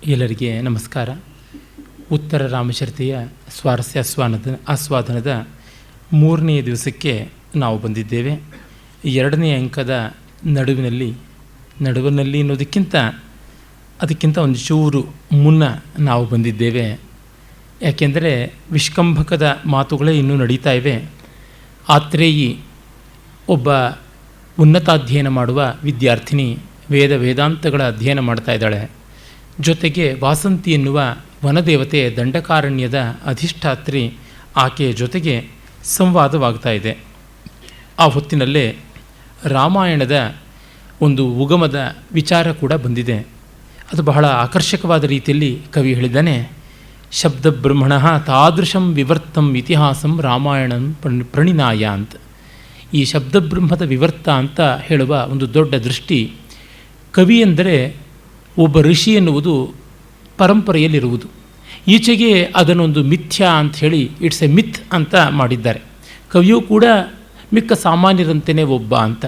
ಎಲ್ಲರಿಗೆ ನಮಸ್ಕಾರ. ಉತ್ತರ ರಾಮಚರಿತೆಯ ಸ್ವಾರಸ್ಯ ಆಸ್ವಾದನದ 3ನೇ ದಿವಸಕ್ಕೆ ನಾವು ಬಂದಿದ್ದೇವೆ. 2ನೇ ಅಂಕದ ನಡುವಿನಲ್ಲಿ ಅನ್ನೋದಕ್ಕಿಂತ ಅದಕ್ಕಿಂತ ಒಂದು ಚೂರು ಮುನ್ನ ನಾವು ಬಂದಿದ್ದೇವೆ. ಯಾಕೆಂದರೆ ವಿಷ್ಕಂಭಕದ ಮಾತುಗಳೇ ಇನ್ನೂ ನಡೀತಾ ಇವೆ. ಆತ್ರೇಯಿ ಒಬ್ಬ ಉನ್ನತಾಧ್ಯಯನ ಮಾಡುವ ವಿದ್ಯಾರ್ಥಿನಿ, ವೇದಾಂತಗಳ ಅಧ್ಯಯನ ಮಾಡ್ತಾ ಇದ್ದಾಳೆ. ಜೊತೆಗೆ ವಾಸಂತಿ ಎನ್ನುವ ವನದೇವತೆ ದಂಡಕಾರಣ್ಯದ ಅಧಿಷ್ಠಾತ್ರಿ ಆಕೆಯ ಜೊತೆಗೆ ಸಂವಾದವಾಗ್ತಾ ಇದೆ. ಆ ಹೊತ್ತಿನಲ್ಲೇ ರಾಮಾಯಣದ ಒಂದು ಉಗಮದ ವಿಚಾರ ಕೂಡ ಬಂದಿದೆ. ಅದು ಬಹಳ ಆಕರ್ಷಕವಾದ ರೀತಿಯಲ್ಲಿ ಕವಿ ಹೇಳಿದ್ದಾನೆ. ಶಬ್ದಬ್ರಹ್ಮಣ ತಾದೃಶಂ ವಿವರ್ತಂ ಇತಿಹಾಸಂ ರಾಮಾಯಣಂ ಪ್ರಣಿನಾಯ ಅಂತ. ಈ ಶಬ್ದಬ್ರಹ್ಮದ ವಿವರ್ತ ಅಂತ ಹೇಳುವ ಒಂದು ದೊಡ್ಡ ದೃಷ್ಟಿ. ಕವಿ ಎಂದರೆ ಒಬ್ಬ ಋಷಿ ಎನ್ನುವುದು ಪರಂಪರೆಯಲ್ಲಿರುವುದು. ಈಚೆಗೆ ಅದನ್ನೊಂದು ಮಿಥ್ಯಾ ಅಂಥೇಳಿ ಇಟ್ಸ್ ಎ ಮಿತ್ ಅಂತ ಮಾಡಿದ್ದಾರೆ. ಕವಿಯೂ ಕೂಡ ಮಿಕ್ಕ ಸಾಮಾನ್ಯರಂತೆಯೇ ಒಬ್ಬ ಅಂತ.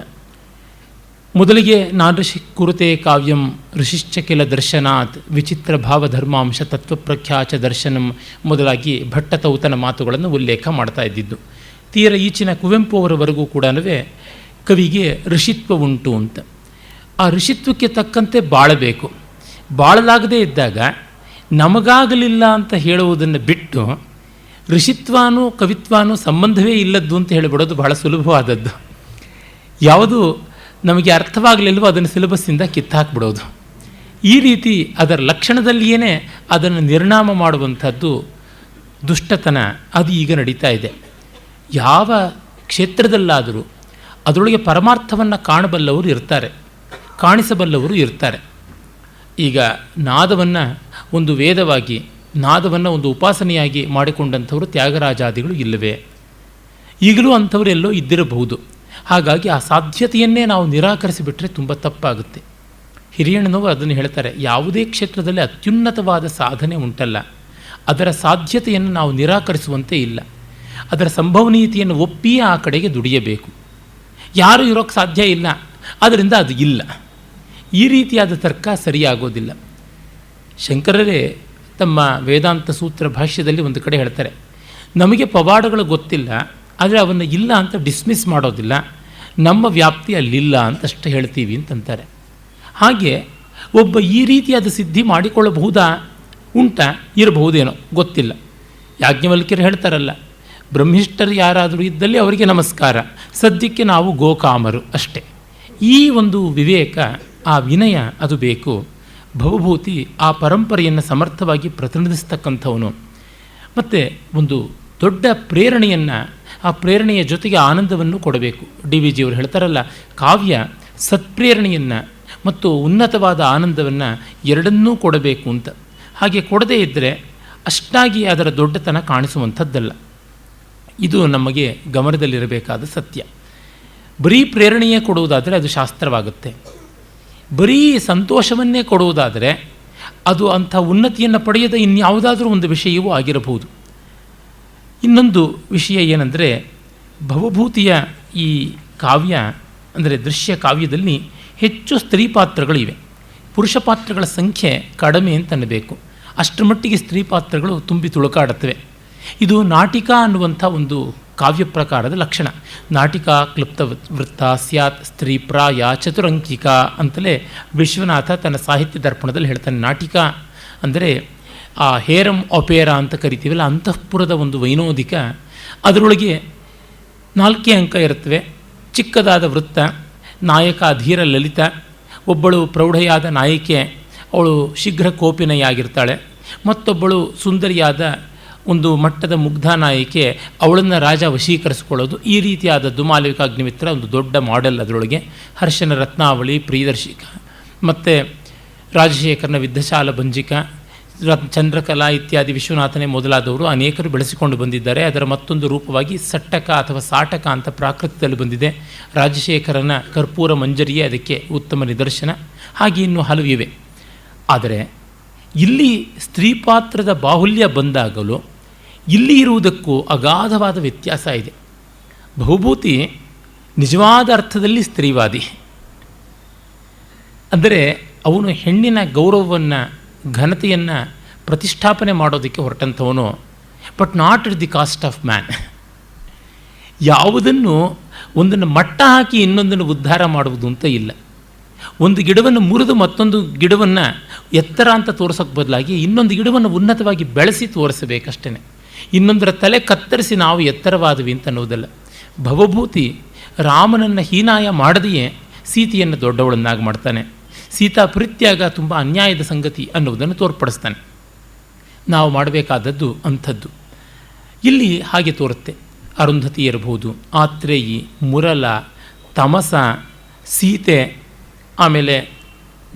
ಮೊದಲಿಗೆ ನಾನೃಷಿ ಕುರುತೆ ಕಾವ್ಯಂ ಋಷಿಶ್ಚ ಕೆಲ ದರ್ಶನಾತ್ ವಿಚಿತ್ರ ಭಾವಧರ್ಮಾಂಶ ತತ್ವಪ್ರಖ್ಯಾಚ ದರ್ಶನಂ ಮೊದಲಾಗಿ ಭಟ್ಟತೌತನ ಮಾತುಗಳನ್ನು ಉಲ್ಲೇಖ ಮಾಡ್ತಾ ಇದ್ದಿದ್ದು. ತೀರ ಈಚಿನ ಕುವೆಂಪು ಅವರವರೆಗೂ ಕೂಡ ಕವಿಗೆ ಋಷಿತ್ವ ಉಂಟು ಅಂತ. ಆ ಋಷಿತ್ವಕ್ಕೆ ತಕ್ಕಂತೆ ಬಾಳಬೇಕು. ಬಾಳಲಾಗದೇ ಇದ್ದಾಗ ನಮಗಾಗಲಿಲ್ಲ ಅಂತ ಹೇಳುವುದನ್ನು ಬಿಟ್ಟು ಋಷಿತ್ವಾನೂ ಕವಿತ್ವಾನೂ ಸಂಬಂಧವೇ ಇಲ್ಲದ್ದು ಅಂತ ಹೇಳಿಬಿಡೋದು ಬಹಳ ಸುಲಭವಾದದ್ದು. ಯಾವುದು ನಮಗೆ ಅರ್ಥವಾಗಲಿಲ್ವೋ ಅದನ್ನು ಸಿಲೆಬಸ್ಸಿಂದ ಕಿತ್ತಾಕ್ಬಿಡೋದು. ಈ ರೀತಿ ಅದರ ಲಕ್ಷಣದಲ್ಲಿಯೇ ಅದನ್ನು ನಿರ್ನಾಮ ಮಾಡುವಂಥದ್ದು ದುಷ್ಟತನ. ಅದು ಈಗ ನಡೀತಾ ಇದೆ. ಯಾವ ಕ್ಷೇತ್ರದಲ್ಲಾದರೂ ಅದರೊಳಗೆ ಪರಮಾರ್ಥವನ್ನು ಕಾಣಬಲ್ಲವರು ಇರ್ತಾರೆ, ಕಾಣಿಸಬಲ್ಲವರು ಇರ್ತಾರೆ. ಈಗ ನಾದವನ್ನು ಒಂದು ವೇದವಾಗಿ, ನಾದವನ್ನು ಒಂದು ಉಪಾಸನೆಯಾಗಿ ಮಾಡಿಕೊಂಡಂಥವರು ತ್ಯಾಗರಾಜಾದಿಗಳು ಇಲ್ಲವೇ? ಈಗಲೂ ಅಂಥವರು ಎಲ್ಲೋ ಇದ್ದಿರಬಹುದು. ಹಾಗಾಗಿ ಆ ಸಾಧ್ಯತೆಯನ್ನೇ ನಾವು ನಿರಾಕರಿಸಿಬಿಟ್ರೆ ತುಂಬ ತಪ್ಪಾಗುತ್ತೆ. ಹಿರಿಯಣ್ಣನವರು ಅದನ್ನು ಹೇಳ್ತಾರೆ, ಯಾವುದೇ ಕ್ಷೇತ್ರದಲ್ಲಿ ಅತ್ಯುನ್ನತವಾದ ಸಾಧನೆ ಉಂಟಲ್ಲ, ಅದರ ಸಾಧ್ಯತೆಯನ್ನು ನಾವು ನಿರಾಕರಿಸುವಂತೆ ಇಲ್ಲ. ಅದರ ಸಂಭವನೀಯತೆಯನ್ನು ಒಪ್ಪಿಯೇ ಆ ಕಡೆಗೆ ದುಡಿಯಬೇಕು. ಯಾರೂ ಇರೋಕ್ಕೆ ಸಾಧ್ಯ ಇಲ್ಲ, ಆದ್ದರಿಂದ ಅದು ಇಲ್ಲ. ಈ ರೀತಿಯಾದ ತರ್ಕ ಸರಿಯಾಗೋದಿಲ್ಲ. ಶಂಕರರೇ ತಮ್ಮ ವೇದಾಂತ ಸೂತ್ರ ಭಾಷ್ಯದಲ್ಲಿ ಒಂದು ಕಡೆ ಹೇಳ್ತಾರೆ, ನಮಗೆ ಪವಾಡಗಳು ಗೊತ್ತಿಲ್ಲ, ಆದರೆ ಅವನ್ನು ಇಲ್ಲ ಅಂತ ಡಿಸ್ಮಿಸ್ ಮಾಡೋದಿಲ್ಲ, ನಮ್ಮ ವ್ಯಾಪ್ತಿ ಅಲ್ಲಿಲ್ಲ ಅಂತಷ್ಟೇ ಹೇಳ್ತೀವಿ ಅಂತಂತಾರೆ. ಹಾಗೆ ಒಬ್ಬ ಈ ರೀತಿಯಾದ ಸಿದ್ಧಿ ಮಾಡಿಕೊಳ್ಳಬಹುದಾ? ಇರಬಹುದೇನೋ ಗೊತ್ತಿಲ್ಲ. ಯಾಜ್ಞವಲ್ಕ್ಯರು ಹೇಳ್ತಾರಲ್ಲ, ಬ್ರಹ್ಮಿಷ್ಠರು ಯಾರಾದರೂ ಇದ್ದಲ್ಲಿ ಅವರಿಗೆ ನಮಸ್ಕಾರ, ಸದ್ಯಕ್ಕೆ ನಾವು ಗೋಕಾಮರು ಅಷ್ಟೇ. ಈ ಒಂದು ವಿವೇಕ, ಆ ವಿನಯ ಅದು ಬೇಕು. ಭವಭೂತಿ ಆ ಪರಂಪರೆಯನ್ನು ಸಮರ್ಥವಾಗಿ ಪ್ರತಿನಿಧಿಸ್ತಕ್ಕಂಥವನು. ಮತ್ತು ಒಂದು ದೊಡ್ಡ ಪ್ರೇರಣೆಯನ್ನು, ಆ ಪ್ರೇರಣೆಯ ಜೊತೆಗೆ ಆನಂದವನ್ನು ಕೊಡಬೇಕು. ಡಿ ವಿ ಜಿಯವರು ಹೇಳ್ತಾರಲ್ಲ, ಕಾವ್ಯ ಸತ್ಪ್ರೇರಣೆಯನ್ನು ಮತ್ತು ಉನ್ನತವಾದ ಆನಂದವನ್ನು ಎರಡನ್ನೂ ಕೊಡಬೇಕು ಅಂತ. ಹಾಗೆ ಕೊಡದೇ ಇದ್ದರೆ ಅಷ್ಟಾಗಿ ಅದರ ದೊಡ್ಡತನ ಕಾಣಿಸುವಂಥದ್ದಲ್ಲ. ಇದು ನಮಗೆ ಗಮನದಲ್ಲಿರಬೇಕಾದ ಸತ್ಯ. ಬರೀ ಪ್ರೇರಣೆಯೇ ಕೊಡುವುದಾದರೆ ಅದು ಶಾಸ್ತ್ರವಾಗುತ್ತೆ. ಬರೀ ಸಂತೋಷವನ್ನೇ ಕೊಡುವುದಾದರೆ ಅದು ಅಂಥ ಉನ್ನತಿಯನ್ನು ಪಡೆಯದ ಇನ್ಯಾವುದಾದ್ರೂ ಒಂದು ವಿಷಯವೂ ಆಗಿರಬಹುದು. ಇನ್ನೊಂದು ವಿಷಯ ಏನಂದರೆ, ಭವಭೂತಿಯ ಈ ಕಾವ್ಯ ಅಂದರೆ ದೃಶ್ಯ ಕಾವ್ಯದಲ್ಲಿ ಹೆಚ್ಚು ಸ್ತ್ರೀ ಪಾತ್ರಗಳಿವೆ. ಪುರುಷ ಪಾತ್ರಗಳ ಸಂಖ್ಯೆ ಕಡಿಮೆ ಅಂತನ್ನಬೇಕು. ಅಷ್ಟರ ಮಟ್ಟಿಗೆ ಸ್ತ್ರೀ ಪಾತ್ರಗಳು ತುಂಬಿ ತುಳುಕಾಡುತ್ತವೆ. ಇದು ನಾಟಿಕ ಅನ್ನುವಂಥ ಒಂದು ಕಾವ್ಯ ಪ್ರಕಾರದ ಲಕ್ಷಣ. ನಾಟಿಕಾ ಕ್ಲುಪ್ತ ವೃತ್ತ ಸ್ಯಾತ್ ಸ್ತ್ರೀ ಪ್ರಾಯ ಚತುರಂಕಿಕಾ ಅಂತಲೇ ವಿಶ್ವನಾಥ ತನ್ನ ಸಾಹಿತ್ಯ ದರ್ಪಣದಲ್ಲಿ ಹೇಳ್ತಾನೆ. ನಾಟಿಕ ಅಂದರೆ ಆ ಹೇರಂ ಒಪೇರಾ ಅಂತ ಕರಿತೀವಲ್ಲ, ಅಂತಃಪುರದ ಒಂದು ವೈನೋದಿಕ. ಅದರೊಳಗೆ 4 ಅಂಕ ಇರುತ್ತವೆ. ಚಿಕ್ಕದಾದ ವೃತ್ತ, ನಾಯಕ ಧೀರ ಲಲಿತ, ಒಬ್ಬಳು ಪ್ರೌಢೆಯಾದ ನಾಯಕಿ, ಅವಳು ಶೀಘ್ರ ಕೋಪಿನೆಯಾಗಿರ್ತಾಳೆ. ಮತ್ತೊಬ್ಬಳು ಸುಂದರಿಯಾದ ಒಂದು ಮಟ್ಟದ ಮುಗ್ಧ ನಾಯಕಿ, ಅವಳನ್ನು ರಾಜ ವಶೀಕರಿಸಿಕೊಳ್ಳೋದು. ಈ ರೀತಿಯಾದದ್ದು ಮಾಲವಿಕಾಗ್ನಿಮಿತ್ರ ಒಂದು ದೊಡ್ಡ ಮಾಡೆಲ್. ಅದರೊಳಗೆ ಹರ್ಷನ ರತ್ನಾವಳಿ, ಪ್ರಿಯದರ್ಶಿಕ, ಮತ್ತು ರಾಜಶೇಖರನ ವಿದ್ಧಶಾಲ ಭಂಜಿಕ, ಚಂದ್ರಕಲಾ ಇತ್ಯಾದಿ ವಿಶ್ವನಾಥನೇ ಮೊದಲಾದವರು ಅನೇಕರು ಬೆಳೆಸಿಕೊಂಡು ಬಂದಿದ್ದಾರೆ. ಅದರ ಮತ್ತೊಂದು ರೂಪವಾಗಿ ಸಟ್ಟಕ ಅಥವಾ ಸಾಟಕ ಅಂತ ಪ್ರಾಕೃತದಲ್ಲಿ ಬಂದಿದೆ. ರಾಜಶೇಖರನ ಕರ್ಪೂರ ಮಂಜರಿಯೇ ಅದಕ್ಕೆ ಉತ್ತಮ ನಿದರ್ಶನ. ಹಾಗೆ ಇನ್ನೂ ಹಲವು ಇವೆ. ಆದರೆ ಇಲ್ಲಿ ಸ್ತ್ರೀ ಪಾತ್ರದ ಬಾಹುಲ್ಯ ಬಂದಾಗಲೂ ಇಲ್ಲಿ ಇರುವುದಕ್ಕೂ ಅಗಾಧವಾದ ವ್ಯತ್ಯಾಸ ಇದೆ. ಭವಭೂತಿ ನಿಜವಾದ ಅರ್ಥದಲ್ಲಿ ಸ್ತ್ರೀವಾದಿ. ಅಂದರೆ ಅವನು ಹೆಣ್ಣಿನ ಗೌರವವನ್ನು ಘನತೆಯನ್ನು ಪ್ರತಿಷ್ಠಾಪನೆ ಮಾಡೋದಕ್ಕೆ ಹೊರಟಂಥವನು, but not at the cost of man. ಯಾವುದನ್ನು ಒಂದನ್ನು ಮಟ್ಟ ಹಾಕಿ ಇನ್ನೊಂದನ್ನು ಉದ್ಧಾರ ಮಾಡುವುದು ಅಂತ ಇಲ್ಲ. ಒಂದು ಗಿಡವನ್ನು ಮುರಿದು ಮತ್ತೊಂದು ಗಿಡವನ್ನು ಎತ್ತರ ಅಂತ ತೋರಿಸೋಕ್ಕೆ ಬದಲಾಗಿ ಇನ್ನೊಂದು ಗಿಡವನ್ನು ಉನ್ನತವಾಗಿ ಬೆಳೆಸಿ ತೋರಿಸಬೇಕಷ್ಟೇ. ಇನ್ನೊಂದರ ತಲೆ ಕತ್ತರಿಸಿ ನಾವು ಎತ್ತರವಾದವಿ ಅಂತ ಅನ್ನೋದಲ್ಲ. ಭವಭೂತಿ ರಾಮನನ್ನು ಹೀನಾಯ ಮಾಡದೆಯೇ ಸೀತೆಯನ್ನು ದೊಡ್ಡವಳನ್ನಾಗಿ ಮಾಡ್ತಾನೆ. ಸೀತಾ ಪರಿತ್ಯಾಗ ತುಂಬ ಅನ್ಯಾಯದ ಸಂಗತಿ ಅನ್ನುವುದನ್ನು ತೋರ್ಪಡಿಸ್ತಾನೆ. ನಾವು ಮಾಡಬೇಕಾದದ್ದು ಅಂಥದ್ದು. ಇಲ್ಲಿ ಹಾಗೆ ತೋರುತ್ತೆ. ಅರುಂಧತಿ ಇರಬಹುದು, ಆತ್ರೇಯಿ, ಮುರಲ, ತಮಸ, ಸೀತೆ, ಆಮೇಲೆ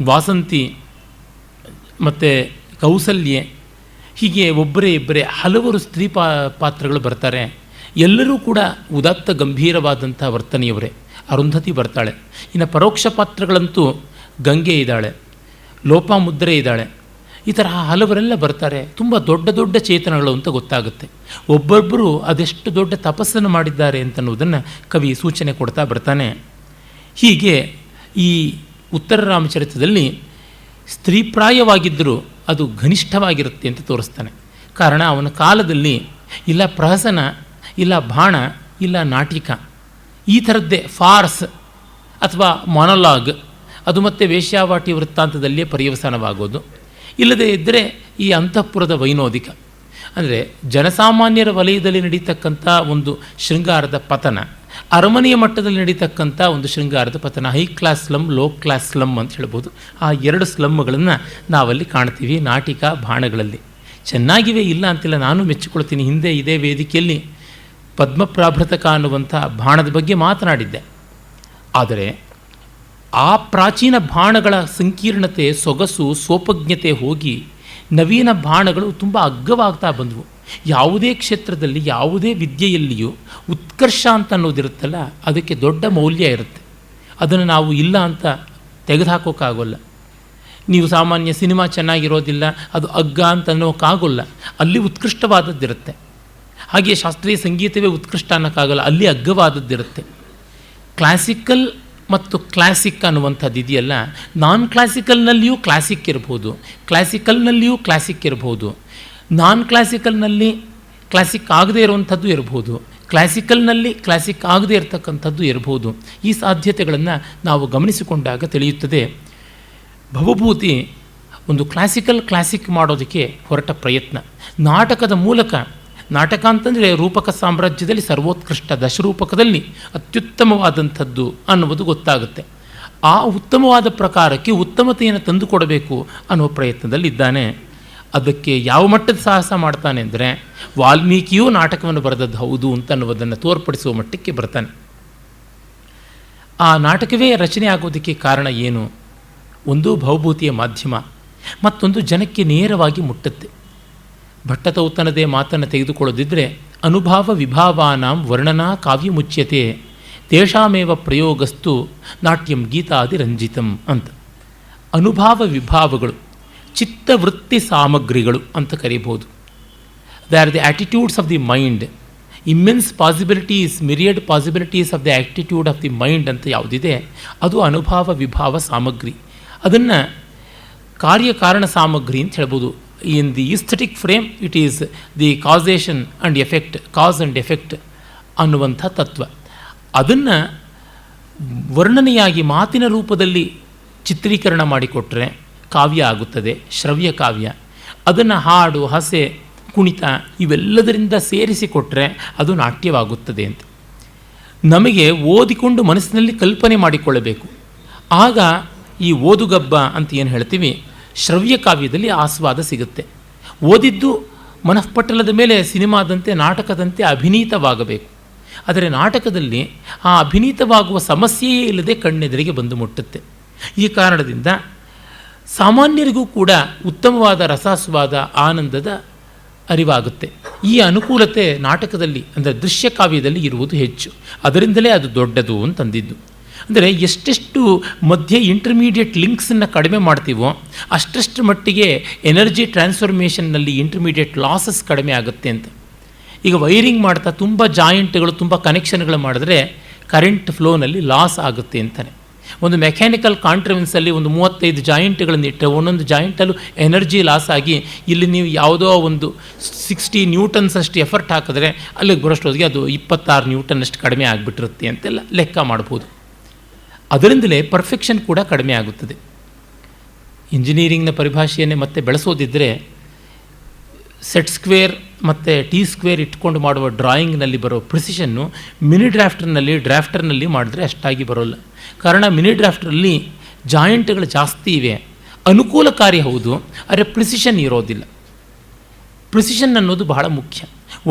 ವಾಸಂತಿ ಮತ್ತು ಕೌಸಲ್ಯೆ, ಹೀಗೆ ಒಬ್ಬರೇ ಇಬ್ಬರೇ ಹಲವರು ಸ್ತ್ರೀ ಪಾತ್ರಗಳು ಬರ್ತಾರೆ. ಎಲ್ಲರೂ ಕೂಡ ಉದಾತ್ತ ಗಂಭೀರವಾದಂಥ ವರ್ತನೆಯವರೇ. ಅರುಂಧತಿ ಬರ್ತಾಳೆ. ಇನ್ನು ಪರೋಕ್ಷ ಪಾತ್ರಗಳಂತೂ ಗಂಗೆ ಇದ್ದಾಳೆ, ಲೋಪಾಮುದ್ರೆ ಇದ್ದಾಳೆ, ಈ ತರಹ ಹಲವರೆಲ್ಲ ಬರ್ತಾರೆ. ತುಂಬ ದೊಡ್ಡ ದೊಡ್ಡ ಚೇತನಗಳು ಅಂತ ಗೊತ್ತಾಗುತ್ತೆ. ಒಬ್ಬೊಬ್ಬರು ಅದೆಷ್ಟು ದೊಡ್ಡ ತಪಸ್ಸನ್ನು ಮಾಡಿದ್ದಾರೆ ಅಂತನ್ನುವುದನ್ನು ಕವಿ ಸೂಚನೆ ಕೊಡ್ತಾ ಬರ್ತಾನೆ. ಹೀಗೆ ಈ ಉತ್ತರ ರಾಮಚರಿತದಲ್ಲಿ ಸ್ತ್ರೀಪ್ರಾಯವಾಗಿದ್ದರೂ ಅದು ಘನಿಷ್ಠವಾಗಿರುತ್ತೆ ಅಂತ ತೋರಿಸ್ತಾನೆ. ಕಾರಣ ಅವನ ಕಾಲದಲ್ಲಿ ಇಲ್ಲ ಪ್ರಹಸನ, ಇಲ್ಲ ಬಾಣ, ಇಲ್ಲ ನಾಟಿಕ, ಈ ಥರದ್ದೇ ಫಾರ್ಸ್ ಅಥವಾ ಮೊನೊಲಾಗ್, ಅದು ಮತ್ತು ವೇಶ್ಯಾವಾಟಿ ವೃತ್ತಾಂತದಲ್ಲಿಯೇ ಪರ್ಯವಸಾನವಾಗೋದು. ಇಲ್ಲದೇ ಇದ್ದರೆ ಈ ಅಂತಃಪುರದ ವೈನೋದಿಕ, ಅಂದರೆ ಜನಸಾಮಾನ್ಯರ ವಲಯದಲ್ಲಿ ನಡೀತಕ್ಕಂಥ ಒಂದು ಶೃಂಗಾರದ ಪತನ, ಅರಮನೆಯ ಮಟ್ಟದಲ್ಲಿ ನಡೀತಕ್ಕಂಥ ಒಂದು ಶೃಂಗಾರದ ಪತನ, high class slum, low class slum ಅಂತ ಹೇಳ್ಬೋದು. ಆ ಎರಡು ಸ್ಲಮ್ಗಳನ್ನು ನಾವಲ್ಲಿ ಕಾಣ್ತೀವಿ ನಾಟಿಕ ಬಾಣಗಳಲ್ಲಿ. ಚೆನ್ನಾಗಿವೆ, ಇಲ್ಲ ಅಂತಿಲ್ಲ, ನಾನು ಮೆಚ್ಚಿಕೊಳ್ತೀನಿ. ಹಿಂದೆ ಇದೇ ವೇದಿಕೆಯಲ್ಲಿ ಪದ್ಮಪ್ರಾಭೃತಕ ಅನ್ನುವಂಥ ಬಾಣದ ಬಗ್ಗೆ ಮಾತನಾಡಿದ್ದೆ. ಆದರೆ ಆ ಪ್ರಾಚೀನ ಬಾಣಗಳ ಸಂಕೀರ್ಣತೆ, ಸೊಗಸು, ಸೋಪಜ್ಞತೆ ಹೋಗಿ ನವೀನ ಬಾಣಗಳು ತುಂಬ ಅಗ್ಗವಾಗ್ತಾ ಬಂದವು. ಯಾವುದೇ ಕ್ಷೇತ್ರದಲ್ಲಿ, ಯಾವುದೇ ವಿದ್ಯೆಯಲ್ಲಿಯೂ ಉತ್ಕರ್ಷ ಅಂತ ಅನ್ನೋದಿರುತ್ತಲ್ಲ, ಅದಕ್ಕೆ ದೊಡ್ಡ ಮೌಲ್ಯ ಇರುತ್ತೆ. ಅದನ್ನು ನಾವು ಇಲ್ಲ ಅಂತ ತೆಗೆದುಹಾಕೋಕ್ಕಾಗೋಲ್ಲ. ನೀವು ಸಾಮಾನ್ಯ ಸಿನಿಮಾ ಚೆನ್ನಾಗಿರೋದಿಲ್ಲ, ಅದು ಅಗ್ಗ ಅಂತ ಅನ್ನೋಕ್ಕಾಗೋಲ್ಲ, ಅಲ್ಲಿ ಉತ್ಕೃಷ್ಟವಾದದ್ದಿರುತ್ತೆ. ಹಾಗೆಯೇ ಶಾಸ್ತ್ರೀಯ ಸಂಗೀತವೇ ಉತ್ಕೃಷ್ಟ ಅನ್ನೋಕ್ಕಾಗಲ್ಲ, ಅಲ್ಲಿ ಅಗ್ಗವಾದದ್ದಿರುತ್ತೆ. ಕ್ಲಾಸಿಕಲ್ ಮತ್ತು ಕ್ಲಾಸಿಕ್ ಅನ್ನುವಂಥದ್ದು ಇದೆಯಲ್ಲ, ನಾನ್ ಕ್ಲಾಸಿಕಲ್ನಲ್ಲಿಯೂ ಕ್ಲಾಸಿಕ್ ಇರ್ಬೋದು, ಕ್ಲಾಸಿಕಲ್ನಲ್ಲಿಯೂ ಕ್ಲಾಸಿಕ್ ಇರ್ಬೋದು, ನಾನ್ ಕ್ಲಾಸಿಕಲ್ನಲ್ಲಿ ಕ್ಲಾಸಿಕ್ ಆಗದೇ ಇರುವಂಥದ್ದು ಇರ್ಬೋದು, ಕ್ಲಾಸಿಕಲ್ನಲ್ಲಿ ಕ್ಲಾಸಿಕ್ ಆಗದೇ ಇರತಕ್ಕಂಥದ್ದು ಇರ್ಬೋದು. ಈ ಸಾಧ್ಯತೆಗಳನ್ನು ನಾವು ಗಮನಿಸಿಕೊಂಡಾಗ ತಿಳಿಯುತ್ತದೆ. ಭವಭೂತಿ ಒಂದು ಕ್ಲಾಸಿಕ್ ಮಾಡೋದಕ್ಕೆ ಹೊರಟ ಪ್ರಯತ್ನ. ನಾಟಕದ ಮೂಲಕ, ನಾಟಕ ಅಂತಂದರೆ ರೂಪಕ ಸಾಮ್ರಾಜ್ಯದಲ್ಲಿ ಸರ್ವೋತ್ಕೃಷ್ಟ, ದಶರೂಪಕದಲ್ಲಿ ಅತ್ಯುತ್ತಮವಾದಂಥದ್ದು ಅನ್ನುವುದು ಗೊತ್ತಾಗುತ್ತೆ. ಆ ಉತ್ತಮವಾದ ಪ್ರಕಾರಕ್ಕೆ ಉತ್ತಮತೆಯನ್ನು ತಂದುಕೊಡಬೇಕು ಅನ್ನುವ ಪ್ರಯತ್ನದಲ್ಲಿದ್ದಾನೆ. ಅದಕ್ಕೆ ಯಾವ ಮಟ್ಟದ ಸಾಹಸ ಮಾಡ್ತಾನೆ ಅಂದರೆ, ವಾಲ್ಮೀಕಿಯೂ ನಾಟಕವನ್ನು ಬರೆದದ್ದು ಹೌದು ಅಂತ ಅನ್ನುವುದನ್ನು ತೋರ್ಪಡಿಸುವ ಮಟ್ಟಕ್ಕೆ ಬರ್ತಾನೆ. ಆ ನಾಟಕವೇ ರಚನೆ ಆಗೋದಕ್ಕೆ ಕಾರಣ ಏನು? ಒಂದು ಭವಭೂತಿಯ ಮಾಧ್ಯಮ, ಮತ್ತೊಂದು ಜನಕ್ಕೆ ನೇರವಾಗಿ ಮುಟ್ಟುತ್ತೆ. ಭಟ್ಟತೌತನದೇ ಮಾತನ್ನು ತೆಗೆದುಕೊಳ್ಳೋದಿದ್ದರೆ, ಅನುಭಾವ ವಿಭಾವಾನಾಂ ವರ್ಣನಾ ಕಾವ್ಯ ಮುಚ್ಯತೆ ತೇಷಾಮೇವ ಪ್ರಯೋಗಸ್ತು ನಾಟ್ಯಂ ಗೀತಾದಿ ರಂಜಿತಂ ಅಂತ. ಅನುಭಾವ ವಿಭಾವಗಳು ಚಿತ್ತವೃತ್ತಿ ಸಾಮಗ್ರಿಗಳು ಅಂತ ಕರೀಬೋದು. They are the attitudes of the mind, immense possibilities, myriad possibilities of the attitude of the mind ಅಂತ ಯಾವುದಿದೆ ಅದು ಅನುಭಾವ ವಿಭಾವ ಸಾಮಗ್ರಿ. ಅದನ್ನು ಕಾರ್ಯಕಾರಣ ಸಾಮಗ್ರಿ ಅಂತ ಹೇಳ್ಬೋದು. In the aesthetic frame it is the causation and effect, cause and effect ಅನ್ನುವಂಥ ತತ್ವ. ಅದನ್ನು ವರ್ಣನೆಯಾಗಿ ಮಾತಿನ ರೂಪದಲ್ಲಿ ಚಿತ್ರೀಕರಣ ಮಾಡಿಕೊಟ್ರೆ ಕಾವ್ಯ ಆಗುತ್ತದೆ, ಶ್ರವ್ಯ ಕಾವ್ಯ. ಅದನ್ನು ಹಾಡು, ಹಸೆ, ಕುಣಿತ ಇವೆಲ್ಲದರಿಂದ ಸೇರಿಸಿಕೊಟ್ರೆ ಅದು ನಾಟ್ಯವಾಗುತ್ತದೆ ಅಂತ. ನಮಗೆ ಓದಿಕೊಂಡು ಮನಸ್ಸಿನಲ್ಲಿ ಕಲ್ಪನೆ ಮಾಡಿಕೊಳ್ಳಬೇಕು. ಆಗ ಈ ಓದುಗಬ್ಬ ಅಂತ ಏನು ಹೇಳ್ತೀವಿ, ಶ್ರವ್ಯ ಕಾವ್ಯದಲ್ಲಿ ಆಸ್ವಾದ ಸಿಗುತ್ತೆ. ಓದಿದ್ದು ಮನಃಪಟಲದ ಮೇಲೆ ಸಿನಿಮಾದಂತೆ, ನಾಟಕದಂತೆ ಅಭಿನೀತವಾಗಬೇಕು. ಆದರೆ ನಾಟಕದಲ್ಲಿ ಆ ಅಭಿನೀತವಾಗುವ ಸಮಸ್ಯೆಯೇ ಇಲ್ಲದೆ ಕಣ್ಣೆದುರಿಗೆ ಬಂದು ಮುಟ್ಟುತ್ತೆ. ಈ ಕಾರಣದಿಂದ ಸಾಮಾನ್ಯರಿಗೂ ಕೂಡ ಉತ್ತಮವಾದ ರಸಾಸ್ವಾದ, ಆನಂದದ ಅರಿವಾಗುತ್ತೆ. ಈ ಅನುಕೂಲತೆ ನಾಟಕದಲ್ಲಿ, ಅಂದರೆ ದೃಶ್ಯ ಕಾವ್ಯದಲ್ಲಿ ಇರುವುದು ಹೆಚ್ಚು. ಅದರಿಂದಲೇ ಅದು ದೊಡ್ಡದು ಅಂತಂದಿದ್ದು. ಅಂದರೆ ಎಷ್ಟೆಷ್ಟು ಮಧ್ಯೆ ಇಂಟರ್ಮೀಡಿಯೇಟ್ ಲಿಂಕ್ಸನ್ನು ಕಡಿಮೆ ಮಾಡ್ತೀವೋ ಅಷ್ಟಷ್ಟು ಮಟ್ಟಿಗೆ ಎನರ್ಜಿ ಟ್ರಾನ್ಸ್ಫಾರ್ಮೇಷನ್ನಲ್ಲಿ ಇಂಟರ್ಮೀಡಿಯೇಟ್ ಲಾಸಸ್ ಕಡಿಮೆ ಆಗುತ್ತೆ ಅಂತ. ಈಗ ವೈರಿಂಗ್ ಮಾಡ್ತಾ ತುಂಬ ಜಾಯಿಂಟ್ಗಳು, ತುಂಬ ಕನೆಕ್ಷನ್ಗಳು ಮಾಡಿದ್ರೆ ಕರೆಂಟ್ ಫ್ಲೋನಲ್ಲಿ ಲಾಸ್ ಆಗುತ್ತೆ ಅಂತಾನೆ. ಒಂದು ಮೆಕ್ಯಾನಿಕಲ್ ಕಾಂಟ್ರಿವೆನ್ಸಲ್ಲಿ ಒಂದು 35 ಜಾಯಿಂಟ್ಗಳನ್ನು ಇಟ್ಟರೆ ಒಂದೊಂದು ಜಾಯಿಂಟಲ್ಲೂ ಎನರ್ಜಿ ಲಾಸ್ ಆಗಿ ಇಲ್ಲಿ ನೀವು ಯಾವುದೋ ಒಂದು 60 ನ್ಯೂಟನ್ಸ್ ಅಷ್ಟು ಎಫರ್ಟ್ ಹಾಕಿದ್ರೆ ಅಲ್ಲಿಗೆ ಬರೋಷ್ಟೊತ್ತಿಗೆ ಅದು 26 ನ್ಯೂಟನ್ ಅಷ್ಟು ಕಡಿಮೆ ಆಗಿಬಿಟ್ಟಿರುತ್ತೆ ಅಂತೆಲ್ಲ ಲೆಕ್ಕ ಮಾಡ್ಬೋದು. ಅದರಿಂದಲೇ ಪರ್ಫೆಕ್ಷನ್ ಕೂಡ ಕಡಿಮೆ ಆಗುತ್ತದೆ. ಇಂಜಿನಿಯರಿಂಗ್ನ ಪರಿಭಾಷೆಯನ್ನೇ ಮತ್ತೆ ಬೆಳೆಸೋದಿದ್ದರೆ ಸೆಟ್ ಸ್ಕ್ವೇರ್ ಮತ್ತು ಟಿ ಸ್ಕ್ವೇರ್ ಇಟ್ಕೊಂಡು ಮಾಡುವ ಡ್ರಾಯಿಂಗ್ನಲ್ಲಿ ಬರೋ ಪ್ರಿಸಿಷನ್ನು ಮಿನಿ ಡ್ರಾಫ್ಟರ್ನಲ್ಲಿ ಮಾಡಿದ್ರೆ ಅಷ್ಟಾಗಿ ಬರೋಲ್ಲ. ಕಾರಣ ಮಿನಿ ಡ್ರಾಫ್ಟರಲ್ಲಿ ಜಾಯಿಂಟ್ಗಳು ಜಾಸ್ತಿ ಇವೆ, ಅನುಕೂಲಕಾರಿ ಹೌದು, ಆದರೆ ಪ್ರಿಸಿಷನ್ ಇರೋದಿಲ್ಲ. ಪ್ರಿಸಿಷನ್ ಅನ್ನೋದು ಬಹಳ ಮುಖ್ಯ.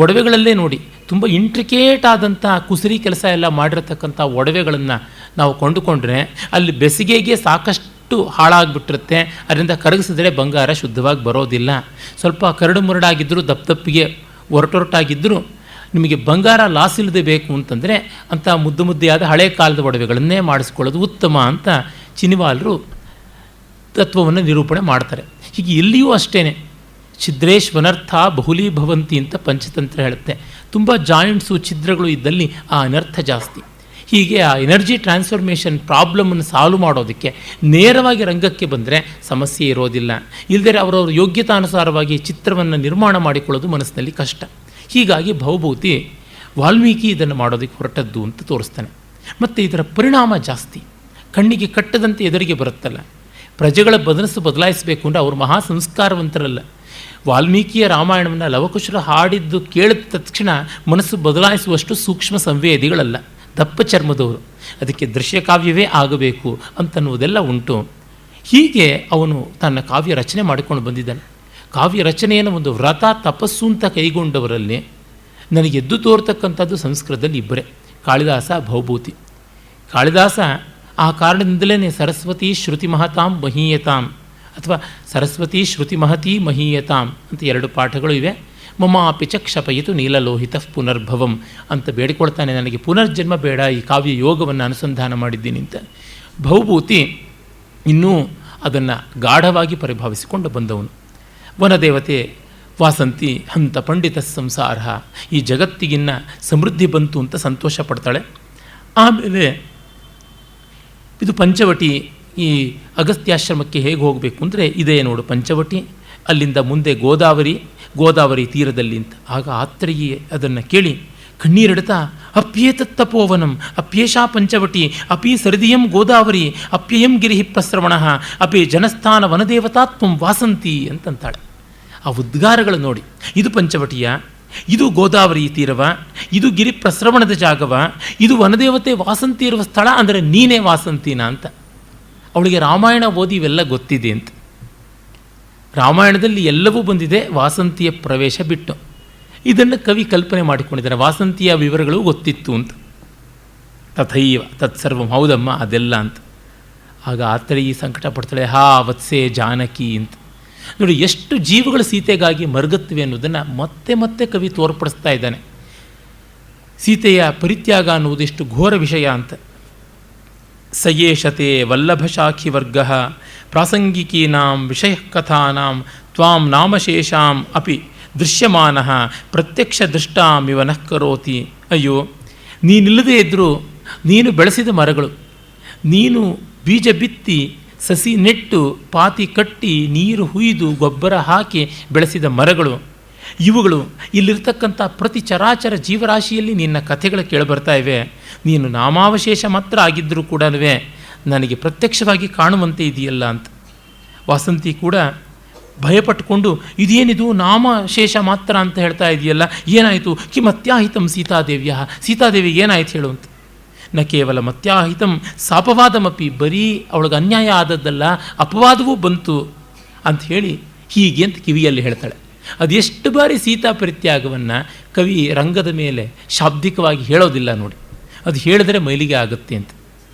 ಒಡವೆಗಳಲ್ಲೇ ನೋಡಿ, ತುಂಬ ಇಂಟ್ರಿಕೇಟ್ ಆದಂಥ ಕುಸರಿ ಕೆಲಸ ಎಲ್ಲ ಮಾಡಿರತಕ್ಕಂಥ ಒಡವೆಗಳನ್ನು ನಾವು ಕೊಂಡುಕೊಂಡ್ರೆ ಅಲ್ಲಿ ಬೆಸಿಗೆಗೆ ಸಾಕಷ್ಟು ಹಾಳಾಗಿಬಿಟ್ಟಿರುತ್ತೆ. ಅದರಿಂದ ಕರಗಿಸಿದ್ರೆ ಬಂಗಾರ ಶುದ್ಧವಾಗಿ ಬರೋದಿಲ್ಲ. ಸ್ವಲ್ಪ ಕರಡು ಮುರಡಾಗಿದ್ದರೂ ದಪ್ಪಿಗೆ ಒರಟೊರಟಾಗಿದ್ದರೂ ನಿಮಗೆ ಬಂಗಾರ ಲಾಸ್ ಇಲ್ಲದೆ ಬೇಕು ಅಂತಂದರೆ ಅಂಥ ಮುದ್ದೆಯಾದ ಹಳೆ ಕಾಲದ ಒಡವೆಗಳನ್ನೇ ಮಾಡಿಸ್ಕೊಳ್ಳೋದು ಉತ್ತಮ ಅಂತ ಚಿನಿವಾಲರು ತತ್ವವನ್ನು ನಿರೂಪಣೆ ಮಾಡ್ತಾರೆ. ಹೀಗೆ ಇಲ್ಲಿಯೂ ಅಷ್ಟೇ, ಛಿದ್ರೇಶ್ವನರ್ಥ ಬಹುಲೀಭವಂತಿ ಅಂತ ಪಂಚತಂತ್ರ ಹೇಳುತ್ತೆ. ತುಂಬ ಜಾಯಿಂಟ್ಸು ಛಿದ್ರಗಳು ಇದ್ದಲ್ಲಿ ಆ ಅನರ್ಥ ಜಾಸ್ತಿ. ಹೀಗೆ ಆ ಎನರ್ಜಿ ಟ್ರಾನ್ಸ್ಫಾರ್ಮೇಷನ್ ಪ್ರಾಬ್ಲಮನ್ನು ಸಾಲ್ವ್ ಮಾಡೋದಕ್ಕೆ ನೇರವಾಗಿ ರಂಗಕ್ಕೆ ಬಂದರೆ ಸಮಸ್ಯೆ ಇರೋದಿಲ್ಲ. ಇಲ್ಲದೇ ಅವರವ್ರ ಯೋಗ್ಯತಾನುಸಾರವಾಗಿ ಚಿತ್ರವನ್ನು ನಿರ್ಮಾಣ ಮಾಡಿಕೊಳ್ಳೋದು ಮನಸ್ಸಿನಲ್ಲಿ ಕಷ್ಟ. ಹೀಗಾಗಿ ಭವಭೂತಿ ವಾಲ್ಮೀಕಿ ಇದನ್ನು ಮಾಡೋದಕ್ಕೆ ಹೊರಟದ್ದು ಅಂತ ತೋರಿಸ್ತಾನೆ. ಮತ್ತು ಇದರ ಪರಿಣಾಮ ಜಾಸ್ತಿ, ಕಣ್ಣಿಗೆ ಕಟ್ಟದಂತೆ ಎದುರಿಗೆ ಬರುತ್ತಲ್ಲ. ಪ್ರಜೆಗಳ ಬದಲಾಯಿಸಬೇಕು ಅಂದರೆ ಅವರು ಮಹಾ ಸಂಸ್ಕಾರವಂತರಲ್ಲ. ವಾಲ್ಮೀಕಿಯ ರಾಮಾಯಣವನ್ನು ಲವಕುಶರು ಹಾಡಿದ್ದು ಕೇಳಿದ ತಕ್ಷಣ ಮನಸ್ಸು ಬದಲಾಯಿಸುವಷ್ಟು ಸೂಕ್ಷ್ಮ ಸಂವೇದಿಗಳಲ್ಲ, ದಪ್ಪ ಚರ್ಮದವರು. ಅದಕ್ಕೆ ದೃಶ್ಯಕಾವ್ಯವೇ ಆಗಬೇಕು ಅಂತನ್ನುವುದೆಲ್ಲ ಉಂಟು. ಹೀಗೆ ಅವನು ತನ್ನ ಕಾವ್ಯ ರಚನೆ ಮಾಡಿಕೊಂಡು ಬಂದಿದ್ದಾನೆ. ಕಾವ್ಯ ರಚನೆಯನ್ನು ಒಂದು ವ್ರತ ತಪಸ್ಸು ಅಂತ ಕೈಗೊಂಡವರಲ್ಲಿ ನನಗೆ ಎದ್ದು ತೋರ್ತಕ್ಕಂಥದ್ದು ಸಂಸ್ಕೃತದಲ್ಲಿ ಇಬ್ಬರೇ, ಕಾಳಿದಾಸ, ಭವಭೂತಿ. ಕಾಳಿದಾಸ ಆ ಕಾರಣದಿಂದಲೇ ಸರಸ್ವತಿ ಶ್ರುತಿ ಮಹತಾಂ ಮಹೀಯತಾಂ ಅಥವಾ ಸರಸ್ವತಿ ಶ್ರುತಿ ಮಹತೀ ಮಹೀಯತಾಂ ಅಂತ 2 ಪಾಠಗಳು ಇವೆ. ಮಮಾಪಿ ಚ ಕ್ಷಪಯಿತು ನೀಲಲೋಹಿತ ಪುನರ್ಭವಂ ಅಂತ ಬೇಡಿಕೊಳ್ತಾನೆ, ನನಗೆ ಪುನರ್ಜನ್ಮ ಬೇಡ, ಈ ಕಾವ್ಯ ಯೋಗವನ್ನು ಅನುಸಂಧಾನ ಮಾಡಿದ್ದೀನಿ ಅಂತ. ಭವಭೂತಿ ಇನ್ನೂ ಅದನ್ನು ಗಾಢವಾಗಿ ಪರಿಭಾವಿಸಿಕೊಂಡು ಬಂದವನು. ವನದೇವತೆ ವಾಸಂತಿ ಹಂತ ಪಂಡಿತ ಸಂಸಾರ, ಈ ಜಗತ್ತಿಗಿನ್ನ ಸಮೃದ್ಧಿ ಬಂತು ಅಂತ ಸಂತೋಷ ಪಡ್ತಾಳೆ. ಆಮೇಲೆ ಇದು ಪಂಚವಟಿ, ಈ ಅಗಸ್ತ್ಯಾಶ್ರಮಕ್ಕೆ ಹೇಗೆ ಹೋಗಬೇಕು ಅಂದರೆ ಇದೇ ನೋಡು ಪಂಚವಟಿ, ಅಲ್ಲಿಂದ ಮುಂದೆ ಗೋದಾವರಿ ತೀರದಲ್ಲಿ ಅಂತ. ಆಗ ಆತ್ರೇಯಿ ಅದನ್ನು ಕೇಳಿ ಕಣ್ಣೀರಿಡ್ತಾ ಅಪ್ಯೇತತ್ತಪೋವನಂ ಅಪ್ಯೇಷಾ ಪಂಚವಟಿ ಅಪಿ ಸರಿದಿಯಂ ಗೋದಾವರಿ ಅಪ್ಯಯಂ ಗಿರಿ ಪ್ರಸ್ರವಣ ಅಪಿ ಜನಸ್ಥಾನ ವನದೇವತಾತ್ಮಂ ವಾಸಂತಿ ಅಂತಂತಾಳೆ. ಆ ಉದ್ಗಾರಗಳು ನೋಡಿ, ಇದು ಪಂಚವಟಿಯ, ಇದು ಗೋದಾವರಿ ತೀರವ, ಇದು ಗಿರಿ ಪ್ರಸ್ರವಣದ ಜಾಗವ, ಇದು ವನದೇವತೆ ವಾಸಂತಿ ಇರುವ ಸ್ಥಳ, ಅಂದರೆ ನೀನೇ ವಾಸಂತಿನ ಅಂತ. ಅವಳಿಗೆ ರಾಮಾಯಣ ಓದಿ ಇವೆಲ್ಲ ಗೊತ್ತಿದೆ ಅಂತ. ರಾಮಾಯಣದಲ್ಲಿ ಎಲ್ಲವೂ ಬಂದಿದೆ, ವಾಸಂತಿಯ ಪ್ರವೇಶ ಬಿಟ್ಟು. ಇದನ್ನು ಕವಿ ಕಲ್ಪನೆ ಮಾಡಿಕೊಂಡಿದ್ದಾರೆ, ವಾಸಂತಿಯ ವಿವರಗಳು ಗೊತ್ತಿತ್ತು ಅಂತ. ತಥೈವ ತತ್ಸರ್ವಂ, ಹೌದಮ್ಮ ಅದೆಲ್ಲ ಅಂತ. ಆಗ ಆತ್ರೇಯಿ ಸಂಕಟ ಪಡ್ತಾಳೆ, ಹಾ ವತ್ಸೆ ಜಾನಕಿ ಅಂತ. ನೋಡಿ ಎಷ್ಟು ಜೀವಗಳು ಸೀತೆಗಾಗಿ ಮರುಗುತ್ತವೆ ಅನ್ನೋದನ್ನು ಮತ್ತೆ ಮತ್ತೆ ಕವಿ ತೋರ್ಪಡಿಸ್ತಾ ಇದ್ದಾನೆ. ಸೀತೆಯ ಪರಿತ್ಯಾಗ ಅನ್ನುವುದು ಎಷ್ಟು ಘೋರ ವಿಷಯ ಅಂತ. ಸಯೇಷತೆ ವಲ್ಲಭಶಾಖಿವರ್ಗ ಪ್ರಾಸಂಗಿಕೀನಾಂ ವಿಷಯಕಥಾನಾಂ ತ್ವಾಂ ನಾಮಶೇಷಾಂ ಅಪಿ ದೃಶ್ಯಮಾನಃ ಪ್ರತ್ಯಕ್ಷ ದೃಷ್ಟಾಮಿವ ನಃ ಕರೋತಿ. ಅಯ್ಯೋ, ನೀನಿಲ್ಲದೇ ಇದ್ದರೂ ನೀನು ಬೆಳೆಸಿದ ಮರಗಳು, ನೀನು ಬೀಜ ಬಿತ್ತಿ ಸಸಿ ನೆಟ್ಟು ಪಾತಿ ಕಟ್ಟಿ ನೀರು ಹುಯ್ದು ಗೊಬ್ಬರ ಹಾಕಿ ಬೆಳೆಸಿದ ಮರಗಳು, ಇವುಗಳು ಇಲ್ಲಿರ್ತಕ್ಕಂಥ ಪ್ರತಿ ಚರಾಚರ ಜೀವರಾಶಿಯಲ್ಲಿ ನಿನ್ನ ಕಥೆಗಳು ಕೇಳಿಬರ್ತಾ ಇವೆ. ನೀನು ನಾಮಾವಶೇಷ ಮಾತ್ರ ಆಗಿದ್ದರೂ ಕೂಡ ನನಗೆ ಪ್ರತ್ಯಕ್ಷವಾಗಿ ಕಾಣುವಂತೆ ಇದೆಯಲ್ಲ ಅಂತ. ವಾಸಂತಿ ಕೂಡ ಭಯಪಟ್ಟುಕೊಂಡು ಇದೇನಿದು ನಾಮಶೇಷ ಮಾತ್ರ ಅಂತ ಹೇಳ್ತಾ ಇದೆಯಲ್ಲ, ಏನಾಯಿತು? ಕಿಮತ್ಯಾಹಿತಂ ಸೀತಾದೇವಿಯ, ಸೀತಾದೇವಿ ಏನಾಯ್ತು ಹೇಳು ಅಂತ. ನ ಕೇವಲ ಮತ್ಯಾಹಿತಂ ಸಾಪವಾದಮಪಿ, ಬರೀ ಅವಳಿಗೆ ಅನ್ಯಾಯ ಆದದ್ದಲ್ಲ, ಅಪವಾದವೂ ಬಂತು ಅಂತ ಹೇಳಿ ಹೀಗೆ ಅಂತ ಕಿವಿಯಲ್ಲಿ ಹೇಳ್ತಾಳೆ. ಅದೆಷ್ಟು ಬಾರಿ ಸೀತಾ ಪರಿತ್ಯಾಗವನ್ನು ಕವಿ ರಂಗದ ಮೇಲೆ ಶಾಬ್ದಿಕವಾಗಿ ಹೇಳೋದಿಲ್ಲ ನೋಡಿ. ಅದು ಹೇಳಿದ್ರೆ ಮೈಲಿಗೆ ಆಗುತ್ತೆ ಅಂತ.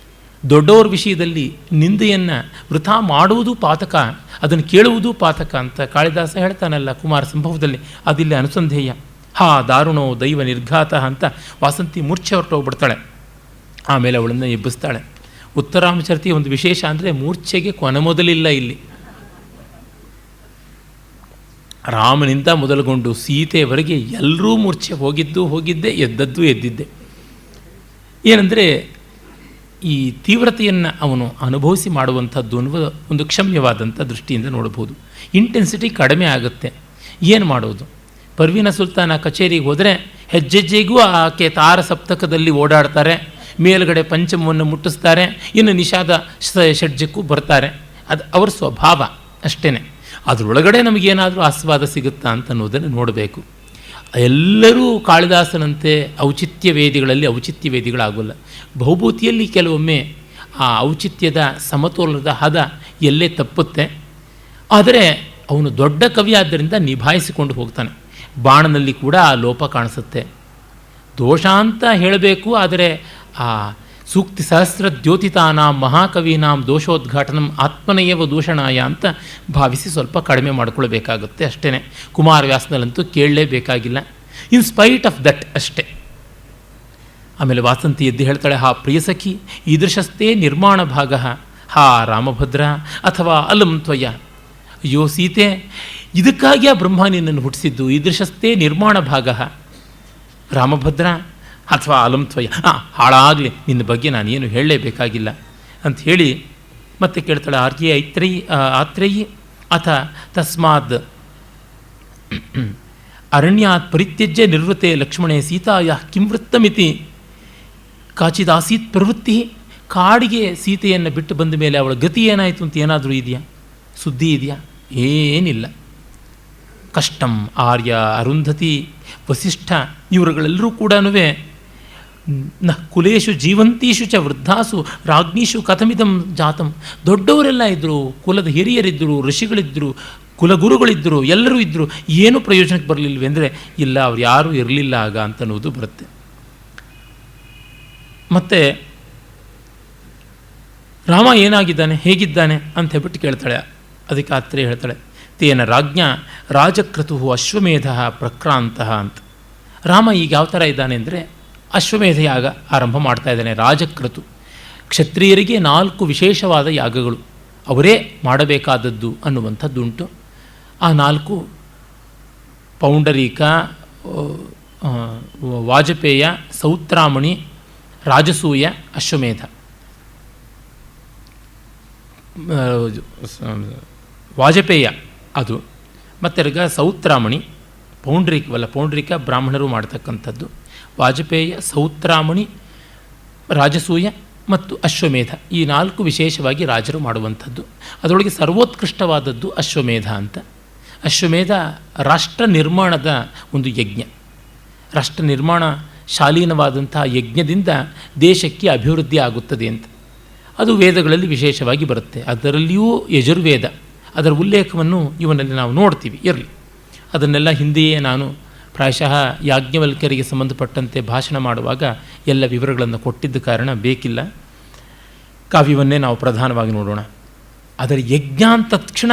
ದೊಡ್ಡವ್ರ ವಿಷಯದಲ್ಲಿ ನಿಂದೆಯನ್ನು ವೃಥಾ ಮಾಡುವುದು ಪಾತಕ, ಅದನ್ನು ಕೇಳುವುದು ಪಾತಕ ಅಂತ ಕಾಳಿದಾಸ ಹೇಳ್ತಾನಲ್ಲ ಕುಮಾರ ಸಂಭವದಲ್ಲಿ. ಅದಿಲ್ಲಿ ಅನುಸಂಧೇಯ. ಹಾ ದಾರುಣೋ ದೈವ ನಿರ್ಘಾತ ಅಂತ ವಾಸಂತಿ ಮೂರ್ಛೆ ಹೊರಟೋಗ್ಬಿಡ್ತಾಳೆ. ಆಮೇಲೆ ಅವಳನ್ನು ಎಬ್ಬಿಸ್ತಾಳೆ. ಉತ್ತರಾಮಚರಿತೆಯ ಒಂದು ವಿಶೇಷ ಅಂದರೆ ಮೂರ್ಛೆಗೆ ಕೊನೆ ಮೊದಲಿಲ್ಲ ಇಲ್ಲಿ. ರಾಮನಿಂದ ಮೊದಲುಗೊಂಡು ಸೀತೆಯವರೆಗೆ ಎಲ್ಲರೂ ಮೂರ್ಛೆ ಹೋಗಿದ್ದೇ, ಎದ್ದದ್ದು ಎದ್ದಿದ್ದೆ. ಏನಂದರೆ ಈ ತೀವ್ರತೆಯನ್ನು ಅವನು ಅನುಭವಿಸಿ ಮಾಡುವಂಥದ್ದು ಅನ್ನುವ ಒಂದು ಕ್ಷಮ್ಯವಾದಂಥ ದೃಷ್ಟಿಯಿಂದ ನೋಡಬಹುದು. ಇಂಟೆನ್ಸಿಟಿ ಕಡಿಮೆ ಆಗುತ್ತೆ. ಏನು ಮಾಡೋದು? ಪರ್ವೀನ ಸುಲ್ತಾನ ಕಚೇರಿಗೆ ಹೋದರೆ ಹೆಜ್ಜೆಜ್ಜೆಗೂ ಆಕೆ ತಾರ ಸಪ್ತಕದಲ್ಲಿ ಓಡಾಡ್ತಾರೆ, ಮೇಲುಗಡೆ ಪಂಚಮವನ್ನು ಮುಟ್ಟಿಸ್ತಾರೆ, ಇನ್ನು ನಿಷಾದ ಷಡ್ಜಕ್ಕೂ ಬರ್ತಾರೆ. ಅದು ಅವರ ಸ್ವಭಾವ ಅಷ್ಟೇ. ಅದರೊಳಗಡೆ ನಮಗೇನಾದರೂ ಆಸ್ವಾದ ಸಿಗುತ್ತಾ ಅಂತ ಅನ್ನೋದನ್ನು ನೋಡಬೇಕು. ಎಲ್ಲರೂ ಕಾಳಿದಾಸನಂತೆ ಔಚಿತ್ಯವೇದಿಗಳಲ್ಲಿ ಔಚಿತ್ಯವೇದಿಗಳಾಗೋಲ್ಲ. ಬಹುಭೂತಿಯಲ್ಲಿ ಕೆಲವೊಮ್ಮೆ ಆ ಔಚಿತ್ಯದ ಸಮತೋಲನದ ಹದ ಎಲ್ಲೇ ತಪ್ಪುತ್ತೆ. ಆದರೆ ಅವನು ದೊಡ್ಡ ಕವಿ ಆದ್ದರಿಂದ ನಿಭಾಯಿಸಿಕೊಂಡು ಹೋಗ್ತಾನೆ. ಬಾಣನಲ್ಲಿ ಕೂಡ ಆ ಲೋಪ ಕಾಣಿಸುತ್ತೆ. ದೋಷ ಅಂತ ಹೇಳಬೇಕು, ಆದರೆ ಆ ಸೂಕ್ತಿ ಸಹಸ್ರ ದ್ಯೋತಿತಾನಾಂ ಮಹಾಕವೀನಾಂ ದೋಷೋದ್ಘಾಟನಂ ಆತ್ಮನೇಯವ ದೂಷಣಾಯ ಅಂತ ಭಾವಿಸಿ ಸ್ವಲ್ಪ ಕಡಿಮೆ ಮಾಡಿಕೊಳ್ಬೇಕಾಗುತ್ತೆ ಅಷ್ಟೇ. ಕುಮಾರವ್ಯಾಸನಲ್ಲಂತೂ ಕೇಳಲೇಬೇಕಾಗಿಲ್ಲ. ಇನ್ ಸ್ಪೈಟ್ ಆಫ್ ದಟ್ ಅಷ್ಟೇ. ಆಮೇಲೆ ವಾಸಂತಿ ಎದ್ದು ಹೇಳ್ತಾಳೆ, ಹಾ ಪ್ರಿಯಸಖಿ ಈದೃಶಸ್ಥೇ ನಿರ್ಮಾಣ ಭಾಗ ಹಾ ರಾಮಭದ್ರ ಅಥವಾ ಅಲಂ ತ್ವಯ. ಅಯ್ಯೋ ಸೀತೆ, ಇದಕ್ಕಾಗಿ ಆ ಬ್ರಹ್ಮ ನಿನ್ನನ್ನು ಹುಟ್ಟಿಸಿದ್ದು. ಈದೃಶಸ್ಥೇ ನಿರ್ಮಾಣ ಭಾಗ ರಾಮಭದ್ರ ಅಥವಾ ಅಲಂ ತ್ವಯ. ಹಾಳಾಗಲಿ, ನಿನ್ನ ಬಗ್ಗೆ ನಾನೇನು ಹೇಳಲೇಬೇಕಾಗಿಲ್ಲ ಅಂತ ಹೇಳಿ ಮತ್ತೆ ಕೇಳ್ತಾಳೆ, ಆತ್ರೇಯಿ ಅಥ ತಸ್ಮಾದ್ ಅರಣ್ಯಾತ್ ಪರಿತ್ಯಜ್ಯ ನಿರ್ವೃತೆ ಲಕ್ಷ್ಮಣೇ ಸೀತಾಯ ಕಿಂ ವೃತ್ತಮಿತಿ ಕಾಚಿದಾಸೀತ್ ಪ್ರವೃತ್ತಿ. ಕಾಡಿಗೆ ಸೀತೆಯನ್ನು ಬಿಟ್ಟು ಬಂದ ಮೇಲೆ ಅವಳ ಗತಿ ಏನಾಯಿತು ಅಂತ ಏನಾದರೂ ಇದೆಯಾ? ಸುದ್ದಿ ಇದೆಯಾ? ಏನಿಲ್ಲ. ಕಷ್ಟಂ ಆರ್ಯ ಅರುಂಧತಿ ವಸಿಷ್ಠ ಇವರುಗಳೆಲ್ಲರೂ ಕೂಡ ನ ಕುಲೇಶು ಜೀವಂತೀಶು ಚ ವೃದ್ಧಾಸು ರಾಜ್ಞೀಶು ಕಥಮಿದಂ ಜಾತಂ. ದೊಡ್ಡವರೆಲ್ಲ ಇದ್ದರು, ಕುಲದ ಹಿರಿಯರಿದ್ದರು, ಋಷಿಗಳಿದ್ದರು, ಕುಲಗುರುಗಳಿದ್ದರು, ಎಲ್ಲರೂ ಇದ್ದರು. ಏನೂ ಪ್ರಯೋಜನಕ್ಕೆ ಬರಲಿಲ್ವೇ ಅಂದರೆ ಇಲ್ಲ, ಅವ್ರು ಯಾರೂ ಇರಲಿಲ್ಲ ಆಗ ಅಂತನ್ನೋದು ಬರುತ್ತೆ. ಮತ್ತು ರಾಮ ಏನಾಗಿದ್ದಾನೆ, ಹೇಗಿದ್ದಾನೆ ಅಂತ ಹೇಳ್ಬಿಟ್ಟು ಕೇಳ್ತಾಳೆ. ಅದಕ್ಕೆ ಆತ್ರೇಯ ಹೇಳ್ತಾಳೆ, ತೇನ ರಾಜ್ಞ ರಾಜಕ್ರತು ಅಶ್ವಮೇಧ ಪ್ರಕ್ರಾಂತ ಅಂತ. ರಾಮ ಈಗ ಯಾವ ಥರ ಇದ್ದಾನೆ ಅಂದರೆ ಅಶ್ವಮೇಧ ಯಾಗ ಆರಂಭ ಮಾಡ್ತಾ ಇದ್ದಾನೆ. ರಾಜಕ್ರತು, ಕ್ಷತ್ರಿಯರಿಗೆ 4 ವಿಶೇಷವಾದ ಯಾಗಗಳು ಅವರೇ ಮಾಡಬೇಕಾದದ್ದು ಅನ್ನುವಂಥದ್ದುಂಟು. ಆ 4 ಪೌಂಡರೀಕ, ವಾಜಪೇಯ, ಸೌತ್ರಾಮಣಿ, ರಾಜಸೂಯ, ಅಶ್ವಮೇಧ. ವಾಜಪೇಯ ಅದು, ಮತ್ತು ಸೌತ್ರಾಮಣಿ, ಪೌಂಡ್ರಿಕ ಬ್ರಾಹ್ಮಣರು ಮಾಡ್ತಕ್ಕಂಥದ್ದು. ವಾಜಪೇಯ, ಸೌತ್ರಾಮಣಿ, ರಾಜಸೂಯ ಮತ್ತು ಅಶ್ವಮೇಧ, ಈ 4 ವಿಶೇಷವಾಗಿ ರಾಜರು ಮಾಡುವಂಥದ್ದು. ಅದರೊಳಗೆ ಸರ್ವೋತ್ಕೃಷ್ಟವಾದದ್ದು ಅಶ್ವಮೇಧ ಅಂತ. ಅಶ್ವಮೇಧ ರಾಷ್ಟ್ರ ನಿರ್ಮಾಣದ ಒಂದು ಯಜ್ಞ. ರಾಷ್ಟ್ರ ನಿರ್ಮಾಣ ಶಾಲೀನವಾದಂತಹ ಯಜ್ಞದಿಂದ ದೇಶಕ್ಕೆ ಅಭಿವೃದ್ಧಿ ಆಗುತ್ತದೆ ಅಂತ. ಅದು ವೇದಗಳಲ್ಲಿ ವಿಶೇಷವಾಗಿ ಬರುತ್ತೆ. ಅದರಲ್ಲಿಯೂ ಯಜುರ್ವೇದ, ಅದರ ಉಲ್ಲೇಖವನ್ನು ಇವನಲ್ಲಿ ನಾವು ನೋಡ್ತೀವಿ. ಇರಲಿ, ಅದನ್ನೆಲ್ಲ ಹಿಂದೆಯೇ ನಾನು ಪ್ರಾಯಶಃ ಯಾಜ್ಞವಲ್ಕ್ಯರಿಗೆ ಸಂಬಂಧಪಟ್ಟಂತೆ ಭಾಷಣ ಮಾಡುವಾಗ ಎಲ್ಲ ವಿವರಗಳನ್ನು ಕೊಟ್ಟಿದ್ದ ಕಾರಣ ಬೇಕಿಲ್ಲ. ಕಾವ್ಯವನ್ನೇ ನಾವು ಪ್ರಧಾನವಾಗಿ ನೋಡೋಣ. ಅದರ ಯಜ್ಞ ಅಂತ ತಕ್ಷಣ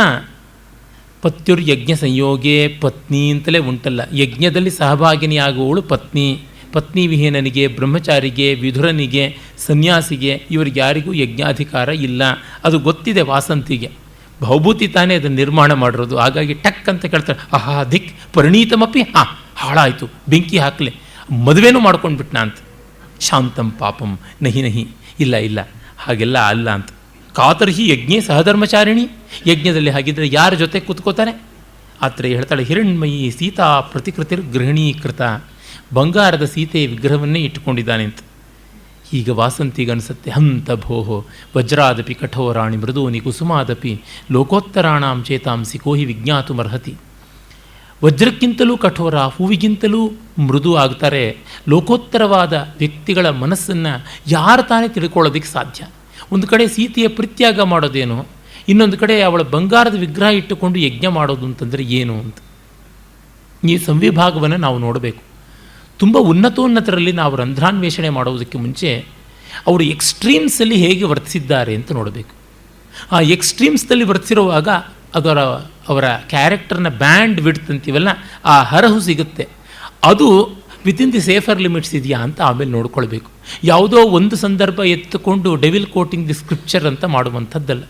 ಪತ್ಯುರ್ಯಜ್ಞ ಸಂಯೋಗೇ ಪತ್ನಿ ಅಂತಲೇ ಉಂಟಲ್ಲ. ಯಜ್ಞದಲ್ಲಿ ಸಹಭಾಗಿನಿಯಾಗುವವಳು ಪತ್ನಿ. ಪತ್ನಿ ವಿಹೀನನಿಗೆ, ಬ್ರಹ್ಮಚಾರಿಗೆ, ವಿಧುರನಿಗೆ, ಸನ್ಯಾಸಿಗೆ ಇವರಿಗೆ ಯಾರಿಗೂ ಯಜ್ಞಾಧಿಕಾರ ಇಲ್ಲ. ಅದು ಗೊತ್ತಿದೆ ವಾಸಂತಿಗೆ. ಬಹುಭೂತಿ ತಾನೇ ಅದನ್ನು ನಿರ್ಮಾಣ ಮಾಡಿರೋದು. ಹಾಗಾಗಿ ಟಕ್ ಅಂತ ಕೇಳ್ತಾಳೆ, ಆಹಾ ದಿಕ್ ಪರಿಣೀತಮಪಿ, ಹಾಳಾಯಿತು, ಬೆಂಕಿ ಹಾಕಲೆ, ಮದುವೆನೂ ಮಾಡ್ಕೊಂಡ್ಬಿಟ್ನಾ ಅಂತ. ಶಾಂತಂ ಪಾಪಂ ನಹಿ, ಇಲ್ಲ ಹಾಗೆಲ್ಲ ಅಲ್ಲ ಅಂತ. ಕಾತರ್ಹಿ ಯಜ್ಞೇ ಸಹಧರ್ಮಚಾರಿಣಿ. ಯಜ್ಞದಲ್ಲಿ ಹಾಗಿದ್ರೆ ಯಾರ ಜೊತೆ ಕೂತ್ಕೋತಾರೆ? ಆತ್ರೇಯ ಹೇಳ್ತಾಳೆ, ಹಿರಣ್ಮಯಿ ಸೀತಾ ಪ್ರತಿಕೃತಿರ್ ಗೃಹಿಣೀಕೃತ. ಬಂಗಾರದ ಸೀತೆಯ ವಿಗ್ರಹವನ್ನೇ ಇಟ್ಟುಕೊಂಡಿದ್ದಾನೆ ಅಂತ. ಈಗ ವಾಸಂತಿಗೆ ಅನಿಸುತ್ತೆ, ಹಂತ ಭೋಹೋ ವಜ್ರಾದಪಿ ಕಠೋರಾಣಿ ಮೃದೂನಿ ಕುಸುಮಾದಪಿ ಲೋಕೋತ್ತರಾಣಾಂ ಚೇತಾಂಸಿ ಕೋಹಿ ವಿಜ್ಞಾತುಮರ್ಹತಿ. ವಜ್ರಕ್ಕಿಂತಲೂ ಕಠೋರ, ಹೂವಿಗಿಂತಲೂ ಮೃದು ಆಗ್ತಾರೆ. ಲೋಕೋತ್ತರವಾದ ವ್ಯಕ್ತಿಗಳ ಮನಸ್ಸನ್ನು ಯಾರು ತಾನೇ ತಿಳ್ಕೊಳ್ಳೋದಕ್ಕೆ ಸಾಧ್ಯ? ಒಂದು ಕಡೆ ಸೀತೆಯ ಪರಿತ್ಯಾಗ ಮಾಡೋದೇನು, ಇನ್ನೊಂದು ಕಡೆ ಅವಳ ಬಂಗಾರದ ವಿಗ್ರಹ ಇಟ್ಟುಕೊಂಡು ಯಜ್ಞ ಮಾಡೋದು ಅಂತಂದರೆ ಏನು ಅಂತ. ಈ ಸಂವಿಭಾಗವನ್ನು ನಾವು ನೋಡಬೇಕು. ತುಂಬ ಉನ್ನತೋನ್ನತರಲ್ಲಿ ನಾವು ರಂಧ್ರಾನ್ವೇಷಣೆ ಮಾಡೋದಕ್ಕೆ ಮುಂಚೆ ಅವರು ಎಕ್ಸ್ಟ್ರೀಮ್ಸಲ್ಲಿ ಹೇಗೆ ವರ್ತಿಸಿದ್ದಾರೆ ಅಂತ ನೋಡಬೇಕು. ಆ ಎಕ್ಸ್ಟ್ರೀಮ್ಸ್ದಲ್ಲಿ ವರ್ತಿಸಿರುವಾಗ ಅವರ ಕ್ಯಾರೆಕ್ಟರ್ನ ಬ್ಯಾಂಡ್ ವಿಡ್ತ್ ಅಂತೀವಲ್ಲ, ಆ ಹರಹು ಸಿಗುತ್ತೆ. ಅದು ವಿತಿನ್ ದಿ ಸೇಫರ್ ಲಿಮಿಟ್ಸ್ ಇದೆಯಾ ಅಂತ ಆಮೇಲೆ ನೋಡ್ಕೊಳ್ಬೇಕು. ಯಾವುದೋ ಒಂದು ಸಂದರ್ಭ ಎತ್ತುಕೊಂಡು ಡೆವಿಲ್ ಕೋಟಿಂಗ್ ದಿ ಸ್ಕ್ರಿಪ್ಚರ್ ಅಂತ ಮಾಡುವಂಥದ್ದಲ್ಲ.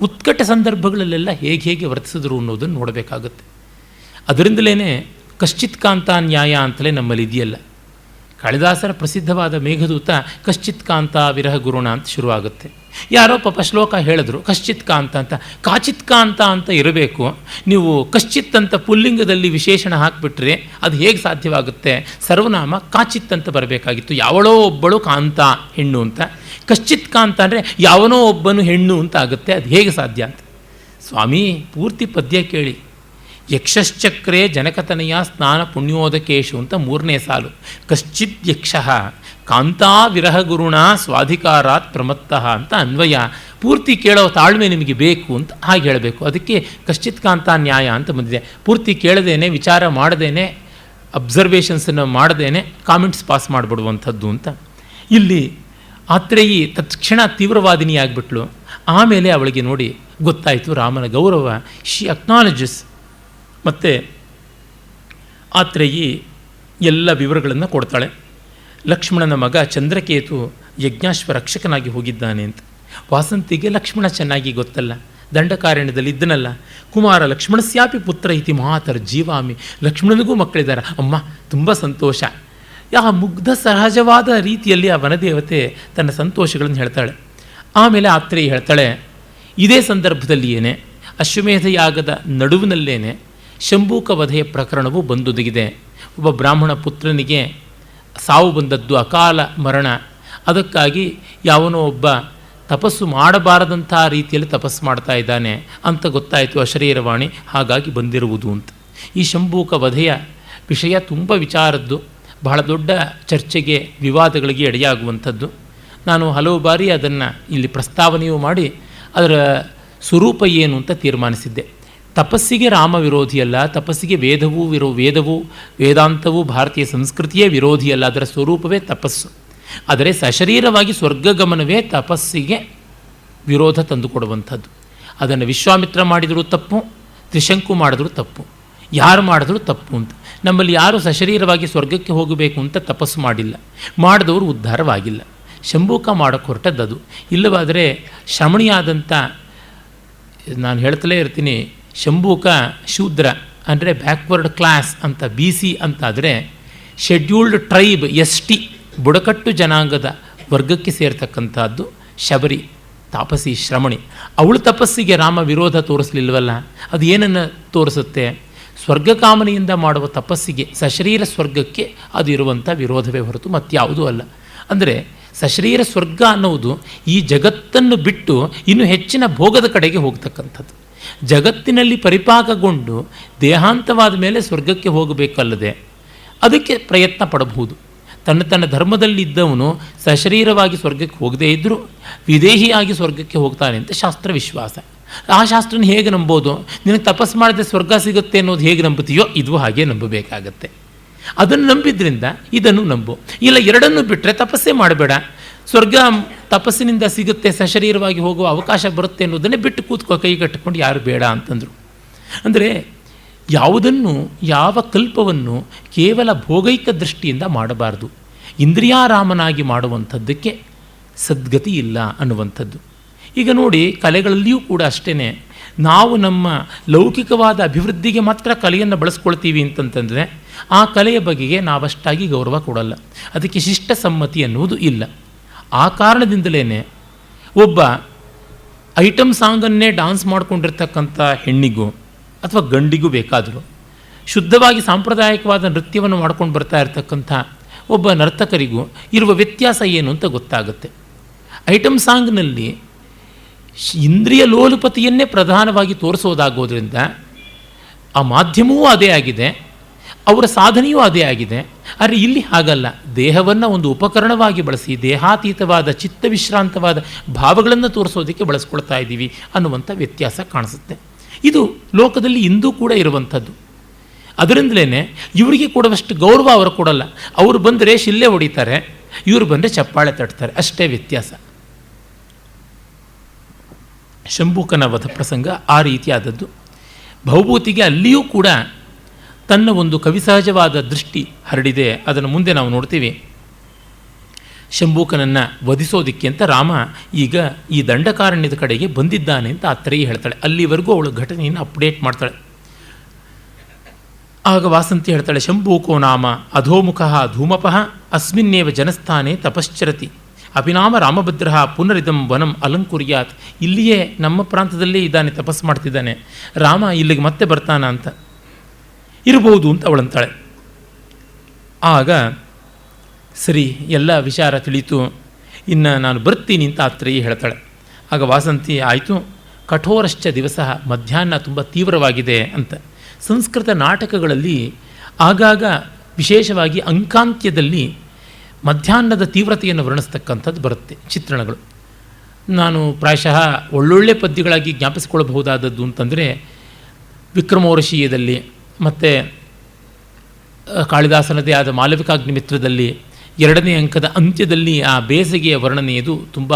ಉತ್ಕಟ ಸಂದರ್ಭಗಳಲ್ಲೆಲ್ಲ ಹೇಗೆ ವರ್ತಿಸಿದ್ರು ಅನ್ನೋದನ್ನು ನೋಡಬೇಕಾಗುತ್ತೆ. ಅದರಿಂದಲೇ ಕಶ್ಚಿತ್ ಕಾಂತ ನ್ಯಾಯ ಅಂತಲೇ ನಮ್ಮಲ್ಲಿ ಇದೆಯಲ್ಲ. ಕಾಳಿದಾಸರ ಪ್ರಸಿದ್ಧವಾದ ಮೇಘದೂತ ಕಶ್ಚಿತ್ ಕಾಂತ ವಿರಹ ಗುರುಣ ಅಂತ ಶುರುವಾಗುತ್ತೆ. ಯಾರೋ ಪಾಪ ಶ್ಲೋಕ ಹೇಳಿದ್ರು ಕಶ್ಚಿತ್ ಕಾಂತ ಅಂತ, ಕಾಚಿತ್ ಕಾಂತ ಅಂತ ಇರಬೇಕು. ನೀವು ಕಶ್ಚಿತ್ ಅಂತ ಪುಲ್ಲಿಂಗದಲ್ಲಿ ವಿಶೇಷಣ ಹಾಕಿಬಿಟ್ರೆ ಅದು ಹೇಗೆ ಸಾಧ್ಯವಾಗುತ್ತೆ? ಸರ್ವನಾಮ ಕಾಚಿತ್ ಅಂತ ಬರಬೇಕಾಗಿತ್ತು. ಯಾವಳೋ ಒಬ್ಬಳು ಕಾಂತ ಹೆಣ್ಣು ಅಂತ. ಕಶ್ಚಿತ್ ಕಾಂತ ಅಂದರೆ ಯಾವನೋ ಒಬ್ಬನು ಹೆಣ್ಣು ಅಂತ ಆಗುತ್ತೆ. ಅದು ಹೇಗೆ ಸಾಧ್ಯ ಅಂತ. ಸ್ವಾಮಿ ಪೂರ್ತಿ ಪದ್ಯ ಕೇಳಿ. ಯಕ್ಷಶ್ಚಕ್ರೇ ಜನಕತನಯ ಸ್ನಾನ ಪುಣ್ಯೋದಕೇಶು ಅಂತ 3ನೇ ಸಾಲು. ಕಶ್ಚಿತ್ ಯಕ್ಷ ಕಾಂತಾ ವಿರಹ ಗುರುಣ ಸ್ವಾಧಿಕಾರಾತ್ ಪ್ರಮತ್ತಃ ಅಂತ ಅನ್ವಯ. ಪೂರ್ತಿ ಕೇಳೋ ತಾಳ್ಮೆ ನಿಮಗೆ ಬೇಕು ಅಂತ ಹಾಗೆ ಹೇಳಬೇಕು. ಅದಕ್ಕೆ ಕಶ್ಚಿತ್ ಕಾಂತ ನ್ಯಾಯ ಅಂತ ಬಂದಿದೆ. ಪೂರ್ತಿ ಕೇಳದೇನೆ, ವಿಚಾರ ಮಾಡದೇನೆ, ಅಬ್ಸರ್ವೇಷನ್ಸನ್ನು ಮಾಡದೇನೆ ಕಾಮೆಂಟ್ಸ್ ಪಾಸ್ ಮಾಡಿಬಿಡುವಂಥದ್ದು ಅಂತ. ಇಲ್ಲಿ ಆತ್ರೇಯಿ ತತ್ಕ್ಷಣ ತೀವ್ರವಾದಿನಿಯಾಗಿಬಿಟ್ಲು. ಆಮೇಲೆ ಅವಳಿಗೆ ನೋಡಿ ಗೊತ್ತಾಯಿತು ರಾಮನ ಗೌರವ. ಶಿ ಅಕ್ನಾಲಜಸ್. ಮತ್ತು ಆತ್ರೇಯಿ ಎಲ್ಲ ವಿವರಗಳನ್ನು ಕೊಡ್ತಾಳೆ. ಲಕ್ಷ್ಮಣನ ಮಗ ಚಂದ್ರಕೇತು ಯಜ್ಞಾಶ್ವ ರಕ್ಷಕನಾಗಿ ಹೋಗಿದ್ದಾನೆ ಅಂತ. ವಾಸಂತಿಗೆ ಲಕ್ಷ್ಮಣ ಚೆನ್ನಾಗಿ ಗೊತ್ತಲ್ಲ, ದಂಡಕಾರಣ್ಯದಲ್ಲಿ ಇದ್ದನಲ್ಲ. ಕುಮಾರ ಲಕ್ಷ್ಮಣಸ್ಯಾಪಿ ಪುತ್ರ ಇತಿ ಮಾತರ್ ಜೀವಾಮಿ. ಲಕ್ಷ್ಮಣನಿಗೂ ಮಕ್ಕಳಿದ್ದಾರೆ. ಅಮ್ಮ ತುಂಬ ಸಂತೋಷ. ಮುಗ್ಧ ಸಹಜವಾದ ರೀತಿಯಲ್ಲಿ ಆ ವನದೇವತೆ ತನ್ನ ಸಂತೋಷಗಳನ್ನು ಹೇಳ್ತಾಳೆ. ಆಮೇಲೆ ಆತ್ರೇಯಿ ಹೇಳ್ತಾಳೆ, ಇದೇ ಸಂದರ್ಭದಲ್ಲಿ ಏನೇ ಅಶ್ವಮೇಧ ಯಾಗದ ನಡುವಿನಲ್ಲೇನೆ ಶಂಭೂಕ ವಧೆಯ ಪ್ರಕರಣವು ಬಂದೊದಗಿದೆ. ಒಬ್ಬ ಬ್ರಾಹ್ಮಣ ಪುತ್ರನಿಗೆ ಸಾವು ಬಂದದ್ದು, ಅಕಾಲ ಮರಣ. ಅದಕ್ಕಾಗಿ ಯಾವನೋ ಒಬ್ಬ ತಪಸ್ಸು ಮಾಡಬಾರದಂಥ ರೀತಿಯಲ್ಲಿ ತಪಸ್ಸು ಮಾಡ್ತಾ ಇದ್ದಾನೆ ಅಂತ ಗೊತ್ತಾಯಿತು ಅಶರೀರವಾಣಿ. ಹಾಗಾಗಿ ಬಂದಿರುವುದು ಅಂತ. ಈ ಶಂಭೂಕ ವಧೆಯ ವಿಷಯ ತುಂಬ ವಿಚಾರದ್ದು, ಬಹಳ ದೊಡ್ಡ ಚರ್ಚೆಗೆ, ವಿವಾದಗಳಿಗೆ ಎಡೆಯಾಗುವಂಥದ್ದು. ನಾನು ಹಲವು ಬಾರಿ ಅದನ್ನು ಇಲ್ಲಿ ಪ್ರಸ್ತಾವನೆಯೂ ಮಾಡಿ ಅದರ ಸ್ವರೂಪ ಏನು ಅಂತ ತೀರ್ಮಾನಿಸಿದ್ದೆ. ತಪಸ್ಸಿಗೆ ರಾಮ ವಿರೋಧಿಯಲ್ಲ, ತಪಸ್ಸಿಗೆ ವೇದವೂ ವೇದಾಂತವೂ ಭಾರತೀಯ ಸಂಸ್ಕೃತಿಯೇ ವಿರೋಧಿಯಲ್ಲ. ಅದರ ಸ್ವರೂಪವೇ ತಪಸ್ಸು. ಆದರೆ ಸಶರೀರವಾಗಿ ಸ್ವರ್ಗಗಮನವೇ ತಪಸ್ಸಿಗೆ ವಿರೋಧ ತಂದುಕೊಡುವಂಥದ್ದು. ಅದನ್ನು ವಿಶ್ವಾಮಿತ್ರ ಮಾಡಿದರೂ ತಪ್ಪು, ತ್ರಿಶಂಕು ಮಾಡಿದ್ರೂ ತಪ್ಪು, ಯಾರು ಮಾಡಿದ್ರೂ ತಪ್ಪು ಅಂತ. ನಮ್ಮಲ್ಲಿ ಯಾರು ಸಶರೀರವಾಗಿ ಸ್ವರ್ಗಕ್ಕೆ ಹೋಗಬೇಕು ಅಂತ ತಪಸ್ಸು ಮಾಡಿಲ್ಲ, ಮಾಡಿದವರು ಉದ್ಧಾರವಾಗಿಲ್ಲ. ಶಂಭೂಕ ಮಾಡೋಕ್ಕೆ ಹೊರಟದ್ದು. ಇಲ್ಲವಾದರೆ ಶ್ರಮಣಿಯಾದಂಥ, ನಾನು ಹೇಳ್ತಲೇ ಇರ್ತೀನಿ, ಶಂಭೂಕ ಶೂದ್ರ ಅಂದರೆ ಬ್ಯಾಕ್ವರ್ಡ್ ಕ್ಲಾಸ್ ಅಂತ, BC ಅಂತಾದರೆ ಶೆಡ್ಯೂಲ್ಡ್ ಟ್ರೈಬ್ ST ಬುಡಕಟ್ಟು ಜನಾಂಗದ ವರ್ಗಕ್ಕೆ ಸೇರ್ತಕ್ಕಂಥದ್ದು ಶಬರಿ, ತಾಪಸಿ, ಶ್ರಮಣಿ. ಅವಳು ತಪಸ್ಸಿಗೆ ರಾಮ ವಿರೋಧ ತೋರಿಸಲಿಲ್ವಲ್ಲ. ಅದು ಏನನ್ನು ತೋರಿಸುತ್ತೆ? ಸ್ವರ್ಗಕಾಮನೆಯಿಂದ ಮಾಡುವ ತಪಸ್ಸಿಗೆ, ಸಶರೀರ ಸ್ವರ್ಗಕ್ಕೆ ಅದು ಇರುವಂಥ ವಿರೋಧವೇ ಹೊರತು ಮತ್ಯಾವುದೂ ಅಲ್ಲ. ಅಂದರೆ ಸಶರೀರ ಸ್ವರ್ಗ ಅನ್ನುವುದು ಈ ಜಗತ್ತನ್ನು ಬಿಟ್ಟು ಇನ್ನೂ ಹೆಚ್ಚಿನ ಭೋಗದ ಕಡೆಗೆ ಹೋಗ್ತಕ್ಕಂಥದ್ದು. ಜಗತ್ತಿನಲ್ಲಿ ಪರಿಪಾಕಗೊಂಡು ದೇಹಾಂತವಾದ ಮೇಲೆ ಸ್ವರ್ಗಕ್ಕೆ ಹೋಗಬೇಕಲ್ಲದೆ ಅದಕ್ಕೆ ಪ್ರಯತ್ನ ಪಡಬಹುದು. ತನ್ನ ಧರ್ಮದಲ್ಲಿದ್ದವನು ಸಶರೀರವಾಗಿ ಸ್ವರ್ಗಕ್ಕೆ ಹೋಗದೇ ಇದ್ದರೂ ವಿದೇಹಿಯಾಗಿ ಸ್ವರ್ಗಕ್ಕೆ ಹೋಗ್ತಾನೆ ಅಂತ ಶಾಸ್ತ್ರ ವಿಶ್ವಾಸ. ಆ ಶಾಸ್ತ್ರನ ಹೇಗೆ ನಂಬೋದು? ನಿನಗೆ ತಪಸ್ಸು ಮಾಡಿದ್ರೆ ಸ್ವರ್ಗ ಸಿಗುತ್ತೆ ಅನ್ನೋದು ಹೇಗೆ ನಂಬುತ್ತೀಯೋ ಇದು ಹಾಗೆ ನಂಬಬೇಕಾಗತ್ತೆ. ಅದನ್ನು ನಂಬಿದ್ರಿಂದ ಇದನ್ನು ನಂಬು. ಇಲ್ಲ, ಎರಡನ್ನೂ ಬಿಟ್ಟರೆ ತಪಸ್ಸೇ ಮಾಡಬೇಡ, ಸ್ವರ್ಗ ತಪಸ್ಸಿನಿಂದ ಸಿಗುತ್ತೆ, ಸಶರೀರವಾಗಿ ಹೋಗುವ ಅವಕಾಶ ಬರುತ್ತೆ ಅನ್ನೋದನ್ನೇ ಬಿಟ್ಟು ಕೂತ್ಕೋ, ಕೈ ಕಟ್ಟಿಕೊಂಡು ಯಾರು ಬೇಡ ಅಂತಂದರು. ಅಂದರೆ ಯಾವುದನ್ನು, ಯಾವ ಕಲ್ಪವನ್ನು ಕೇವಲ ಭೋಗೈಕ ದೃಷ್ಟಿಯಿಂದ ಮಾಡಬಾರ್ದು. ಇಂದ್ರಿಯಾರಾಮನಾಗಿ ಮಾಡುವಂಥದ್ದಕ್ಕೆ ಸದ್ಗತಿ ಇಲ್ಲ ಅನ್ನುವಂಥದ್ದು. ಈಗ ನೋಡಿ, ಕಲೆಗಳಲ್ಲಿಯೂ ಕೂಡ ಅಷ್ಟೇ. ನಾವು ನಮ್ಮ ಲೌಕಿಕವಾದ ಅಭಿವೃದ್ಧಿಗೆ ಮಾತ್ರ ಕಲೆಯನ್ನು ಬಳಸ್ಕೊಳ್ತೀವಿ ಅಂತಂತಂದರೆ ಆ ಕಲೆಯ ಬಗೆಗೆ ನಾವಷ್ಟಾಗಿ ಗೌರವ ಕೊಡಲ್ಲ. ಅದಕ್ಕೆ ಶಿಷ್ಟ ಸಮ್ಮತಿ ಅನ್ನುವುದು ಇಲ್ಲ. ಆ ಕಾರಣದಿಂದಲೇ ಒಬ್ಬ ಐಟಮ್ ಸಾಂಗನ್ನೇ ಡಾನ್ಸ್ ಮಾಡಿಕೊಂಡಿರ್ತಕ್ಕಂಥ ಹೆಣ್ಣಿಗೂ ಅಥವಾ ಗಂಡಿಗೂ ಬೇಕಾದರೂ ಶುದ್ಧವಾಗಿ ಸಾಂಪ್ರದಾಯಿಕವಾದ ನೃತ್ಯವನ್ನು ಮಾಡ್ಕೊಂಡು ಬರ್ತಾ ಇರತಕ್ಕಂಥ ಒಬ್ಬ ನರ್ತಕರಿಗೂ ಇರುವ ವ್ಯತ್ಯಾಸ ಏನು ಅಂತ ಗೊತ್ತಾಗುತ್ತೆ. ಐಟಮ್ ಸಾಂಗ್ನಲ್ಲಿ ಇಂದ್ರಿಯ ಲೋಲುಪತಿಯನ್ನೇ ಪ್ರಧಾನವಾಗಿ ತೋರಿಸೋದಾಗೋದ್ರಿಂದ ಆ ಮಾಧ್ಯಮವೂ ಅದೇ ಆಗಿದೆ, ಅವರ ಸಾಧನೆಯೂ ಅದೇ ಆಗಿದೆ. ಆದರೆ ಇಲ್ಲಿ ಹಾಗಲ್ಲ. ದೇಹವನ್ನು ಒಂದು ಉಪಕರಣವಾಗಿ ಬಳಸಿ ದೇಹಾತೀತವಾದ ಚಿತ್ತವಿಶ್ರಾಂತವಾದ ಭಾವಗಳನ್ನು ತೋರಿಸೋದಕ್ಕೆ ಬಳಸ್ಕೊಳ್ತಾ ಇದ್ದೀವಿ ಅನ್ನುವಂಥ ವ್ಯತ್ಯಾಸ ಕಾಣಿಸುತ್ತೆ. ಇದು ಲೋಕದಲ್ಲಿ ಇಂದೂ ಕೂಡ ಇರುವಂಥದ್ದು. ಅದರಿಂದಲೇ ಇವರಿಗೆ ಕೊಡುವಷ್ಟು ಗೌರವ ಅವರು ಕೊಡಲ್ಲ. ಅವರು ಬಂದರೆ ಶಿಲ್ಲೆ ಹೊಡಿತಾರೆ, ಇವರು ಬಂದರೆ ಚಪ್ಪಾಳೆ ತಟ್ತಾರೆ, ಅಷ್ಟೇ ವ್ಯತ್ಯಾಸ. ಶಂಭೂಕನ ವಧ ಪ್ರಸಂಗ ಆ ರೀತಿಯಾದದ್ದು. ಭವಭೂತಿಗೆ ಅಲ್ಲಿಯೂ ಕೂಡ ತನ್ನ ಒಂದು ಕವಿಸಹಜವಾದ ದೃಷ್ಟಿ ಹರಡಿದೆ. ಅದನ್ನು ಮುಂದೆ ನಾವು ನೋಡ್ತೀವಿ. ಶಂಭೂಕನನ್ನು ವಧಿಸೋದಿಕ್ಕೆ ಅಂತ ರಾಮ ಈಗ ಈ ದಂಡಕಾರಣ್ಯದ ಕಡೆಗೆ ಬಂದಿದ್ದಾನೆ ಅಂತ ಆತ್ರೇಯಿ ಹೇಳ್ತಾಳೆ. ಅಲ್ಲಿವರೆಗೂ ಅವಳು ಘಟನೆಯನ್ನು ಅಪ್ಡೇಟ್ ಮಾಡ್ತಾಳೆ. ಆಗ ವಾಸಂತಿ ಹೇಳ್ತಾಳೆ, ಶಂಭೂಕೋ ನಾಮ ಅಧೋಮುಖ ಧೂಮಪಃ ಅಸ್ಮಿನ್ನೇವ ಜನಸ್ಥಾನೆ ತಪಶ್ಚರತಿ ಅಪಿನಾಮ ರಾಮಭದ್ರ ಪುನರಿದಂ ವನಂ ಅಲಂಕುರ್ಯಾತ್. ಇಲ್ಲಿಯೇ ನಮ್ಮ ಪ್ರಾಂತದಲ್ಲೇ ಇದ್ದಾನೆ, ತಪಸ್ಸು ಮಾಡ್ತಿದ್ದಾನೆ, ರಾಮ ಇಲ್ಲಿಗೆ ಮತ್ತೆ ಬರ್ತಾನ ಅಂತ ಇರಬಹುದು ಅಂತ ಅವಳಂತಾಳೆ. ಆಗ ಸರಿ, ಎಲ್ಲ ವಿಚಾರ ತಿಳಿಯಿತು, ಇನ್ನು ನಾನು ಬರ್ತೀನಿ ಅಂತ ಆತ್ರೇಯಿ ಹೇಳ್ತಾಳೆ. ಆಗ ವಾಸಂತಿ, ಆಯಿತು, ಕಠೋರಶ್ಚ ದಿವಸ, ಮಧ್ಯಾಹ್ನ ತುಂಬ ತೀವ್ರವಾಗಿದೆ ಅಂತ. ಸಂಸ್ಕೃತ ನಾಟಕಗಳಲ್ಲಿ ಆಗಾಗ ವಿಶೇಷವಾಗಿ ಅಂಕಾಂತ್ಯದಲ್ಲಿ ಮಧ್ಯಾಹ್ನದ ತೀವ್ರತೆಯನ್ನು ವರ್ಣಿಸ್ತಕ್ಕಂಥದ್ದು ಬರುತ್ತೆ ಚಿತ್ರಣಗಳು. ನಾನು ಪ್ರಾಯಶಃ ಒಳ್ಳೊಳ್ಳೆ ಪದ್ಯಗಳಾಗಿ ಜ್ಞಾಪಿಸಿಕೊಳ್ಳಬಹುದಾದದ್ದು ಅಂತಂದರೆ ವಿಕ್ರಮೋರ್ವಶೀಯದಲ್ಲಿ ಮತ್ತು ಕಾಳಿದಾಸನದೇ ಆದ ಮಾಲವಿಕಾಗ್ನಿಮಿತ್ರದಲ್ಲಿ 2ನೇ ಅಂಕದ ಅಂತ್ಯದಲ್ಲಿ ಆ ಬೇಸಿಗೆಯ ವರ್ಣನೆಯದು ತುಂಬ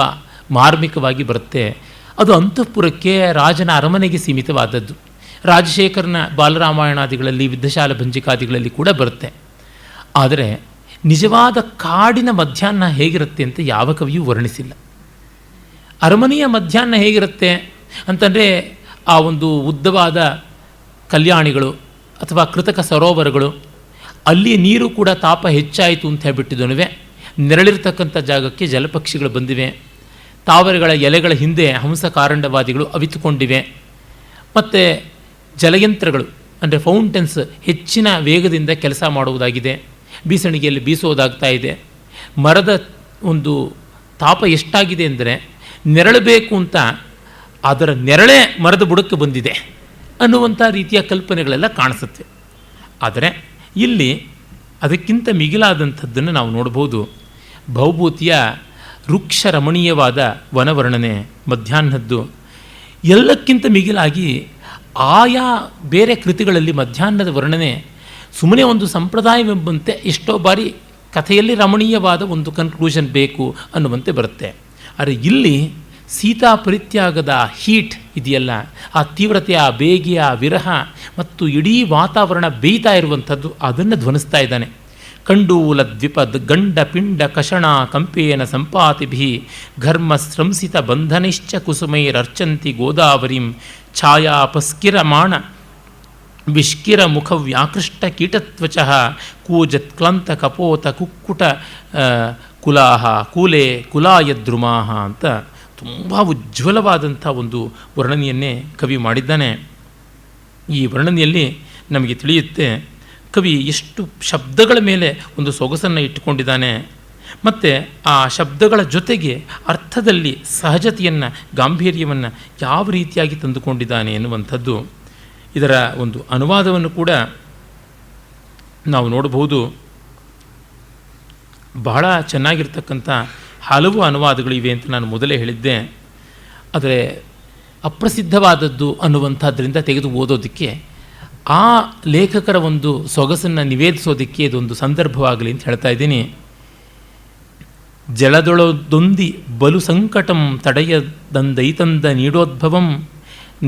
ಮಾರ್ಮಿಕವಾಗಿ ಬರುತ್ತೆ. ಅದು ಅಂತಃಪುರಕ್ಕೆ, ರಾಜನ ಅರಮನೆಗೆ ಸೀಮಿತವಾದದ್ದು. ರಾಜಶೇಖರನ ಬಾಲರಾಮಾಯಣಾದಿಗಳಲ್ಲಿ, ವಿದ್ಯಶಾಲ ಭಂಜಿಕಾದಿಗಳಲ್ಲಿ ಕೂಡ ಬರುತ್ತೆ. ಆದರೆ ನಿಜವಾದ ಕಾಡಿನ ಮಧ್ಯಾಹ್ನ ಹೇಗಿರುತ್ತೆ ಅಂತ ಯಾವ ಕವಿಯೂ ವರ್ಣಿಸಿಲ್ಲ. ಅರಮನೆಯ ಮಧ್ಯಾಹ್ನ ಹೇಗಿರುತ್ತೆ ಅಂತಂದರೆ ಆ ಒಂದು ಉದ್ದವಾದ ಕಲ್ಯಾಣಿಗಳು ಅಥವಾ ಕೃತಕ ಸರೋವರಗಳು, ಅಲ್ಲಿ ನೀರು ಕೂಡ ತಾಪ ಹೆಚ್ಚಾಯಿತು ಅಂತ ಹೇಳ್ಬಿಟ್ಟಿದ್ದನುವೆ, ನೆರಳಿರ್ತಕ್ಕಂಥ ಜಾಗಕ್ಕೆ ಜಲಪಕ್ಷಿಗಳು ಬಂದಿವೆ, ತಾವರೆಗಳ ಎಲೆಗಳ ಹಿಂದೆ ಹಂಸ ಕಾರಂಡವಾದಿಗಳು ಅವಿತುಕೊಂಡಿವೆ, ಮತ್ತು ಜಲಯಂತ್ರಗಳು ಅಂದರೆ ಫೌಂಟನ್ಸ್ ಹೆಚ್ಚಿನ ವೇಗದಿಂದ ಕೆಲಸ ಮಾಡುವುದಾಗಿದೆ, ಬೀಸಣಿಗೆಯಲ್ಲಿ ಬೀಸೋದಾಗ್ತಾ ಇದೆ. ಮರದ ಒಂದು ತಾಪ ಎಷ್ಟಾಗಿದೆ ಅಂದರೆ ನೆರಳು ಬೇಕು ಅಂತ ಅದರ ನೆರಳೇ ಮರದ ಬುಡಕ್ಕೆ ಬಂದಿದೆ ಅನ್ನುವಂಥ ರೀತಿಯ ಕಲ್ಪನೆಗಳೆಲ್ಲ ಕಾಣಿಸುತ್ತೆ. ಆದರೆ ಇಲ್ಲಿ ಅದಕ್ಕಿಂತ ಮಿಗಿಲಾದಂಥದ್ದನ್ನು ನಾವು ನೋಡ್ಬೋದು. ಭೌಭೂತಿಯ ವೃಕ್ಷ ರಮಣೀಯವಾದ ವನವರ್ಣನೆ ಮಧ್ಯಾಹ್ನದ್ದು. ಎಲ್ಲಕ್ಕಿಂತ ಮಿಗಿಲಾಗಿ ಆಯಾ ಬೇರೆ ಕೃತಿಗಳಲ್ಲಿ ಮಧ್ಯಾಹ್ನದ ವರ್ಣನೆ ಸುಮ್ಮನೆ ಒಂದು ಸಂಪ್ರದಾಯವೆಂಬಂತೆ ಎಷ್ಟೋ ಬಾರಿ ಕಥೆಯಲ್ಲಿ ರಮಣೀಯವಾದ ಒಂದು ಕನ್ಕ್ಲೂಷನ್ ಬೇಕು ಅನ್ನುವಂತೆ ಬರುತ್ತೆ. ಆದರೆ ಇಲ್ಲಿ ಸೀತಾ ಪರಿತ್ಯಾಗದ ಹೀಟ್ ಇದೆಯಲ್ಲ, ಆ ತೀವ್ರತೆಯ, ಆ ಬೇಗೆಯ ವಿರಹ ಮತ್ತು ಇಡೀ ವಾತಾವರಣ ಬೇಯ್ತಾ ಇರುವಂಥದ್ದು, ಅದನ್ನು ಧ್ವನಿಸ್ತಾ ಇದ್ದಾನೆ. ಕಂಡೂಲ ದ್ವಿಪದ್ ಗಂಡ ಪಿಂಡ ಕಷಣ ಕಂಪೇನ ಸಂಪಾತಿಭಿ ಘರ್ಮ ಸ್ರಂಸಿತ ಬಂಧನಿಶ್ಚ ಕುಸುಮೈರರ್ಚಂತಿ ಗೋದಾವರಿಂ ಛಾಯಾಪಸ್ಕಿರಮಾಣ ವಿಷ್ಕಿರ ಮುಖ ವ್ಯಾಕೃಷ್ಟ ಕೀಟತ್ವಚ ಕೂಜತ್ ಕ್ಲಂತ ಕಪೋತ ಕುಕ್ಕುಟ ಕುಲಾಹ ಕೂಲೆ ಕುಲಾಯದ್ರುಮಾಹ ಅಂತ ತುಂಬ ಉಜ್ವಲವಾದಂಥ ಒಂದು ವರ್ಣನೆಯನ್ನೇ ಕವಿ ಮಾಡಿದ್ದಾನೆ. ಈ ವರ್ಣನೆಯಲ್ಲಿ ನಮಗೆ ತಿಳಿಯುತ್ತೆ ಕವಿ ಎಷ್ಟು ಶಬ್ದಗಳ ಮೇಲೆ ಒಂದು ಸೊಗಸನ್ನು ಇಟ್ಟುಕೊಂಡಿದ್ದಾನೆ, ಮತ್ತು ಆ ಶಬ್ದಗಳ ಜೊತೆಗೆ ಅರ್ಥದಲ್ಲಿ ಸಹಜತೆಯನ್ನು, ಗಾಂಭೀರ್ಯವನ್ನು ಯಾವ ರೀತಿಯಾಗಿ ತಂದುಕೊಂಡಿದ್ದಾನೆ ಎನ್ನುವಂಥದ್ದು. ಇದರ ಒಂದು ಅನುವಾದವನ್ನು ಕೂಡ ನಾವು ನೋಡಬಹುದು. ಬಹಳ ಚೆನ್ನಾಗಿರ್ತಕ್ಕಂಥ ಹಲವು ಅನುವಾದಗಳಿವೆ ಅಂತ ನಾನು ಮೊದಲೇ ಹೇಳಿದ್ದೆ. ಆದರೆ ಅಪ್ರಸಿದ್ಧವಾದದ್ದು ಅನ್ನುವಂಥದ್ರಿಂದ ತೆಗೆದು ಓದೋದಕ್ಕೆ, ಆ ಲೇಖಕರ ಒಂದು ಸೊಗಸನ್ನು ನಿವೇದಿಸೋದಕ್ಕೆ ಇದೊಂದು ಸಂದರ್ಭವಾಗಲಿ ಅಂತ ಹೇಳ್ತಾ ಇದ್ದೀನಿ. ಜಲದೊಳದೊಂದಿ ಬಲು ಸಂಕಟಂ ತಡೆಯದಂದೈತಂದ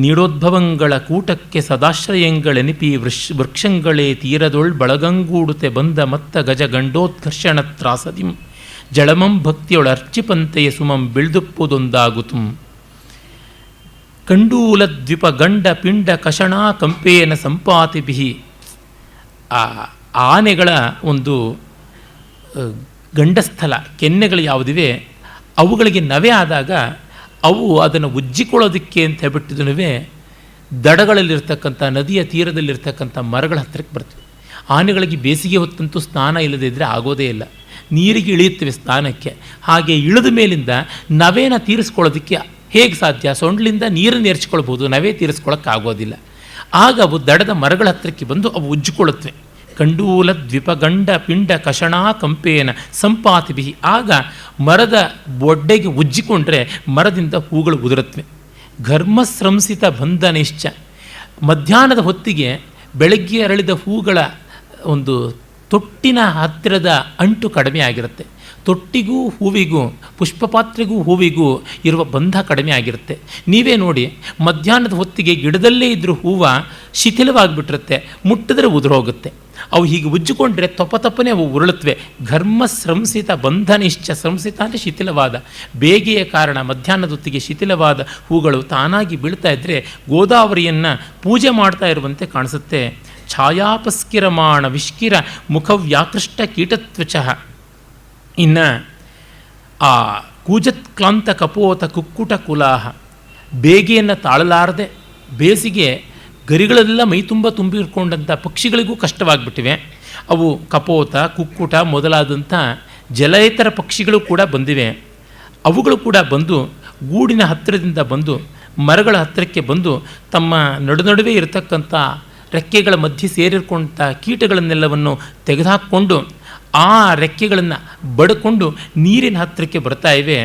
ನೀಡೋದ್ಭವಂಗಳ ಕೂಟಕ್ಕೆ ಸದಾಶ್ರಯಂಗಳೆನಿಪಿ ವೃಕ್ಷಂಗಳೇ ತೀರದೊಳ್ ಬಳಗಂಗೂಡುತ್ತೆ ಬಂದ ಮತ್ತ ಗಜ ಗಂಡೋತ್ಕರ್ಷಣ ತ್ರಾಸದಿಂ ಜಳಮಂ ಭಕ್ತಿಯೊಳರ್ಚಿಪಂತೆಯ ಸುಮಂ ಬಿಳ್ದುಪ್ಪುದೊಂದಾಗುತ್ತುಂ ಕಂಡೂಲ ದ್ವಿಪ ಗಂಡ ಪಿಂಡ ಕಷಣ ಕಂಪೇನ ಸಂಪಾತಿಭಿ. ಆ ಆನೆಗಳ ಒಂದು ಗಂಡಸ್ಥಲ ಕೆನ್ನೆಗಳು ಯಾವುದಿವೆ ಅವುಗಳಿಗೆ ನವೆ ಆದಾಗ ಅವು ಅದನ್ನು ಉಜ್ಜಿಕೊಳ್ಳೋದಕ್ಕೆ ಅಂತ ಹೇಳ್ಬಿಟ್ಟಿದನುವೆ ದಡಗಳಲ್ಲಿರ್ತಕ್ಕಂಥ ನದಿಯ ತೀರದಲ್ಲಿರ್ತಕ್ಕಂಥ ಮರಗಳ ಹತ್ತಿರಕ್ಕೆ ಬರ್ತವೆ. ಆನೆಗಳಿಗೆ ಬೇಸಿಗೆ ಹೊತ್ತಂತೂ ಸ್ನಾನ ಇಲ್ಲದೇ ಇದ್ದರೆ ಆಗೋದೇ ಇಲ್ಲ, ನೀರಿಗೆ ಇಳಿಯುತ್ತವೆ ಸ್ನಾನಕ್ಕೆ. ಹಾಗೆ ಇಳಿದ ಮೇಲಿಂದ ನವೇನ ತೀರಿಸ್ಕೊಳ್ಳೋದಕ್ಕೆ ಹೇಗೆ ಸಾಧ್ಯ? ಸೊಂಡ್ಲಿಂದ ನೀರನ್ನು ಏರ್ಚ್ಕೊಳ್ಬೋದು, ನವೆ ತೀರಿಸ್ಕೊಳ್ಳೋಕ್ಕಾಗೋದಿಲ್ಲ. ಆಗ ಅವು ದಡದ ಮರಗಳ ಹತ್ತಿರಕ್ಕೆ ಬಂದು ಅವು ಉಜ್ಜಿಕೊಳ್ಳುತ್ತವೆ. ಕಂಡೂಲ ದ್ವಿಪಗಂಡ ಪಿಂಡ ಕಷಣ ಕಂಪೇನ ಸಂಪಾತಿಭಿ. ಆಗ ಮರದ ಬೊಡ್ಡೆಗೆ ಉಜ್ಜಿಕೊಂಡ್ರೆ ಮರದಿಂದ ಹೂಗಳು ಉದುರುತ್ತವೆ. ಘರ್ಮಸ್ರಂಸಿತ ಬಂಧನಿಶ್ಚ. ಮಧ್ಯಾಹ್ನದ ಹೊತ್ತಿಗೆ ಬೆಳಗ್ಗೆ ಅರಳಿದ ಹೂಗಳ ಒಂದು ತೊಟ್ಟಿನ ಹತ್ತಿರದ ಅಂಟು ಕಡಿಮೆ ಆಗಿರುತ್ತೆ. ತೊಟ್ಟಿಗೂ ಹೂವಿಗೂ, ಪುಷ್ಪಪಾತ್ರೆಗೂ ಹೂವಿಗೂ ಇರುವ ಬಂಧ ಕಡಿಮೆ ಆಗಿರುತ್ತೆ. ನೀವೇ ನೋಡಿ, ಮಧ್ಯಾಹ್ನದ ಹೊತ್ತಿಗೆ ಗಿಡದಲ್ಲೇ ಇದ್ದರೂ ಹೂವು ಶಿಥಿಲವಾಗಿಬಿಟ್ಟಿರುತ್ತೆ, ಮುಟ್ಟಿದ್ರೆ ಉದುರೋಗುತ್ತೆ. ಅವು ಹೀಗೆ ಉಜ್ಜಿಕೊಂಡ್ರೆ ತಪ್ಪನೆ ಅವು ಉರುಳುತ್ತವೆ. ಘರ್ಮ ಸ್ರಂಸಿತ ಬಂಧನಿಶ್ಚ. ಸ್ರಂಸಿತ ಅಂದರೆ ಶಿಥಿಲವಾದ, ಬೇಗೆಯ ಕಾರಣ ಮಧ್ಯಾಹ್ನದ ಹೊತ್ತಿಗೆ ಶಿಥಿಲವಾದ ಹೂಗಳು ತಾನಾಗಿ ಬೀಳ್ತಾ ಇದ್ದರೆ ಗೋದಾವರಿಯನ್ನು ಪೂಜೆ ಮಾಡ್ತಾ ಇರುವಂತೆ ಕಾಣಿಸುತ್ತೆ. ಛಾಯಾಪಸ್ಕಿರಮಾಣ ವಿಷ್ಕಿರ ಮುಖವ್ಯಾಕೃಷ್ಟ ಕೀಟತ್ವಚ. ಇನ್ನು ಆ ಕೂಜತ್ಕ್ಲಾಂತ ಕಪೋತ ಕುಕ್ಕುಟ ಕುಲಾಹ, ಬೇಗೆಯನ್ನು ತಾಳಲಾರದೆ ಬೇಸಿಗೆ ಗರಿಗಳೆಲ್ಲ ಮೈ ತುಂಬ ತುಂಬಿಕೊಂಡಂಥ ಪಕ್ಷಿಗಳಿಗೂ ಕಷ್ಟವಾಗಿಬಿಟ್ಟಿವೆ. ಅವು ಕಪೋತ, ಕುಕ್ಕುಟ ಮೊದಲಾದಂಥ ಜಲೇತರ ಪಕ್ಷಿಗಳು ಕೂಡ ಬಂದಿವೆ. ಅವುಗಳು ಕೂಡ ಬಂದು ಗೂಡಿನ ಹತ್ತಿರದಿಂದ ಬಂದು ಮರಗಳ ಹತ್ತಿರಕ್ಕೆ ಬಂದು ತಮ್ಮ ನಡುವೆ ಇರತಕ್ಕಂಥ ರೆಕ್ಕೆಗಳ ಮಧ್ಯೆ ಸೇರಿಕೊಂಡ ಕೀಟಗಳನ್ನೆಲ್ಲವನ್ನು ತೆಗೆದುಹಾಕ್ಕೊಂಡು ಆ ರೆಕ್ಕೆಗಳನ್ನು ಬಡ್ಕೊಂಡು ನೀರಿನ ಹತ್ತಿರಕ್ಕೆ ಬರ್ತಾ ಇವೆ.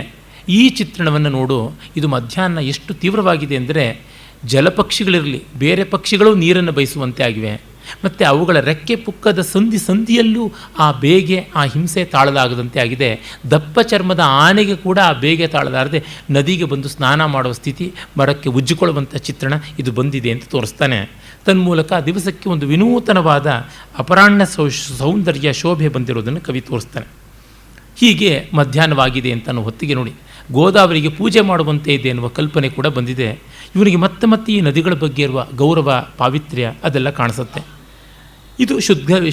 ಈ ಚಿತ್ರಣವನ್ನು ನೋಡು, ಇದು ಮಧ್ಯಾಹ್ನ ಎಷ್ಟು ತೀವ್ರವಾಗಿದೆ ಅಂದರೆ ಜಲಪಕ್ಷಿಗಳಿರಲಿ ಬೇರೆ ಪಕ್ಷಿಗಳು ನೀರನ್ನು ಬಯಸುವಂತೆ ಆಗಿವೆ. ಮತ್ತು ಅವುಗಳ ರೆಕ್ಕೆ ಪುಕ್ಕದ ಸಂಧಿಯಲ್ಲೂ ಆ ಬೇಗೆ ಆ ಹಿಂಸೆ ತಾಳಲಾಗದಂತೆ ಆಗಿದೆ. ದಪ್ಪ ಚರ್ಮದ ಆನೆಗೆ ಕೂಡ ಆ ಬೇಗೆ ತಾಳಲಾರದೆ ನದಿಗೆ ಬಂದು ಸ್ನಾನ ಮಾಡುವ ಸ್ಥಿತಿ, ಮರಕ್ಕೆ ಉಜ್ಜಿಕೊಳ್ಳುವಂಥ ಚಿತ್ರಣ ಇದು ಬಂದಿದೆ ಅಂತ ತೋರಿಸ್ತಾನೆ. ತನ್ಮೂಲಕ ದಿವಸಕ್ಕೆ ಒಂದು ವಿನೂತನವಾದ ಅಪರಾಹ್ನ ಸೌಂದರ್ಯ ಶೋಭೆ ಬಂದಿರೋದನ್ನು ಕವಿ ತೋರಿಸ್ತಾನೆ. ಹೀಗೆ ಮಧ್ಯಾಹ್ನವಾಗಿದೆ ಅಂತ ಅನ್ನೋ ಹೊತ್ತಿಗೆ ನೋಡಿ ಗೋದಾವರಿಗೆ ಪೂಜೆ ಮಾಡುವಂತೆ ಇದೆ ಎನ್ನುವ ಕಲ್ಪನೆ ಕೂಡ ಬಂದಿದೆ. ಇವನಿಗೆ ಮತ್ತೆ ಮತ್ತೆ ಈ ನದಿಗಳ ಬಗ್ಗೆ ಇರುವ ಗೌರವ ಪಾವಿತ್ರ್ಯ ಅದೆಲ್ಲ ಕಾಣಿಸುತ್ತೆ. ಇದು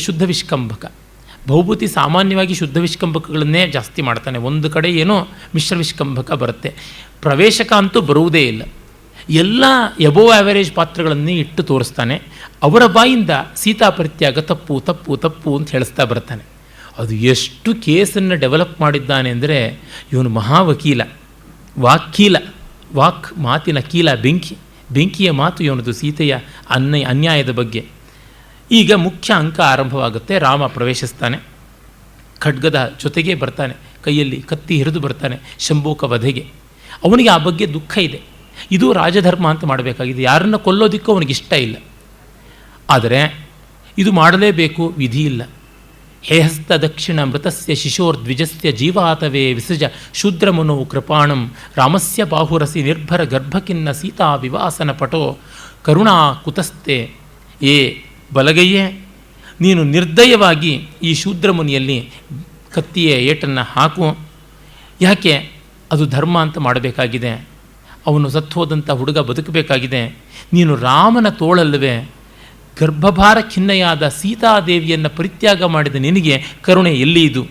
ಶುದ್ಧ ವಿಷ್ಕಂಭಕ. ಭೌಭೂತಿ ಸಾಮಾನ್ಯವಾಗಿ ಶುದ್ಧ ವಿಷ್ಕಂಭಕಗಳನ್ನೇ ಜಾಸ್ತಿ ಮಾಡ್ತಾನೆ. ಒಂದು ಕಡೆ ಏನೋ ಮಿಶ್ರ ವಿಷ್ಕಂಭಕ ಬರುತ್ತೆ, ಪ್ರವೇಶಕ ಅಂತೂ ಬರುವುದೇ ಇಲ್ಲ. ಎಲ್ಲ ಎಬೋವ್ ಆ್ಯಾವರೇಜ್ ಪಾತ್ರಗಳನ್ನೇ ಇಟ್ಟು ತೋರಿಸ್ತಾನೆ. ಅವರ ಬಾಯಿಂದ ಸೀತಾಪರಿತ್ಯಾಗ ತಪ್ಪು ತಪ್ಪು ತಪ್ಪು ಅಂತ ಹೇಳಿಸ್ತಾ ಬರ್ತಾನೆ. ಅದು ಎಷ್ಟು ಕೇಸನ್ನು ಡೆವಲಪ್ ಮಾಡಿದ್ದಾನೆ ಅಂದರೆ ಇವನು ಮಹಾವಕೀಲ, ವಾಕ್ಕೀಲ, ವಾಕ್ ಮಾತಿನ ಕೀಲ, ಬೆಂಕಿಯ ಮಾತು ಇವನದು ಸೀತೆಯ ಅನ್ಯಾಯದ ಬಗ್ಗೆ. ಈಗ ಮುಖ್ಯ ಅಂಕ ಆರಂಭವಾಗುತ್ತೆ. ರಾಮ ಪ್ರವೇಶಿಸ್ತಾನೆ, ಖಡ್ಗದ ಜೊತೆಗೆ ಬರ್ತಾನೆ, ಕೈಯಲ್ಲಿ ಕತ್ತಿ ಹಿರಿದು ಬರ್ತಾನೆ ಶಂಭೂಕ ವಧೆಗೆ. ಅವನಿಗೆ ಆ ಬಗ್ಗೆ ದುಃಖ ಇದೆ. ಇದು ರಾಜಧರ್ಮ ಅಂತ ಮಾಡಬೇಕಾಗಿದೆ, ಯಾರನ್ನು ಕೊಲ್ಲೋದಿಕ್ಕೂ ಅವನಿಗಿಷ್ಟ ಇಲ್ಲ. ಆದರೆ ಇದು ಮಾಡಲೇಬೇಕು, ವಿಧಿ ಇಲ್ಲ. ಹೇಹಸ್ತ ದಕ್ಷಿಣ ಮೃತಸ್ಯ ಶಿಶೋರ್ದ್ವಿಜಸ್ಯ ಜೀವಾತವೇ ವಿಸೃಜ ಶೂದ್ರಮನೋ ಕೃಪಾಣಂ ರಾಮಸ್ಯ ಬಾಹುರಸಿ ನಿರ್ಭರ ಗರ್ಭಕಿನ್ನ ಸೀತಾ ವಿವಾಸನ ಪಟೋ ಕರುಣಾ ಕುತಸ್ತೆ. ಏ ಬಲಗೈಯೇ, ನೀನು ನಿರ್ದಯವಾಗಿ ಈ ಶೂದ್ರಮುನಿಯಲ್ಲಿ ಕತ್ತಿಯ ಏಟನ್ನು ಹಾಕು. ಯಾಕೆ? ಅದು ಧರ್ಮ ಅಂತ ಮಾಡಬೇಕಾಗಿದೆ. ಅವನು ಸತ್ತೋದಂಥ ಹುಡುಗ ಬದುಕಬೇಕಾಗಿದೆ. ನೀನು ರಾಮನ ತೋಳಲ್ಲವೇ ಗರ್ಭಭಾರ ಖಿನ್ನಯಾದ ಸೀತಾದೇವಿಯನ್ನು ಪರಿತ್ಯಾಗ ಮಾಡಿದ ನಿನಗೆ ಕರುಣೆ ಎಲ್ಲಿ ಇದು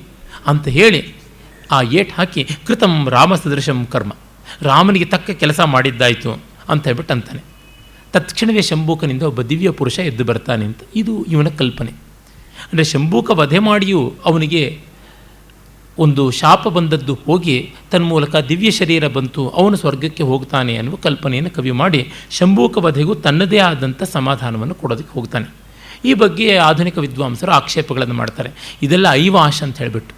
ಅಂತ ಹೇಳಿ ಆ ಏಟ್ ಹಾಕಿ ಕೃತಂ ರಾಮ ಸದೃಶಂ ಕರ್ಮ, ರಾಮನಿಗೆ ತಕ್ಕ ಕೆಲಸ ಮಾಡಿದ್ದಾಯಿತು ಅಂತ ಹೇಳ್ಬಿಟ್ಟು ಅಂತಾನೆ. ತತ್ಕ್ಷಣವೇ ಶಂಭೂಕನಿಂದ ಒಬ್ಬ ದಿವ್ಯ ಪುರುಷ ಎದ್ದು ಬರ್ತಾನೆ ಅಂತ ಇದು ಇವನ ಕಲ್ಪನೆ. ಅಂದರೆ ಶಂಭೂಕ ವಧೆ ಮಾಡಿಯೂ ಅವನಿಗೆ ಒಂದು ಶಾಪ ಬಂದದ್ದು ಹೋಗಿ ತನ್ಮೂಲಕ ದಿವ್ಯ ಶರೀರ ಬಂತು, ಅವನು ಸ್ವರ್ಗಕ್ಕೆ ಹೋಗ್ತಾನೆ ಅನ್ನುವ ಕಲ್ಪನೆಯನ್ನು ಕವಿ ಮಾಡಿ ಶಂಭೂಕ ವಧೆಗೂ ತನ್ನದೇ ಆದಂಥ ಸಮಾಧಾನವನ್ನು ಕೊಡೋದಕ್ಕೆ ಹೋಗ್ತಾನೆ. ಈ ಬಗ್ಗೆ ಆಧುನಿಕ ವಿದ್ವಾಂಸರು ಆಕ್ಷೇಪಗಳನ್ನು ಮಾಡ್ತಾರೆ. ಇದೆಲ್ಲ ಐವಾಶ್ ಅಂತ ಹೇಳಿಬಿಟ್ಟು.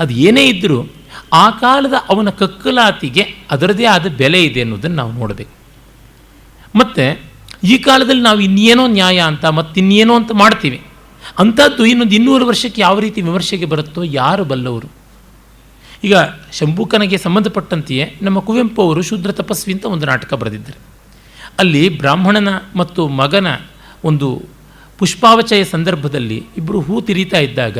ಅದು ಏನೇ ಇದ್ದರೂ ಆ ಕಾಲದ ಅವನ ಕಕ್ಕಲಾತಿಗೆ ಅದರದೇ ಆದ ಬೆಲೆ ಇದೆ ಅನ್ನೋದನ್ನು ನಾವು ನೋಡಬೇಕು. ಮತ್ತು ಈ ಕಾಲದಲ್ಲಿ ನಾವು ಇನ್ನೇನೋ ನ್ಯಾಯ ಅಂತ ಮತ್ತಿನ್ನೇನೋ ಅಂತ ಮಾಡ್ತೀವಿ. ಅಂಥದ್ದು ಇನ್ನೊಂದು 200 ವರ್ಷಕ್ಕೆ ಯಾವ ರೀತಿ ವಿಮರ್ಶೆಗೆ ಬರುತ್ತೋ ಯಾರು ಬಲ್ಲವರು. ಈಗ ಶಂಭೂಕನಿಗೆ ಸಂಬಂಧಪಟ್ಟಂತೆಯೇ ನಮ್ಮ ಕುವೆಂಪು ಅವರು ಶೂದ್ರ ತಪಸ್ವಿ ಅಂತ ಒಂದು ನಾಟಕ ಬರೆದಿದ್ದಾರೆ. ಅಲ್ಲಿ ಬ್ರಾಹ್ಮಣನ ಮತ್ತು ಮಗನ ಒಂದು ಪುಷ್ಪಾವಚಯ ಸಂದರ್ಭದಲ್ಲಿ ಇಬ್ಬರು ಹೂ ತಿರಿತಾ ಇದ್ದಾಗ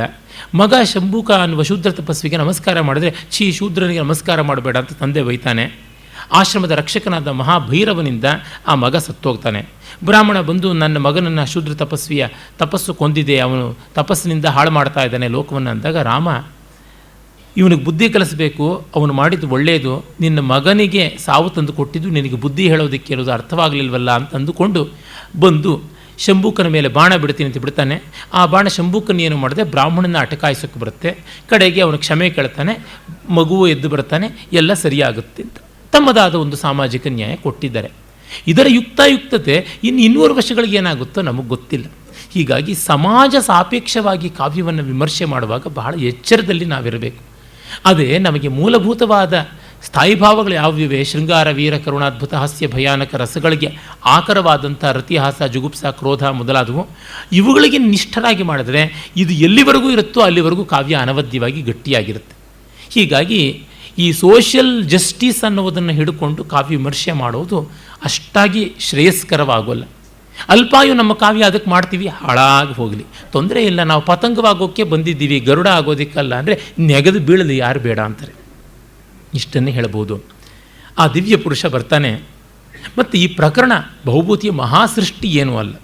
ಮಗ ಶಂಭೂಕ ಅನ್ನುವ ಶೂದ್ರ ತಪಸ್ವಿಗೆ ನಮಸ್ಕಾರ ಮಾಡಿದ್ರೆ ಶೂದ್ರನಿಗೆ ನಮಸ್ಕಾರ ಮಾಡಬೇಡ ಅಂತ ತಂದೆ ಬೈತಾನೆ. ಆಶ್ರಮದ ರಕ್ಷಕನಾದ ಮಹಾಭೈರವನಿಂದ ಆ ಮಗ ಸತ್ತೋಗ್ತಾನೆ. ಬ್ರಾಹ್ಮಣ ಬಂದು ನನ್ನ ಮಗನನ್ನು ಶೂದ್ರ ತಪಸ್ವಿಯ ತಪಸ್ಸು ಕೊಂದಿದೆ, ಅವನು ತಪಸ್ಸಿನಿಂದ ಹಾಳು ಮಾಡ್ತಾ ಇದ್ದಾನೆ ಲೋಕವನ್ನು ಅಂದಾಗ ರಾಮ ಇವನಿಗೆ ಬುದ್ಧಿ ಕಲಿಸಬೇಕು, ಅವನು ಮಾಡಿದ್ದು ಒಳ್ಳೆಯದು, ನಿನ್ನ ಮಗನಿಗೆ ಸಾವು ತಂದು ಕೊಟ್ಟಿದ್ದು ನಿನಗೆ ಬುದ್ಧಿ ಹೇಳೋದಕ್ಕೆ ಇರೋದು ಅರ್ಥವಾಗಲಿಲ್ವಲ್ಲ ಅಂತ ಅಂದುಕೊಂಡು ಬಂದು ಶಂಭೂಕನ ಮೇಲೆ ಬಾಣ ಬಿಡ್ತೀನಿ ಅಂತ ಬಿಡ್ತಾನೆ. ಆ ಬಾಣ ಶಂಭೂಕನ ಏನು ಮಾಡಿದೆ ಬ್ರಾಹ್ಮಣನ ಅಟಕಾಯಿಸೋಕ್ಕೆ ಬರುತ್ತೆ. ಕಡೆಗೆ ಅವನು ಕ್ಷಮೆ ಕೇಳ್ತಾನೆ, ಮಗುವು ಎದ್ದು ಬರ್ತಾನೆ, ಎಲ್ಲ ಸರಿಯಾಗುತ್ತೆ ಅಂತ ತಮ್ಮದಾದ ಒಂದು ಸಾಮಾಜಿಕ ನ್ಯಾಯ ಕೊಟ್ಟಿದ್ದಾರೆ. ಇದರ ಯುಕ್ತಾಯುಕ್ತತೆ ಇನ್ನು 200 ವರ್ಷಗಳಿಗೆ ಏನಾಗುತ್ತೋ ನಮಗೆ ಗೊತ್ತಿಲ್ಲ. ಹೀಗಾಗಿ ಸಮಾಜ ಸಾಪೇಕ್ಷವಾಗಿ ಕಾವ್ಯವನ್ನು ವಿಮರ್ಶೆ ಮಾಡುವಾಗ ಬಹಳ ಎಚ್ಚರದಲ್ಲಿ ನಾವಿರಬೇಕು. ಅದೇ ನಮಗೆ ಮೂಲಭೂತವಾದ ಸ್ಥಾಯಿ ಭಾವಗಳು ಯಾವಿವೆ, ಶೃಂಗಾರ, ವೀರ, ಕರುಣಾದ್ಭುತ, ಹಾಸ್ಯ, ಭಯಾನಕ ರಸಗಳಿಗೆ ಆಕರವಾದಂಥ ರತಿಹಾಸ, ಜುಗುಪ್ಸ, ಕ್ರೋಧ ಮೊದಲಾದವು, ಇವುಗಳಿಗೆ ನಿಷ್ಠರಾಗಿ ಮಾಡಿದ್ರೆ ಇದು ಎಲ್ಲಿವರೆಗೂ ಇರುತ್ತೋ ಅಲ್ಲಿವರೆಗೂ ಕಾವ್ಯ ಅನವದ್ಯವಾಗಿ ಗಟ್ಟಿಯಾಗಿರುತ್ತೆ. ಹೀಗಾಗಿ ಈ ಸೋಷಿಯಲ್ ಜಸ್ಟಿಸ್ ಅನ್ನೋದನ್ನು ಹಿಡ್ಕೊಂಡು ಕಾವ್ಯ ವಿಮರ್ಶೆ ಮಾಡೋದು ಅಷ್ಟಾಗಿ ಶ್ರೇಯಸ್ಕರವಾಗೋಲ್ಲ. ಅಲ್ಪಾಯು ನಮ್ಮ ಕಾವ್ಯ ಅದಕ್ಕೆ ಮಾಡ್ತೀವಿ, ಹಾಳಾಗಿ ಹೋಗಲಿ ತೊಂದರೆ ಇಲ್ಲ, ನಾವು ಪತಂಗವಾಗೋಕ್ಕೆ ಬಂದಿದ್ದೀವಿ, ಗರುಡ ಆಗೋದಕ್ಕಲ್ಲ ಅಂದರೆ ನೆಗೆದು ಬೀಳಲಿ, ಯಾರು ಬೇಡ ಅಂತಾರೆ. ಇಷ್ಟನ್ನೇ ಹೇಳ್ಬೋದು. ಆ ದಿವ್ಯ ಪುರುಷ ಬರ್ತಾನೆ. ಮತ್ತು ಈ ಪ್ರಕರಣ ಬಹುಭೂತಿಯ ಮಹಾಸೃಷ್ಟಿ ಏನೂ ಅಲ್ಲ,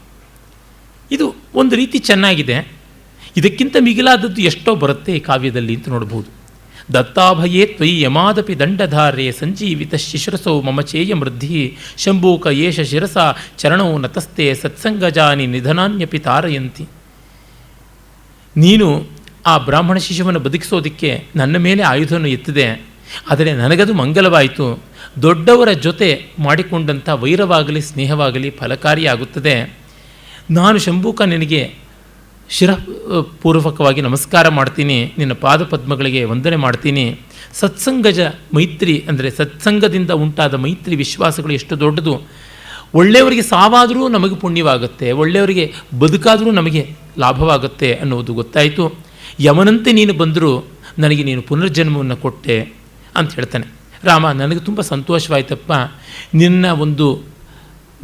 ಇದು ಒಂದು ರೀತಿ ಚೆನ್ನಾಗಿದೆ. ಇದಕ್ಕಿಂತ ಮಿಗಿಲಾದದ್ದು ಎಷ್ಟೋ ಬರುತ್ತೆ ಈ ಕಾವ್ಯದಲ್ಲಿ ಅಂತ ನೋಡ್ಬೋದು. ದತ್ತಾಭಯೇ ತ್ವಯಿ ಯಮಾದಪಿ ದಂಡಧಾರೆ ಸಂಜೀವಿತ ಶಿಶಿರಸೌ ಮಮ ಚೇಯ ಮೃದ್ಧಿ ಶಂಭೂಕ ಯೇಷ ಶಿರಸ ಚರಣೋ ನತಸ್ತೆ ಸತ್ಸಂಗಜಾನಿ ನಿಧನಾನ್ಯಪಿ ತಾರಯಂತಿ. ನೀನು ಆ ಬ್ರಾಹ್ಮಣ ಶಿಶುವನ್ನು ಬದುಕಿಸೋದಕ್ಕೆ ನನ್ನ ಮೇಲೆ ಆಯುಧವನ್ನು ಎತ್ತಿದೆ, ಆದರೆ ನನಗದು ಮಂಗಲವಾಯಿತು. ದೊಡ್ಡವರ ಜೊತೆ ಮಾಡಿಕೊಂಡಂಥ ವೈರವಾಗಲಿ ಸ್ನೇಹವಾಗಲಿ ಫಲಕಾರಿಯಾಗುತ್ತದೆ. ನಾನು ಶಂಭೂಕ ನಿನಗೆ ಶಿರಪೂರ್ವಕವಾಗಿ ನಮಸ್ಕಾರ ಮಾಡ್ತೀನಿ, ನಿನ್ನ ಪಾದಪದ್ಮಗಳಿಗೆ ವಂದನೆ ಮಾಡ್ತೀನಿ. ಸತ್ಸಂಗಜ ಮೈತ್ರಿ ಅಂದರೆ ಸತ್ಸಂಗದಿಂದ ಉಂಟಾದ ಮೈತ್ರಿ ವಿಶ್ವಾಸಗಳು ಎಷ್ಟು ದೊಡ್ಡದು. ಒಳ್ಳೆಯವರಿಗೆ ಸಾವಾದರೂ ನಮಗೆ ಪುಣ್ಯವಾಗುತ್ತೆ, ಒಳ್ಳೆಯವರಿಗೆ ಬದುಕಾದರೂ ನಮಗೆ ಲಾಭವಾಗುತ್ತೆ ಅನ್ನೋದು ಗೊತ್ತಾಯಿತು. ಯಮನಂತೆ ನೀನು ಬಂದರೂ ನನಗೆ ನೀನು ಪುನರ್ಜನ್ಮವನ್ನು ಕೊಟ್ಟೆ ಅಂತ ಹೇಳ್ತಾನೆ. ರಾಮ, ನನಗೆ ತುಂಬ ಸಂತೋಷವಾಯ್ತಪ್ಪ, ನಿನ್ನ ಒಂದು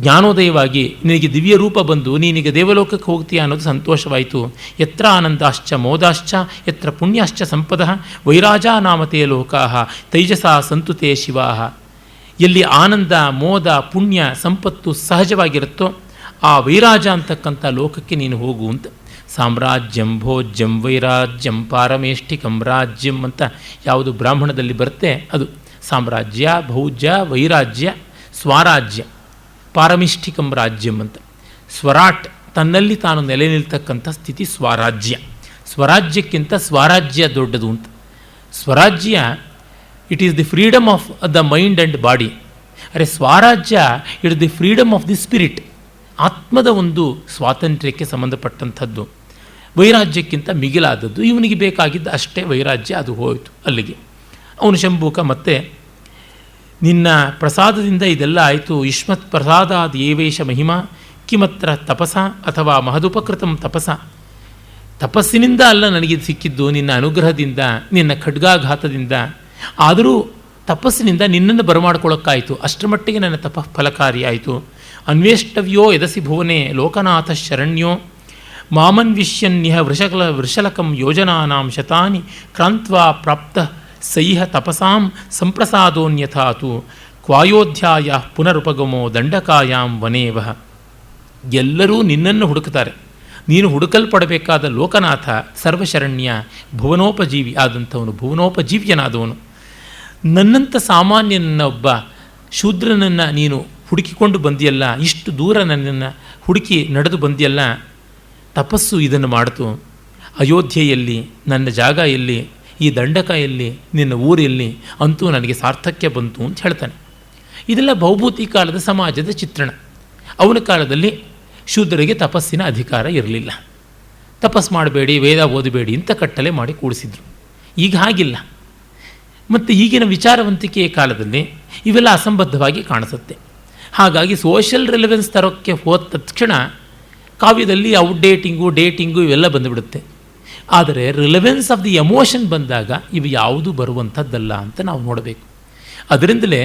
ಜ್ಞಾನೋದಯವಾಗಿ ನಿನಗೆ ದಿವ್ಯ ರೂಪ ಬಂದು ನೀನೀಗ ದೇವಲೋಕಕ್ಕೆ ಹೋಗ್ತೀಯ ಅನ್ನೋದು ಸಂತೋಷವಾಯಿತು. ಯತ್ರ ಆನಂದಾಶ್ಚ ಮೋದಾಶ್ಚ ಯತ್ರ ಪುಣ್ಯಾಶ್ಚ ಸಂಪದ ವೈರಾಜಾ ನಾಮತೆ ಲೋಕಾಹ ತೈಜಸಾ ಸಂತುತೆ ಶಿವಾಹ. ಎಲ್ಲಿ ಆನಂದ ಮೋದ ಪುಣ್ಯ ಸಂಪತ್ತು ಸಹಜವಾಗಿರುತ್ತೋ ಆ ವೈರಾಜ ಅಂತಕ್ಕಂಥ ಲೋಕಕ್ಕೆ ನೀನು ಹೋಗು ಅಂತ. ಸಾಮ್ರಾಜ್ಯಂ ಭೋಜ್ಯಂ ವೈರಾಜ್ಯಂ ಪಾರಮೇಷ್ಠಿಕಂ ರಾಜ್ಯಂ ಅಂತ ಯಾವುದು ಬ್ರಾಹ್ಮಣದಲ್ಲಿ ಬರುತ್ತೆ ಅದು ಸಾಮ್ರಾಜ್ಯ, ಭೌಜ್ಯ, ವೈರಾಜ್ಯ, ಸ್ವರಾಜ್ಯ, ಪಾರಮಿಷ್ಠಿಕಂ ರಾಜ್ಯಂ ಅಂತ. ಸ್ವರಾಟ್ ತನ್ನಲ್ಲಿ ತಾನು ನೆಲೆ ನಿಲ್ತಕ್ಕಂಥ ಸ್ಥಿತಿ ಸ್ವರಾಜ್ಯ. ಸ್ವರಾಜ್ಯಕ್ಕಿಂತ ಸ್ವರಾಜ್ಯ ದೊಡ್ಡದು ಅಂತ. ಸ್ವರಾಜ್ಯ it is the freedom of the mind and body. ಅರೆ ಸ್ವರಾಜ್ಯ it is the freedom of the spirit, ಆತ್ಮದ ಒಂದು ಸ್ವಾತಂತ್ರ್ಯಕ್ಕೆ ಸಂಬಂಧಪಟ್ಟಂಥದ್ದು. ವೈರಾಜ್ಯಕ್ಕಿಂತ ಮಿಗಿಲಾದದ್ದು. ಇವನಿಗೆ ಬೇಕಾಗಿದ್ದ ಅಷ್ಟೇ ವೈರಾಜ್ಯ, ಅದು ಹೋಯಿತು ಅಲ್ಲಿಗೆ. ಅವನು ಶಂಭೂಕ ಮತ್ತೆ ನಿನ್ನ ಪ್ರಸಾದದಿಂದ ಇದೆಲ್ಲ ಆಯಿತು. ಯುಷ್ಮತ್ ಪ್ರಸಾದಾದ ಏವೇಶ ಮಹಿಮಾ ಕಿಮತ್ರ ತಪಸ ಅಥವಾ ಮಹದುಪಕೃತಂ ತಪಸ. ತಪಸ್ಸಿನಿಂದ ಅಲ್ಲ ನನಗಿದು ಸಿಕ್ಕಿದ್ದು, ನಿನ್ನ ಅನುಗ್ರಹದಿಂದ, ನಿನ್ನ ಖಡ್ಗಾಘಾತದಿಂದ. ಆದರೂ ತಪಸ್ಸಿನಿಂದ ನಿನ್ನನ್ನು ಬರಮಾಡ್ಕೊಳ್ಳೋಕ್ಕಾಯಿತು. ಅಷ್ಟರ ಮಟ್ಟಿಗೆ ನನ್ನ ತಪಃ ಫಲಕಾರಿಯಾಯಿತು. ಅನ್ವೇಷ್ಟವ್ಯೋ ಯದಸಿ ಭುವನೆ ಲೋಕನಾಥ ಶರಣ್ಯೋ ಮಾಮನ್ವಿಷ್ಯನ್ಯಃ ವೃಷಲಕಂ ಯೋಜನಾನಾಂ ಶತಾನಿ ಕ್ರಾಂತ್ವಾ ಪ್ರಾಪ್ತ ಸೈಹ ತಪಸಾಂ ಸಂಪ್ರಸಾದೋನ್ಯಥಾತು ಕ್ವಾಯೋಧ್ಯಾಯ ಪುನರುಪಗಮೋ ದಂಡಕಾಯಾಂ ವನೇವಹ. ಎಲ್ಲರೂ ನಿನ್ನನ್ನು ಹುಡುಕ್ತಾರೆ. ನೀನು ಹುಡುಕಲ್ಪಡಬೇಕಾದ ಲೋಕನಾಥ, ಸರ್ವಶರಣ್ಯ, ಭುವನೋಪಜೀವಿ ಆದಂಥವನು, ಭುವನೋಪಜೀವ್ಯನಾದವನು. ನನ್ನಂಥ ಸಾಮಾನ್ಯನ ಒಬ್ಬ ಶೂದ್ರನನ್ನು ನೀನು ಹುಡುಕಿಕೊಂಡು ಬಂದಿಯಲ್ಲ, ಇಷ್ಟು ದೂರ ನನ್ನನ್ನು ಹುಡುಕಿ ನಡೆದು ಬಂದಿಯಲ್ಲ. ತಪಸ್ಸು ಇದನ್ನು ಮಾಡಿತು. ಅಯೋಧ್ಯೆಯಲ್ಲಿ ನನ್ನ ಜಾಗ ಎಲ್ಲಿ, ಈ ದಂಡಕ ಎಲ್ಲಿ, ನಿನ್ನ ಊರೆಲ್ಲಿ, ಅಂತೂ ನನಗೆ ಸಾರ್ಥಕ್ಯ ಬಂತು ಅಂತ ಹೇಳ್ತಾನೆ. ಇದೆಲ್ಲ ಭೌಭೂತಿ ಕಾಲದ ಸಮಾಜದ ಚಿತ್ರಣ. ಅವನ ಕಾಲದಲ್ಲಿ ಶೂದ್ರರಿಗೆ ತಪಸ್ಸಿನ ಅಧಿಕಾರ ಇರಲಿಲ್ಲ. ತಪಸ್ಸು ಮಾಡಬೇಡಿ, ವೇದ ಓದಬೇಡಿ ಅಂತ ಕಟ್ಟಲೆ ಮಾಡಿ ಕೂಡಿಸಿದ್ರು. ಈಗ ಹಾಗಿಲ್ಲ. ಮತ್ತು ಈಗಿನ ವಿಚಾರವಂತಿಕೆಯ ಕಾಲದಲ್ಲಿ ಇವೆಲ್ಲ ಅಸಂಬದ್ಧವಾಗಿ ಕಾಣಿಸುತ್ತೆ. ಹಾಗಾಗಿ ಸೋಷಿಯಲ್ ರಿಲೆವೆನ್ಸ್ ತರೋಕ್ಕೆ ಹೋದ ತಕ್ಷಣ ಕಾವ್ಯದಲ್ಲಿ ಔಟ್ಡೇಟಿಂಗು, ಡೇಟಿಂಗು ಇವೆಲ್ಲ ಬಂದುಬಿಡುತ್ತೆ. ಆದರೆ ರಿಲೆವೆನ್ಸ್ ಆಫ್ ದಿ ಎಮೋಷನ್ ಬಂದಾಗ ಇವು ಯಾವುದೂ ಬರುವಂಥದ್ದಲ್ಲ ಅಂತ ನಾವು ನೋಡಬೇಕು. ಅದರಿಂದಲೇ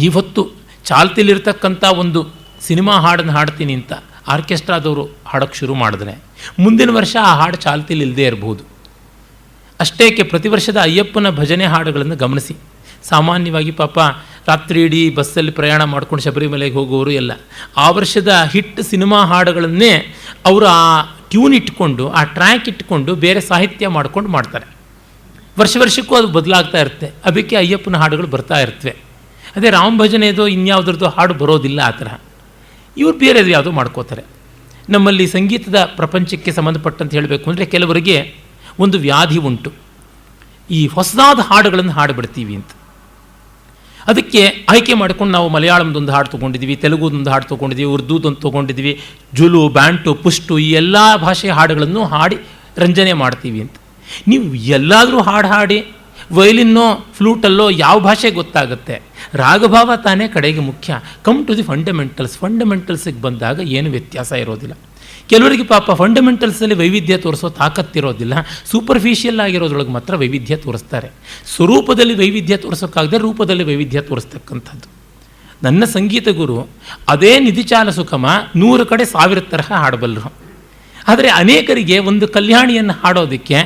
ಇವತ್ತು ಚಾಲ್ತಿಲಿರ್ತಕ್ಕಂಥ ಒಂದು ಸಿನಿಮಾ ಹಾಡನ್ನು ಹಾಡ್ತೀನಿ ಅಂತ ಆರ್ಕೆಸ್ಟ್ರಾದವರು ಹಾಡೋಕ್ಕೆ ಶುರು ಮಾಡಿದ್ರೆ ಮುಂದಿನ ವರ್ಷ ಆ ಹಾಡು ಚಾಲ್ತಿಲಿ ಇಲ್ಲದೇ ಇರಬಹುದು. ಅಷ್ಟೇಕೆ ಪ್ರತಿ ವರ್ಷದ ಅಯ್ಯಪ್ಪನ ಭಜನೆ ಹಾಡುಗಳನ್ನು ಗಮನಿಸಿ. ಸಾಮಾನ್ಯವಾಗಿ ಪಾಪ ರಾತ್ರಿ ಇಡೀ ಬಸ್ಸಲ್ಲಿ ಪ್ರಯಾಣ ಮಾಡ್ಕೊಂಡು ಶಬರಿಮಲೆಗೆ ಹೋಗೋರು ಎಲ್ಲ ಆ ವರ್ಷದ ಹಿಟ್ ಸಿನಿಮಾ ಹಾಡುಗಳನ್ನೇ ಅವರು ಆ ಟ್ಯೂನ್ ಇಟ್ಕೊಂಡು, ಆ ಟ್ರ್ಯಾಕ್ ಇಟ್ಕೊಂಡು ಬೇರೆ ಸಾಹಿತ್ಯ ಮಾಡ್ಕೊಂಡು ಮಾಡ್ತಾರೆ. ವರ್ಷಕ್ಕೂ ಅದು ಬದಲಾಗ್ತಾ ಇರುತ್ತೆ. ಅದಕ್ಕೆ ಅಯ್ಯಪ್ಪನ ಹಾಡುಗಳು ಬರ್ತಾ ಇರ್ತವೆ. ಅದೇ ರಾಮ ಭಜನೆಯದು ಇನ್ಯಾವುದ್ರದ್ದು ಹಾಡು ಬರೋದಿಲ್ಲ. ಆ ಥರ ಇವ್ರು ಬೇರೆದು ಯಾವುದೋ ಮಾಡ್ಕೋತಾರೆ. ನಮ್ಮಲ್ಲಿ ಸಂಗೀತದ ಪ್ರಪಂಚಕ್ಕೆ ಸಂಬಂಧಪಟ್ಟಂತೆ ಹೇಳಬೇಕು ಅಂದರೆ ಕೆಲವರಿಗೆ ಒಂದು ವ್ಯಾಧಿ ಉಂಟು. ಈ ಹೊಸದಾದ ಹಾಡುಗಳನ್ನು ಹಾಡುಬಿಡ್ತೀವಿ ಅಂತ. ಅದಕ್ಕೆ ಆಯ್ಕೆ ಮಾಡಿಕೊಂಡು ನಾವು ಮಲಯಾಳಂದೊಂದು ಹಾಡು ತೊಗೊಂಡಿದ್ದೀವಿ, ತೆಲುಗುದೊಂದು ಹಾಡು ತೊಗೊಂಡಿದ್ದೀವಿ, ಉರ್ದುದೊಂದು ತೊಗೊಂಡಿದ್ದೀವಿ, ಜುಲು, ಬ್ಯಾಂಟು, ಪುಷ್ಟು ಈ ಎಲ್ಲ ಭಾಷೆಯ ಹಾಡುಗಳನ್ನು ಹಾಡಿ ರಂಜನೆ ಮಾಡ್ತೀವಿ ಅಂತ. ನೀವು ಎಲ್ಲಾದರೂ ಹಾಡು ಹಾಡಿ ವಯಲಿನ್ನೋ ಫ್ಲೂಟಲ್ಲೋ ಯಾವ ಭಾಷೆ ಗೊತ್ತಾಗುತ್ತೆ. ರಾಗಭಾವ ತಾನೇ ಕಡೆಗೆ ಮುಖ್ಯ. ಕಮ್ ಟು ದಿ ಫಂಡಮೆಂಟಲ್ಸಿಗೆ ಬಂದಾಗ ಏನು ವ್ಯತ್ಯಾಸ ಇರೋದಿಲ್ಲ. ಕೆಲವರಿಗೆ ಪಾಪ ಫಂಡಮೆಂಟಲ್ಸಲ್ಲಿ ವೈವಿಧ್ಯ ತೋರಿಸೋ ತಾಕತ್ತಿರೋದಿಲ್ಲ. ಸೂಪರ್ಫಿಷಿಯಲ್ ಆಗಿರೋದ್ರೊಳಗೆ ಮಾತ್ರ ವೈವಿಧ್ಯ ತೋರಿಸ್ತಾರೆ. ಸ್ವರೂಪದಲ್ಲಿ ವೈವಿಧ್ಯ ತೋರಿಸೋಕ್ಕಾಗದೆ ರೂಪದಲ್ಲಿ ವೈವಿಧ್ಯ ತೋರಿಸ್ತಕ್ಕಂಥದ್ದು. ನನ್ನ ಸಂಗೀತ ಗುರು ಅದೇ ನಿಧಿಚಾಲ ಸುಖಮ 100 ಕಡೆ 1000 ತರಹ ಹಾಡಬಲ್ಲರು. ಆದರೆ ಅನೇಕರಿಗೆ ಒಂದು ಕಲ್ಯಾಣಿಯನ್ನು ಹಾಡೋದಕ್ಕೆ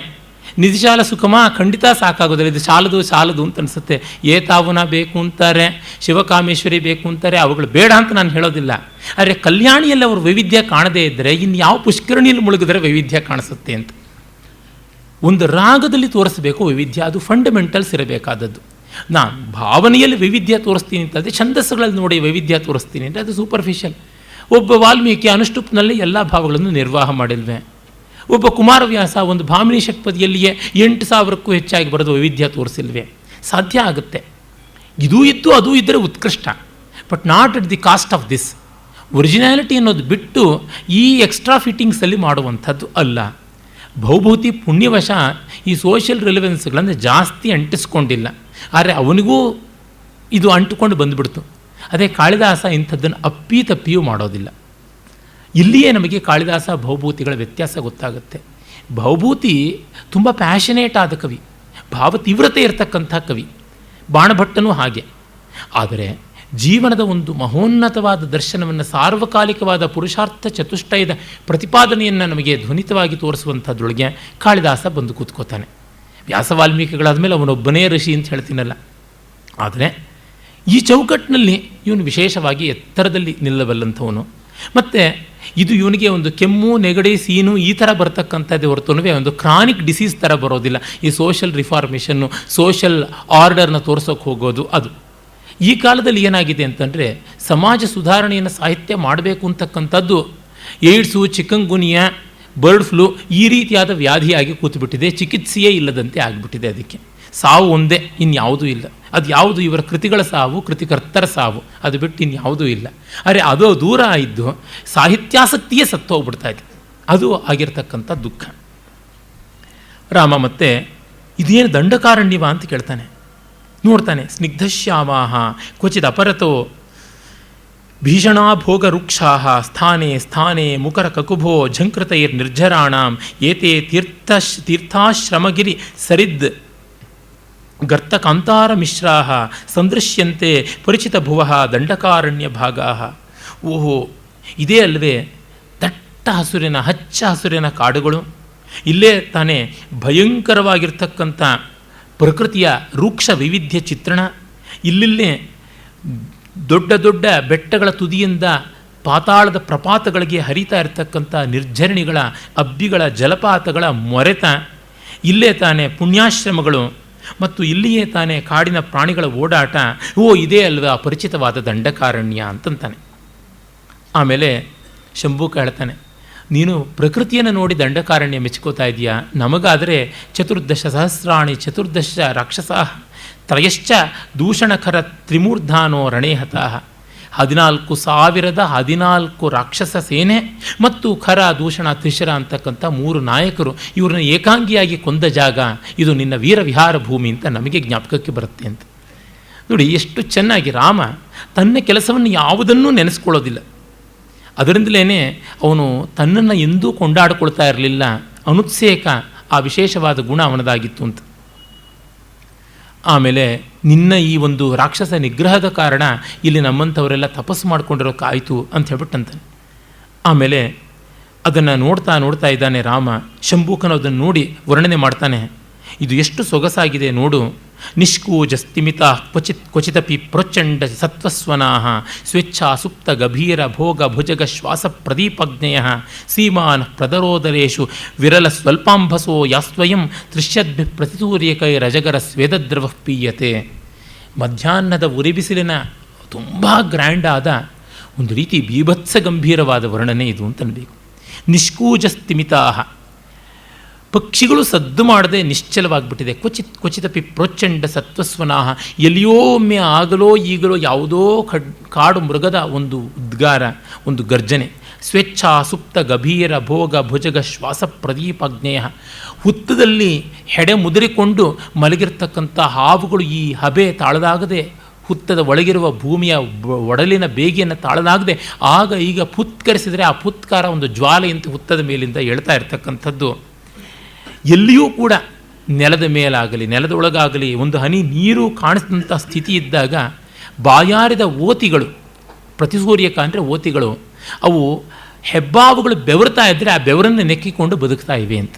ನಿಧಿಶಾಲ ಸುಖಮ ಖಂಡಿತ ಸಾಕಾಗೋದಿಲ್ಲ. ಇದು ಸಾಲದು ಅಂತ ಅನಿಸುತ್ತೆ. ಏತಾವುನ ಬೇಕು ಅಂತಾರೆ, ಶಿವಕಾಮೇಶ್ವರಿ ಬೇಕು ಅಂತಾರೆ, ಅವುಗಳು ಬೇಡ ಅಂತ ನಾನು ಹೇಳೋದಿಲ್ಲ. ಆದರೆ ಕಲ್ಯಾಣಿಯಲ್ಲಿ ಅವರು ವೈವಿಧ್ಯ ಕಾಣದೇ ಇದ್ದರೆ ಇನ್ಯಾವ ಪುಷ್ಕರಣಿಯಲ್ಲಿ ಮುಳುಗಿದ್ರೆ ವೈವಿಧ್ಯ ಕಾಣಿಸುತ್ತೆ ಅಂತ. ಒಂದು ರಾಗದಲ್ಲಿ ತೋರಿಸಬೇಕು ವೈವಿಧ್ಯ, ಅದು ಫಂಡಮೆಂಟಲ್ಸ್ ಇರಬೇಕಾದದ್ದು. ನಾನು ಭಾವನೆಯಲ್ಲಿ ವೈವಿಧ್ಯ ತೋರಿಸ್ತೀನಿ ಅಂತಂದರೆ ಛಂದಸ್ಸುಗಳಲ್ಲಿ ನೋಡಿ ವೈವಿಧ್ಯ ತೋರಿಸ್ತೀನಿ ಅಂದರೆ ಅದು ಸೂಪರ್ಫಿಷಿಯಲ್. ಒಬ್ಬ ವಾಲ್ಮೀಕಿ ಅನುಷ್ಠುಪ್ನಲ್ಲಿ ಎಲ್ಲ ಭಾವಗಳನ್ನು ನಿರ್ವಾಹ ಮಾಡಿಲ್ವೇ? ಒಬ್ಬ ಕುಮಾರವ್ಯಾಸ ಒಂದು ಭಾಮಿನಿ ಷಟ್ಪದಿಯಲ್ಲಿಯೇ 8,000ಕ್ಕೂ ಹೆಚ್ಚಾಗಿ ಬರೆದು ವೈವಿಧ್ಯ ತೋರಿಸಿಲ್ವೇ? ಸಾಧ್ಯ ಆಗುತ್ತೆ. ಇದೂ ಇದ್ದು ಅದೂ ಇದ್ದರೆ ಉತ್ಕೃಷ್ಟ, but not at the cost of this. Originality ಅನ್ನೋದು ಬಿಟ್ಟು ಈ ಎಕ್ಸ್ಟ್ರಾ ಫಿಟ್ಟಿಂಗ್ಸಲ್ಲಿ ಮಾಡುವಂಥದ್ದು ಅಲ್ಲ. ಭೌಭೂತಿ ಪುಣ್ಯವಶ ಈ ಸೋಷಿಯಲ್ ರಿಲೆವೆನ್ಸ್ಗಳನ್ನು ಜಾಸ್ತಿ ಅಂಟಿಸ್ಕೊಂಡಿಲ್ಲ, ಆದರೆ ಅವನಿಗೂ ಇದು ಅಂಟುಕೊಂಡು ಬಂದುಬಿಡ್ತು. ಅದೇ ಕಾಳಿದಾಸ ಇಂಥದ್ದನ್ನು ಅಪ್ಪಿತಪ್ಪಿಯೂ ಮಾಡೋದಿಲ್ಲ. ಇಲ್ಲಿಯೇ ನಮಗೆ ಕಾಳಿದಾಸ ಭೌಭೂತಿಗಳ ವ್ಯತ್ಯಾಸ ಗೊತ್ತಾಗುತ್ತೆ. ಭೌಭೂತಿ ತುಂಬ ಪ್ಯಾಷನೇಟ್ ಆದ ಕವಿ, ಭಾವ ತೀವ್ರತೆ ಇರತಕ್ಕಂಥ ಕವಿ. ಬಾಣಭಟ್ಟನೂ ಹಾಗೆ. ಆದರೆ ಜೀವನದ ಒಂದು ಮಹೋನ್ನತವಾದ ದರ್ಶನವನ್ನು, ಸಾರ್ವಕಾಲಿಕವಾದ ಪುರುಷಾರ್ಥ ಚತುಷ್ಟಯದ ಪ್ರತಿಪಾದನೆಯನ್ನು ನಮಗೆ ಧ್ವನಿತವಾಗಿ ತೋರಿಸುವಂಥದ್ರೊಳಗೆ ಕಾಳಿದಾಸ ಬಂದು ಕೂತ್ಕೋತಾನೆ. ವ್ಯಾಸ ವಾಲ್ಮೀಕಿಗಳಾದ ಮೇಲೆ ಅವನೊಬ್ಬನೇ ಋಷಿ ಅಂತ ಹೇಳ್ತೀನಲ್ಲ. ಆದರೆ ಈ ಚೌಕಟ್ಟಿನಲ್ಲಿ ಇವನು ವಿಶೇಷವಾಗಿ ಎತ್ತರದಲ್ಲಿ ನಿಲ್ಲಬಲ್ಲಂಥವನು. ಮತ್ತು ಇದು ಇವನಿಗೆ ಒಂದು ಕೆಮ್ಮು, ನೆಗಡಿ, ಸೀನು ಈ ಥರ ಬರ್ತಕ್ಕಂಥದ್ದೇ ಹೊರತುನುವೆ ಒಂದು ಕ್ರಾನಿಕ್ ಡಿಸೀಸ್ ಥರ ಬರೋದಿಲ್ಲ. ಈ ಸೋಷಲ್ ರಿಫಾರ್ಮೇಷನ್ನು, ಸೋಷಲ್ ಆರ್ಡರ್ನ ತೋರಿಸೋಕೆ ಹೋಗೋದು ಅದು. ಈ ಕಾಲದಲ್ಲಿ ಏನಾಗಿದೆ ಅಂತಂದರೆ ಸಮಾಜ ಸುಧಾರಣೆಯನ್ನು ಸಾಹಿತ್ಯ ಮಾಡಬೇಕು ಅಂತಕ್ಕಂಥದ್ದು ಏಡ್ಸು, ಚಿಕನ್ಗುನಿಯಾ, ಬರ್ಡ್ ಫ್ಲೂ ಈ ರೀತಿಯಾದ ವ್ಯಾಧಿಯಾಗಿ ಕೂತುಬಿಟ್ಟಿದೆ. ಚಿಕಿತ್ಸೆಯೇ ಇಲ್ಲದಂತೆ ಆಗಿಬಿಟ್ಟಿದೆ. ಅದಕ್ಕೆ ಸಾವು ಒಂದೇ, ಇನ್ಯಾವುದೂ ಇಲ್ಲ. ಅದು ಯಾವುದು? ಇವರ ಕೃತಿಗಳ ಸಾವು, ಕೃತಿಕರ್ತರ ಸಾವು, ಅದು ಬಿಟ್ಟು ಇನ್ಯಾವುದೂ ಇಲ್ಲ. ಅರೆ ಅದು ದೂರ ಇದ್ದು ಸಾಹಿತ್ಯಾಸಕ್ತಿಯೇ ಸತ್ತು ಹೋಗ್ಬಿಡ್ತಾ ಇದೆ. ಅದು ಆಗಿರ್ತಕ್ಕಂಥ ದುಃಖ. ರಾಮ ಮತ್ತೆ ಇದೇನು ದಂಡಕಾರಣ್ಯವ ಅಂತ ಕೇಳ್ತಾನೆ. ನೋಡ್ತಾನೆ, ಸ್ನಿಗ್ಧಶ್ಯಾಮಾಹ ಕ್ವಚಿತ್ ಅಪರತೋ ಭೀಷಣಾ ಭೋಗ ವೃಕ್ಷಾಃ ಸ್ಥಾನೇ ಸ್ಥಾನೇ ಮುಕರ ಕಕುಭೋ ಝಂಕೃತೈರ್ ನಿರ್ಜರಾಣಾಂ ಏತೆ ತೀರ್ಥಾಶ್ರಮಗಿರಿ ಸರಿದ್ ಗರ್ತ ಕಾಂತಾರ ಮಿಶ್ರಾಃ ಸಂದೃಶ್ಯಂತೆ ಪರಿಚಿತ ಭುವಃ ದಂಡಕಾರಣ್ಯ ಭಾಗಾಃ. ಓಹೋ, ಇದೇ ಅಲ್ವೇ ದಟ್ಟ ಹಸುರಿನ, ಹಚ್ಚ ಹಸುರಿನ ಕಾಡುಗಳು. ಇಲ್ಲೇ ತಾನೇ ಭಯಂಕರವಾಗಿರ್ತಕ್ಕಂಥ ಪ್ರಕೃತಿಯ ರೂಕ್ಷ ವೈವಿಧ್ಯ ಚಿತ್ರಣ. ಇಲ್ಲಿಲ್ಲೇ ದೊಡ್ಡ ದೊಡ್ಡ ಬೆಟ್ಟಗಳ ತುದಿಯಿಂದ ಪಾತಾಳದ ಪ್ರಪಾತಗಳಿಗೆ ಹರಿತಾ ಇರತಕ್ಕಂಥ ನಿರ್ಜರಣಿಗಳ, ಅಬ್ಬಿಗಳ, ಜಲಪಾತಗಳ ಮೊರೆತ. ಇಲ್ಲೇ ತಾನೇ ಪುಣ್ಯಾಶ್ರಮಗಳು ಮತ್ತು ಇಲ್ಲಿಯೇ ತಾನೇ ಕಾಡಿನ ಪ್ರಾಣಿಗಳ ಓಡಾಟ. ಓ, ಇದೇ ಅಲ್ವಾ ಅಪರಿಚಿತವಾದ ದಂಡಕಾರಣ್ಯ ಅಂತಂತಾನೆ. ಆಮೇಲೆ ಶಂಭೂಕ ಹೇಳ್ತಾನೆ, ನೀನು ಪ್ರಕೃತಿಯನ್ನು ನೋಡಿ ದಂಡಕಾರಣ್ಯ ಮೆಚ್ಕೋತಾ ಇದೆಯಾ? ನಮಗಾದರೆ 14 ರಾಕ್ಷಸಾ ತ್ರಯಶ್ಚ ದೂಷಣಕರ ತ್ರಿಮೂರ್ಧಾನೋ ರಣೇಹತಃ. 14,014 ರಾಕ್ಷಸ ಸೇನೆ ಮತ್ತು ಖರ, ದೂಷಣ, ತ್ರಿಶರ ಅಂತಕ್ಕಂಥ 3 ನಾಯಕರು. ಇವ್ರನ್ನ ಏಕಾಂಗಿಯಾಗಿ ಕೊಂದ ಜಾಗ ಇದು ನಿನ್ನ ವೀರ ವಿಹಾರ ಭೂಮಿ ಅಂತ ನಮಗೆ ಜ್ಞಾಪಕಕ್ಕೆ ಬರುತ್ತೆ ಅಂತ. ನೋಡಿ ಎಷ್ಟು ಚೆನ್ನಾಗಿ ರಾಮ ತನ್ನ ಕೆಲಸವನ್ನು ಯಾವುದನ್ನೂ ನೆನೆಸ್ಕೊಳ್ಳೋದಿಲ್ಲ. ಅದರಿಂದಲೇ ಅವನು ತನ್ನನ್ನು ಎಂದೂ ಕೊಂಡಾಡಿಕೊಳ್ತಾ ಇರಲಿಲ್ಲ. ಅನುತ್ಸೇಕ ಆ ವಿಶೇಷವಾದ ಗುಣ ಅವನದಾಗಿತ್ತು ಅಂತ. ಆಮೇಲೆ ನಿನ್ನ ಈ ಒಂದು ರಾಕ್ಷಸ ನಿಗ್ರಹದ ಕಾರಣ ಇಲ್ಲಿ ನಮ್ಮಂಥವರೆಲ್ಲ ತಪಸ್ಸು ಮಾಡ್ಕೊಂಡಿರೋಕ್ಕಾಯಿತು ಅಂತ ಹೇಳ್ಬಿಟ್ಟಂತಾನೆ. ಆಮೇಲೆ ಅದನ್ನು ನೋಡ್ತಾ ಇದ್ದಾನೆ ರಾಮ. ಶಂಭೂಕನು ಅದನ್ನು ನೋಡಿ ವರ್ಣನೆ ಮಾಡ್ತಾನೆ. ಇದು ಎಷ್ಟು ಸೊಗಸಾಗಿದೆ ನೋಡು. ನಿಷ್ಕೂಜಸ್ತಿಮಿತ ಕ್ವಚಿತಪಿ ಪ್ರಚಂಡ ಸತ್ವಸ್ವನಾಃ ಸ್ವೇಚ್ಛಾ ಸುಪ್ತ ಗಭೀರ ಭೋಗ ಭುಜಗ ಶ್ವಾಸ ಪ್ರದೀಪಜ್ಞಯ ಸೀಮಾನ್ ಪ್ರದರೋದರೇಶು ವಿರಲ ಸ್ವಲ್ಪಾಂಭಸೋ ಯಾಸ್ವಯಂ ತ್ರಿಶ್ಯದ್ಭಿ ಪ್ರತಿಸೂರ್ಯಕೈ ರಜಗರ ಸ್ವೇದದ್ರವ ಪೀಯತೆ. ಮಧ್ಯಾಹ್ನದ ಉರಿಬಿಸಿಲಿನ ತುಂಬ ಗ್ರ್ಯಾಂಡ್ ಆದ ಒಂದು ರೀತಿ ಬೀಭತ್ಸ ಗಂಭೀರವಾದ ವರ್ಣನೆ ಇದು ಅಂತನ್ಬೇಕು. ನಿಷ್ಕೂಜಸ್ತಿಮಿತಾಹ, ಪಕ್ಷಿಗಳು ಸದ್ದು ಮಾಡದೆ ನಿಶ್ಚಲವಾಗಿಬಿಟ್ಟಿದೆ. ಕ್ವಚಿತಪಿ ಪ್ರಚಂಡ ಸತ್ವಸ್ವನಾಹ, ಎಲ್ಲಿಯೋ ಒಮ್ಮೆ ಆಗಲೋ ಈಗಲೋ ಯಾವುದೋ ಕಾಡು ಮೃಗದ ಒಂದು ಉದ್ಗಾರ, ಒಂದು ಗರ್ಜನೆ. ಸ್ವೇಚ್ಛಾ ಸುಪ್ತ ಗಭೀರ ಭೋಗ ಭುಜಗ ಶ್ವಾಸ ಪ್ರದೀಪಜ್ಞೇಯ, ಹುತ್ತದಲ್ಲಿ ಹೆಡೆ ಮುದುರಿಕೊಂಡು ಮಲಗಿರ್ತಕ್ಕಂಥ ಹಾವುಗಳು ಈ ಹಬೆ ತಾಳದಾಗದೆ, ಹುತ್ತದ ಒಳಗಿರುವ ಭೂಮಿಯ ಒಡಲಿನ ಬೇಗೆಯನ್ನು ತಾಳಲಾಗದೆ ಆಗ ಈಗ ಪುತ್ಕರಿಸಿದರೆ ಆ ಪುತ್ಕಾರ ಒಂದು ಜ್ವಾಲೆಯಂತೆ ಹುತ್ತದ ಮೇಲಿಂದ ಎಳ್ತಾ ಇರ್ತಕ್ಕಂಥದ್ದು. ಎಲ್ಲಿಯೂ ಕೂಡ ನೆಲದ ಮೇಲಾಗಲಿ ನೆಲದೊಳಗಾಗಲಿ ಒಂದು ಹನಿ ನೀರು ಕಾಣಿಸಿದಂಥ ಸ್ಥಿತಿ ಇದ್ದಾಗ ಬಾಯಾರಿದ ಓತಿಗಳು, ಪ್ರತಿಸೂರ್ಯಕ ಅಂದರೆ ಓತಿಗಳು, ಅವು ಹೆಬ್ಬಾವುಗಳು ಬೆವರ್ತಾ ಇದ್ದರೆ ಆ ಬೆವರನ್ನು ನೆಕ್ಕಿಕೊಂಡು ಬದುಕ್ತಾ ಇವೆ ಅಂತ.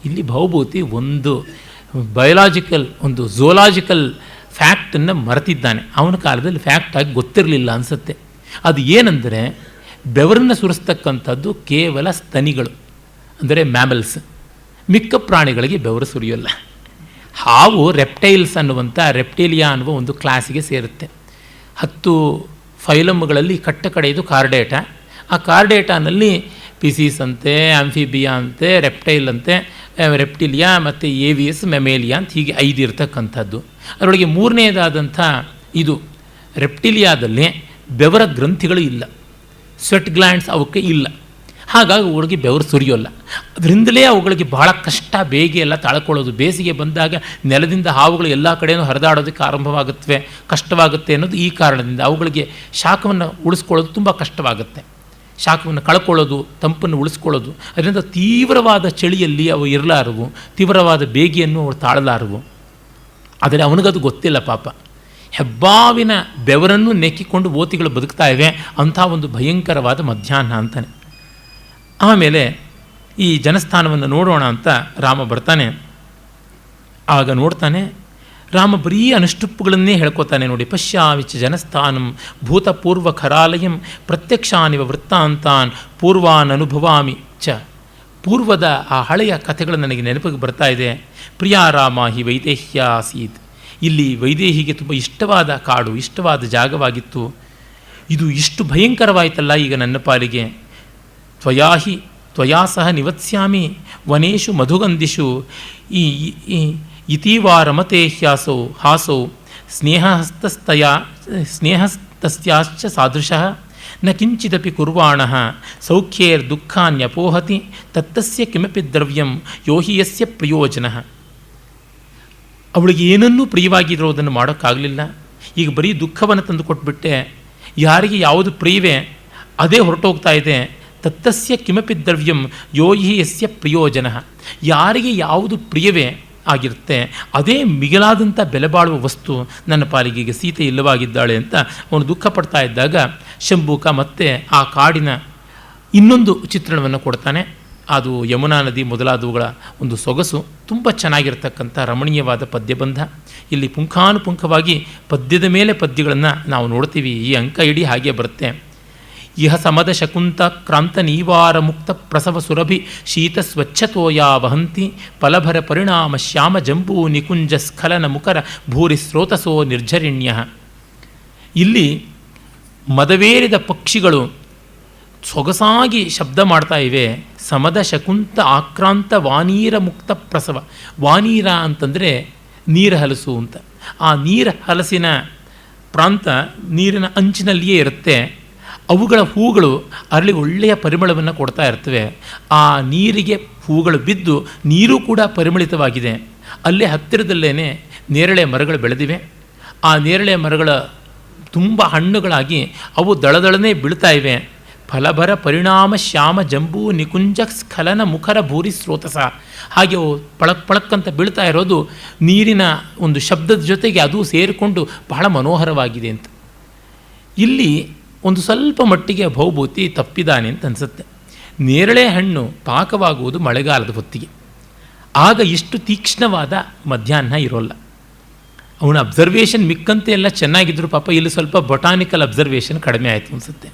ಇಲ್ಲಿ ಭವಭೂತಿ ಒಂದು ಬಯೋಲಾಜಿಕಲ್, ಒಂದು ಝೋಲಾಜಿಕಲ್ ಫ್ಯಾಕ್ಟನ್ನು ಮರೆತಿದ್ದಾನೆ. ಅವನ ಕಾಲದಲ್ಲಿ ಫ್ಯಾಕ್ಟಾಗಿ ಗೊತ್ತಿರಲಿಲ್ಲ ಅನಿಸುತ್ತೆ. ಅದು ಏನಂದರೆ, ಬೆವರನ್ನು ಸುರಿಸ್ತಕ್ಕಂಥದ್ದು ಕೇವಲ ಸ್ತನಿಗಳು, ಅಂದರೆ ಮ್ಯಾಮಲ್ಸ್. ಮಿಕ್ಕ ಪ್ರಾಣಿಗಳಿಗೆ ಬೆವರು ಸುರಿಯೋಲ್ಲ. ಹಾವು ರೆಪ್ಟೈಲ್ಸ್ ಅನ್ನುವಂಥ ರೆಪ್ಟೇಲಿಯಾ ಅನ್ನುವ ಒಂದು ಕ್ಲಾಸಿಗೆ ಸೇರುತ್ತೆ. 10 ಫೈಲಮ್ಗಳಲ್ಲಿ ಕಟ್ಟ ಕಡೆಯದು ಕಾರ್ಡೇಟ. ಆ ಕಾರ್ಡೇಟಾನಲ್ಲಿ ಪಿಸೀಸ್ ಅಂತೆ, ಆಂಫಿಬಿಯಾ ಅಂತೆ, ರೆಪ್ಟೈಲ್ ಅಂತೆ, ರೆಪ್ಟಿಲಿಯಾ ಮತ್ತು ಏವಿಯಸ್, ಮೆಮೇಲಿಯಾ ಅಂತ ಹೀಗೆ 5 ಇರತಕ್ಕಂಥದ್ದು. ಅದರೊಳಗೆ 3ನೇದಾದಂಥ ಇದು ರೆಪ್ಟಿಲಿಯಾದಲ್ಲಿ ಬೆವರ ಗ್ರಂಥಿಗಳು ಇಲ್ಲ, ಸ್ವೆಟ್ ಗ್ಲ್ಯಾಂಡ್ಸ್ ಅವಕ್ಕೆ ಇಲ್ಲ. ಹಾಗಾಗಿ ಅವುಗಳಿಗೆ ಬೆವರು ಸುರಿಯೋಲ್ಲ. ಅದರಿಂದಲೇ ಅವುಗಳಿಗೆ ಬಹಳ ಕಷ್ಟ, ಬೇಗ ಎಲ್ಲ ತಾಳ್ಕೊಳ್ಳೋದು. ಬೇಸಿಗೆ ಬಂದಾಗ ನೆಲದಿಂದ ಹಾವುಗಳು ಎಲ್ಲ ಕಡೆಯೂ ಹರಿದಾಡೋದಕ್ಕೆ ಆರಂಭವಾಗುತ್ತವೆ, ಕಷ್ಟವಾಗುತ್ತೆ ಅನ್ನೋದು ಈ ಕಾರಣದಿಂದ. ಅವುಗಳಿಗೆ ಶಾಖವನ್ನು ಉಳಿಸ್ಕೊಳ್ಳೋದು ತುಂಬ ಕಷ್ಟವಾಗುತ್ತೆ. ಶಾಖವನ್ನು ಕಳ್ಕೊಳ್ಳೋದು, ತಂಪನ್ನು ಉಳಿಸ್ಕೊಳ್ಳೋದು. ಅದರಿಂದ ತೀವ್ರವಾದ ಚಳಿಯಲ್ಲಿ ಅವು ಇರಲಾರವು, ತೀವ್ರವಾದ ಬೇಗೆಯನ್ನು ಅವು ತಾಳಲಾರವು. ಆದರೆ ಅವನಿಗದು ಗೊತ್ತಿಲ್ಲ ಪಾಪ. ಹೆಬ್ಬಾವಿನ ಬೆವರನ್ನು ನೆಕ್ಕಿಕೊಂಡು ಓತಿಗಳು ಬದುಕ್ತಾ ಇವೆ, ಅಂಥ ಒಂದು ಭಯಂಕರವಾದ ಮಧ್ಯಾಹ್ನ ಅಂತಾನೆ. ಆಮೇಲೆ ಈ ಜನಸ್ಥಾನವನ್ನು ನೋಡೋಣ ಅಂತ ರಾಮ ಬರ್ತಾನೆ. ಆಗ ನೋಡ್ತಾನೆ, ರಾಮ ಬರೀ ಅನುಷ್ಠುಪ್ಪುಗಳನ್ನೇ ಹೇಳ್ಕೊತಾನೆ ನೋಡಿ. ಪಶ್ಯಾವಿಚ ಜನಸ್ಥಾನಂ ಭೂತಪೂರ್ವ ಖರಾಲಯಂ ಪ್ರತ್ಯಕ್ಷಾನಿವ ವೃತ್ತಾಂತಾನ್ ಪೂರ್ವಾನ್ ಅನುಭವಾಮಿ ಚ. ಪೂರ್ವದ ಆ ಹಳೆಯ ಕಥೆಗಳು ನನಗೆ ನೆನಪಿಗೆ ಬರ್ತಾ ಇದೆ. ಪ್ರಿಯಾ ರಾಮ ಹಿ ವೈದೇಹ್ಯ ಆಸೀತ್. ಇಲ್ಲಿ ವೈದೇಹಿಗೆ ತುಂಬ ಇಷ್ಟವಾದ ಕಾಡು, ಇಷ್ಟವಾದ ಜಾಗವಾಗಿತ್ತು. ಇದು ಇಷ್ಟು ಭಯಂಕರವಾಯಿತಲ್ಲ ಈಗ ನನ್ನ ಪಾಲಿಗೆ. ತ್ವಯಾ ಸಹ ನಿವತ್ಸ್ಯಾಮಿ ವನೇಶು ಮಧುಗಂಧಿಷು ಇತೀವಾರಮತೆ ಹ್ಯಾಸೌ ಹಾಸೌ ಸ್ನೇಹಸ್ತಸ್ಯಾಶ್ಚ ಸಾದೃಶಃ ನ ಕಿಂಚಿದಪಿ ಕುರ್ವಾಣಃ ಸೌಖ್ಯೇರ್ದುಃಖಾನ್ಯಪೋಹತಿ ತತ್ತಸ್ಯ ಕಿಮಪಿ ದ್ರವ್ಯಂ ಯೋಹಿ ಯಸ್ಯ ಪ್ರಯೋಜನಃ. ಅವಳಿಗೆ ಏನನ್ನೂ ಪ್ರಿಯವಾಗಿರೋದನ್ನು ಮಾಡೋಕ್ಕಾಗಲಿಲ್ಲ. ಈಗ ಬರೀ ದುಃಖವನ್ನು ತಂದು ಕೊಟ್ಬಿಟ್ಟೆ. ಯಾರಿಗೆ ಯಾವುದು ಪ್ರಿಯವೇ ಅದೇ ಹೊರಟೋಗ್ತಾ ಇದೆ. ತತ್ತಸ್ಯ ಕಿಮಪಿ ದ್ರವ್ಯಂ ಯೋಹಿ ಯಸ್ಯ ಪ್ರಯೋಜನಃ. ಯಾರಿಗೆ ಯಾವುದು ಪ್ರಿಯವೇ ಆಗಿರುತ್ತೆ ಅದೇ ಮಿಗಿಲಾದಂಥ ಬೆಲೆ ಬಾಳುವ ವಸ್ತು. ನನ್ನ ಪಾಲಿಗೆ ಈಗ ಸೀತೆ ಇಲ್ಲವಾಗಿದ್ದಾಳೆ ಅಂತ ಅವನು ದುಃಖ ಪಡ್ತಾ ಇದ್ದಾಗ ಶಂಭೂಕ ಮತ್ತೆ ಆ ಕಾಡಿನ ಇನ್ನೊಂದು ಚಿತ್ರಣವನ್ನು ಕೊಡ್ತಾನೆ. ಅದು ಯಮುನಾ ನದಿ ಮೊದಲಾದವುಗಳ ಒಂದು ಸೊಗಸು. ತುಂಬ ಚೆನ್ನಾಗಿರ್ತಕ್ಕಂಥ ರಮಣೀಯವಾದ ಪದ್ಯಬಂಧ. ಇಲ್ಲಿ ಪುಂಖಾನುಪುಂಖವಾಗಿ ಪದ್ಯದ ಮೇಲೆ ಪದ್ಯಗಳನ್ನು ನಾವು ನೋಡ್ತೀವಿ. ಈ ಅಂಕ ಇಡೀ ಹಾಗೆ ಬರುತ್ತೆ. ಇಹ ಸಮದ ಶಕುಂತ ಕ್ರಾಂತ ನೀವಾರ ಮುಕ್ತ ಪ್ರಸವ ಸುರಭಿ ಶೀತ ಸ್ವಚ್ಛತೋಯಾ ವಹಂತಿ ಫಲಭರ ಪರಿಣಾಮ ಶ್ಯಾಮ ಜಂಬೂ ನಿಕುಂಜ ಸ್ಖಲನ ಮುಖರ ಭೂರಿ ಸ್ರೋತಸೋ ನಿರ್ಜರಿಣ್ಯ. ಇಲ್ಲಿ ಮದವೇರಿದ ಪಕ್ಷಿಗಳು ಸೊಗಸಾಗಿ ಶಬ್ದ ಮಾಡ್ತಾ ಇವೆ. ಸಮದ ಶಕುಂತ ಆಕ್ರಾಂತ ವಾನೀರ ಮುಕ್ತ ಪ್ರಸವ. ವಾನೀರ ಅಂತಂದರೆ ನೀರ ಹಲಸು ಅಂತ. ಆ ನೀರ ಹಲಸಿನ ಪ್ರಾಂತ ನೀರಿನ ಅಂಚಿನಲ್ಲಿಯೇ ಇರುತ್ತೆ. ಅವುಗಳ ಹೂಗಳು ಅರಳಿ ಒಳ್ಳೆಯ ಪರಿಮಳವನ್ನು ಕೊಡ್ತಾ ಇರ್ತವೆ. ಆ ನೀರಿಗೆ ಹೂಗಳು ಬಿದ್ದು ನೀರು ಕೂಡ ಪರಿಮಳಿತವಾಗಿದೆ. ಅಲ್ಲೇ ಹತ್ತಿರದಲ್ಲೇ ನೇರಳೆ ಮರಗಳು ಬೆಳೆದಿವೆ. ಆ ನೇರಳೆ ಮರಗಳ ತುಂಬ ಹಣ್ಣುಗಳಾಗಿ ಅವು ದಳದಳನೆ ಬೀಳ್ತಾ ಇವೆ. ಫಲಭರ ಪರಿಣಾಮ ಶ್ಯಾಮ ಜಂಬೂ ನಿಕುಂಜ ಸ್ಖಲನ ಮುಖರ ಭೂರಿ ಸ್ರೋತಸ. ಹಾಗೆ ಅವು ಪಳಕ್ ಪಳಕ್ಕಂತ ಬೀಳ್ತಾ ಇರೋದು ನೀರಿನ ಒಂದು ಶಬ್ದದ ಜೊತೆಗೆ ಅದು ಸೇರಿಕೊಂಡು ಬಹಳ ಮನೋಹರವಾಗಿದೆ ಅಂತ. ಇಲ್ಲಿ ಒಂದು ಸ್ವಲ್ಪ ಮಟ್ಟಿಗೆ ಭವಭೂತಿ ತಪ್ಪಿದ್ದಾನೆ ಅಂತ ಅನಿಸುತ್ತೆ. ನೇರಳೆ ಹಣ್ಣು ಪಾಕವಾಗುವುದು ಮಳೆಗಾಲದ ಹೊತ್ತಿಗೆ. ಆಗ ಇಷ್ಟು ತೀಕ್ಷ್ಣವಾದ ಮಧ್ಯಾಹ್ನ ಇರೋಲ್ಲ. ಅವನ ಅಬ್ಸರ್ವೇಷನ್ ಮಿಕ್ಕಂತೆ ಎಲ್ಲ ಚೆನ್ನಾಗಿದ್ರು ಪಾಪ ಇಲ್ಲಿ ಸ್ವಲ್ಪ ಬೊಟಾನಿಕಲ್ ಅಬ್ಸರ್ವೇಷನ್ ಕಡಿಮೆ ಆಯಿತು ಅನಿಸುತ್ತೆ.